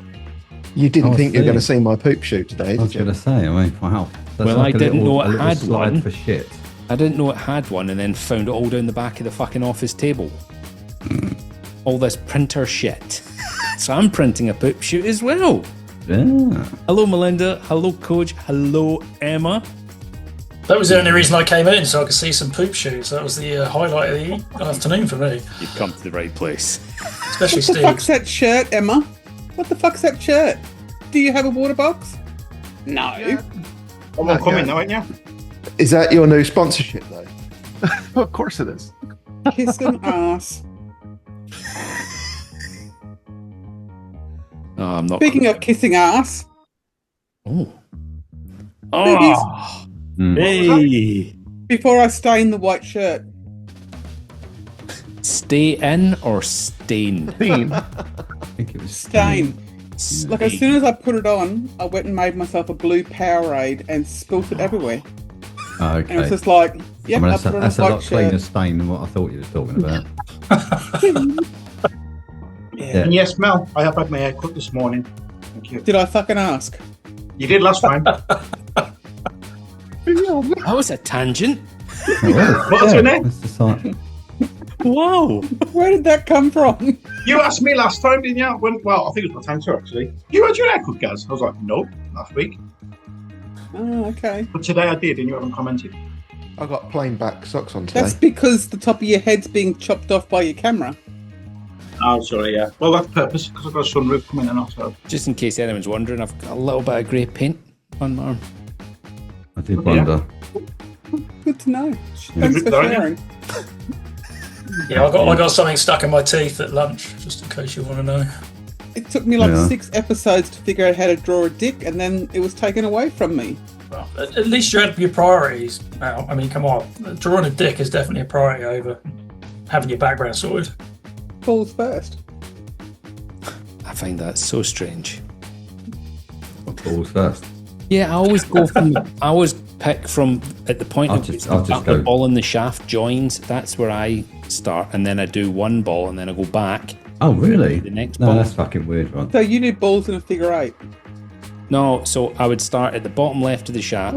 Speaker 5: You didn't
Speaker 6: Oh, I
Speaker 5: think you were
Speaker 6: see.
Speaker 5: going to see my poop shoot today,
Speaker 6: I was
Speaker 5: did
Speaker 6: going
Speaker 5: you?
Speaker 6: to say, I mean, wow. That's
Speaker 2: Well,
Speaker 6: like
Speaker 2: I didn't know it
Speaker 6: a little
Speaker 2: had
Speaker 6: slide
Speaker 2: one.
Speaker 6: for shit.
Speaker 2: I didn't know it had one and then found it all down the back of the fucking office table. All this printer shit. So I'm printing a poop chute as well.
Speaker 6: Yeah.
Speaker 2: Hello, Melinda. Hello, Koje. Hello, Emma.
Speaker 7: That was the only reason I came in, so I could see some poop shoots. That was the highlight of the afternoon for me,
Speaker 2: You've come to the right place.
Speaker 7: especially
Speaker 4: What the fuck's
Speaker 7: Steve.
Speaker 4: that shirt, Emma? What the fuck's that shirt? Do you have a water box? No.
Speaker 3: I'm coming now, ain't you?
Speaker 5: Is that your new sponsorship, though?
Speaker 8: Of course it is.
Speaker 4: Kissing ass.
Speaker 2: Oh, I'm not.
Speaker 4: Speaking of kissing ass,
Speaker 2: Oh.
Speaker 4: Babies.
Speaker 2: Oh.
Speaker 6: Mm.
Speaker 2: Hey.
Speaker 4: before I stain the white shirt,
Speaker 2: Stay in or stain?
Speaker 8: Theme.
Speaker 6: I think it was
Speaker 4: stain. Like as
Speaker 2: Stain.
Speaker 4: soon as I put it on, I went and made myself a blue Powerade and spilt it everywhere.
Speaker 6: Oh,
Speaker 4: And it was
Speaker 6: okay.
Speaker 4: just like, yep,
Speaker 6: I mean,
Speaker 4: I put on a
Speaker 6: that's a
Speaker 4: white
Speaker 6: lot cleaner
Speaker 4: shirt.
Speaker 6: stain than what I thought you was talking about.
Speaker 4: Yeah.
Speaker 3: And yes, Mel, I have had my hair cut this morning. Thank you.
Speaker 4: Did I fucking ask?
Speaker 3: You did last time.
Speaker 2: That was a tangent.
Speaker 3: What was your name?
Speaker 6: That's just like,
Speaker 2: Wow.
Speaker 4: Where did that come from?
Speaker 3: You asked me last time, didn't you? Well, I think it was my time actually. You had your hair cut, Gaz. I was like, no, last week.
Speaker 4: Oh, okay.
Speaker 3: But today I did, and you haven't commented.
Speaker 5: I got plain black socks on today.
Speaker 4: That's because the top of your head's being chopped off by your camera.
Speaker 3: Oh, sorry, yeah. Well, that's purpose, because I've got a sunroof coming in also.
Speaker 2: Just in case anyone's wondering, I've got a little bit of grey paint on my arm.
Speaker 6: I did wonder.
Speaker 4: Good to know. Thanks for
Speaker 3: Sorry.
Speaker 4: sharing.
Speaker 7: Yeah, I got something stuck in my teeth at lunch, just in case you want to know.
Speaker 4: It took me like
Speaker 6: Yeah.
Speaker 4: 6 episodes to figure out how to draw a dick, and then it was taken away from me.
Speaker 7: Well, at least you had your priorities now. I mean, come on. Drawing a dick is definitely a priority over having your background sorted.
Speaker 4: Balls first.
Speaker 2: I find that so strange.
Speaker 6: What balls first?
Speaker 2: Yeah, I always go from. I always pick from at the point
Speaker 6: I'll
Speaker 2: of
Speaker 6: just
Speaker 2: the
Speaker 6: go-
Speaker 2: ball in the shaft joins. That's where I start, and then I do one ball, and then I go back.
Speaker 6: Oh, really?
Speaker 2: The next
Speaker 6: No,
Speaker 2: ball.
Speaker 6: that's fucking weird, Ron.
Speaker 4: So you did balls in a figure 8.
Speaker 2: No, so I would start at the bottom left of the shaft.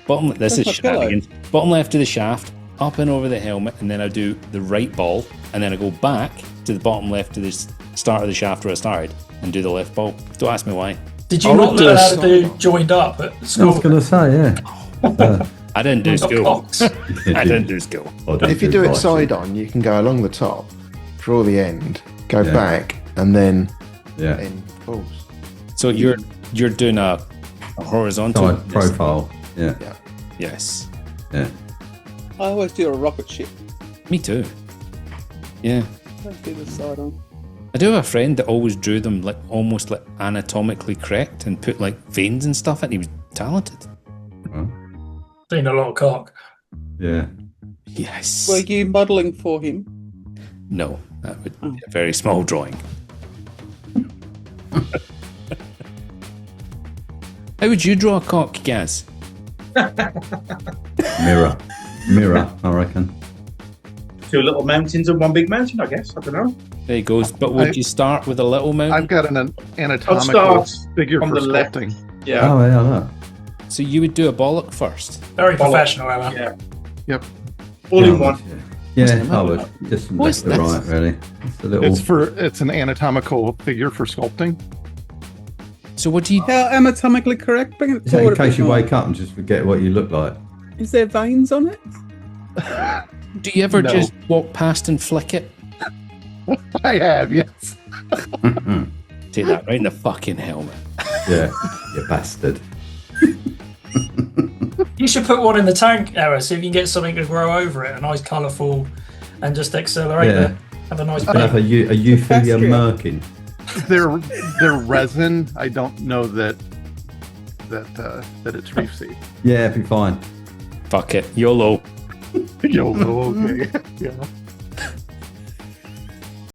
Speaker 2: Bottom. This is
Speaker 4: That's a pillow.
Speaker 2: shenanigans. Bottom left of the shaft, up and over the helmet, and then I do the right ball, and then I go back to the bottom left of the start of the shaft where I started, and do the left ball. Don't ask me why.
Speaker 7: Did you
Speaker 2: I
Speaker 7: not
Speaker 2: would do
Speaker 7: learn
Speaker 2: a
Speaker 7: how to do joined up at
Speaker 6: I
Speaker 7: school?
Speaker 6: was going to say, yeah.
Speaker 2: I didn't do
Speaker 7: Not
Speaker 2: school.
Speaker 7: cocks.
Speaker 2: I didn't do school.
Speaker 5: If you do it side on, you can go along the top, draw the end, go
Speaker 6: Yeah.
Speaker 5: back, and then
Speaker 6: Yeah.
Speaker 5: in balls.
Speaker 2: So you're you're doing a horizontal
Speaker 6: Side profile. Yeah.
Speaker 2: Yes.
Speaker 6: Yeah.
Speaker 4: I always do a rocket ship.
Speaker 2: Me too. Yeah.
Speaker 4: Let's do the side on.
Speaker 2: I do have a friend that always drew them like almost like anatomically correct and put like veins and stuff in. He was talented.
Speaker 7: Seen a lot of cock.
Speaker 6: Yeah.
Speaker 2: Yes.
Speaker 4: Were you modelling for him?
Speaker 2: No, that would be a very small drawing. How would you draw a cock, Gaz?
Speaker 6: Mirror, I reckon.
Speaker 3: 2 little mountains and 1 big mountain, I guess. I don't know.
Speaker 2: There he goes. But would you start with a little mountain?
Speaker 8: I've got an anatomical
Speaker 3: start
Speaker 8: figure
Speaker 3: on
Speaker 8: for
Speaker 3: the left.
Speaker 8: sculpting.
Speaker 3: Yeah.
Speaker 6: Oh, yeah, look.
Speaker 2: So you would do a bollock first.
Speaker 7: Very professional, Emma.
Speaker 3: Yeah.
Speaker 8: Yep.
Speaker 3: All in one.
Speaker 6: Yeah, I would. Just from
Speaker 2: What's
Speaker 6: left to
Speaker 2: that?
Speaker 6: right, really. It's a little.
Speaker 8: It's an anatomical figure for sculpting.
Speaker 2: So what do you?
Speaker 4: How anatomically correct? Bring it
Speaker 6: Is that
Speaker 4: forward
Speaker 6: in
Speaker 4: a bit
Speaker 6: case you
Speaker 4: more.
Speaker 6: wake up and just forget what you look like?
Speaker 4: Is there veins on it?
Speaker 2: Do you ever
Speaker 8: No.
Speaker 2: just walk past and flick it?
Speaker 8: I have, yes.
Speaker 2: Take that right in the fucking helmet.
Speaker 6: Yeah, you bastard.
Speaker 7: You should put one in the tank, Emma, see if you can get something to grow over it. A nice colourful and just accelerate
Speaker 6: Yeah.
Speaker 7: it. Have a nice
Speaker 6: I'd have a Euphilia
Speaker 4: Equestrian.
Speaker 6: Merkin.
Speaker 8: They're resin. I don't know that it's reef seed.
Speaker 6: Yeah, it'd be fine.
Speaker 2: Fuck it. YOLO.
Speaker 8: YOLO, okay. Yeah.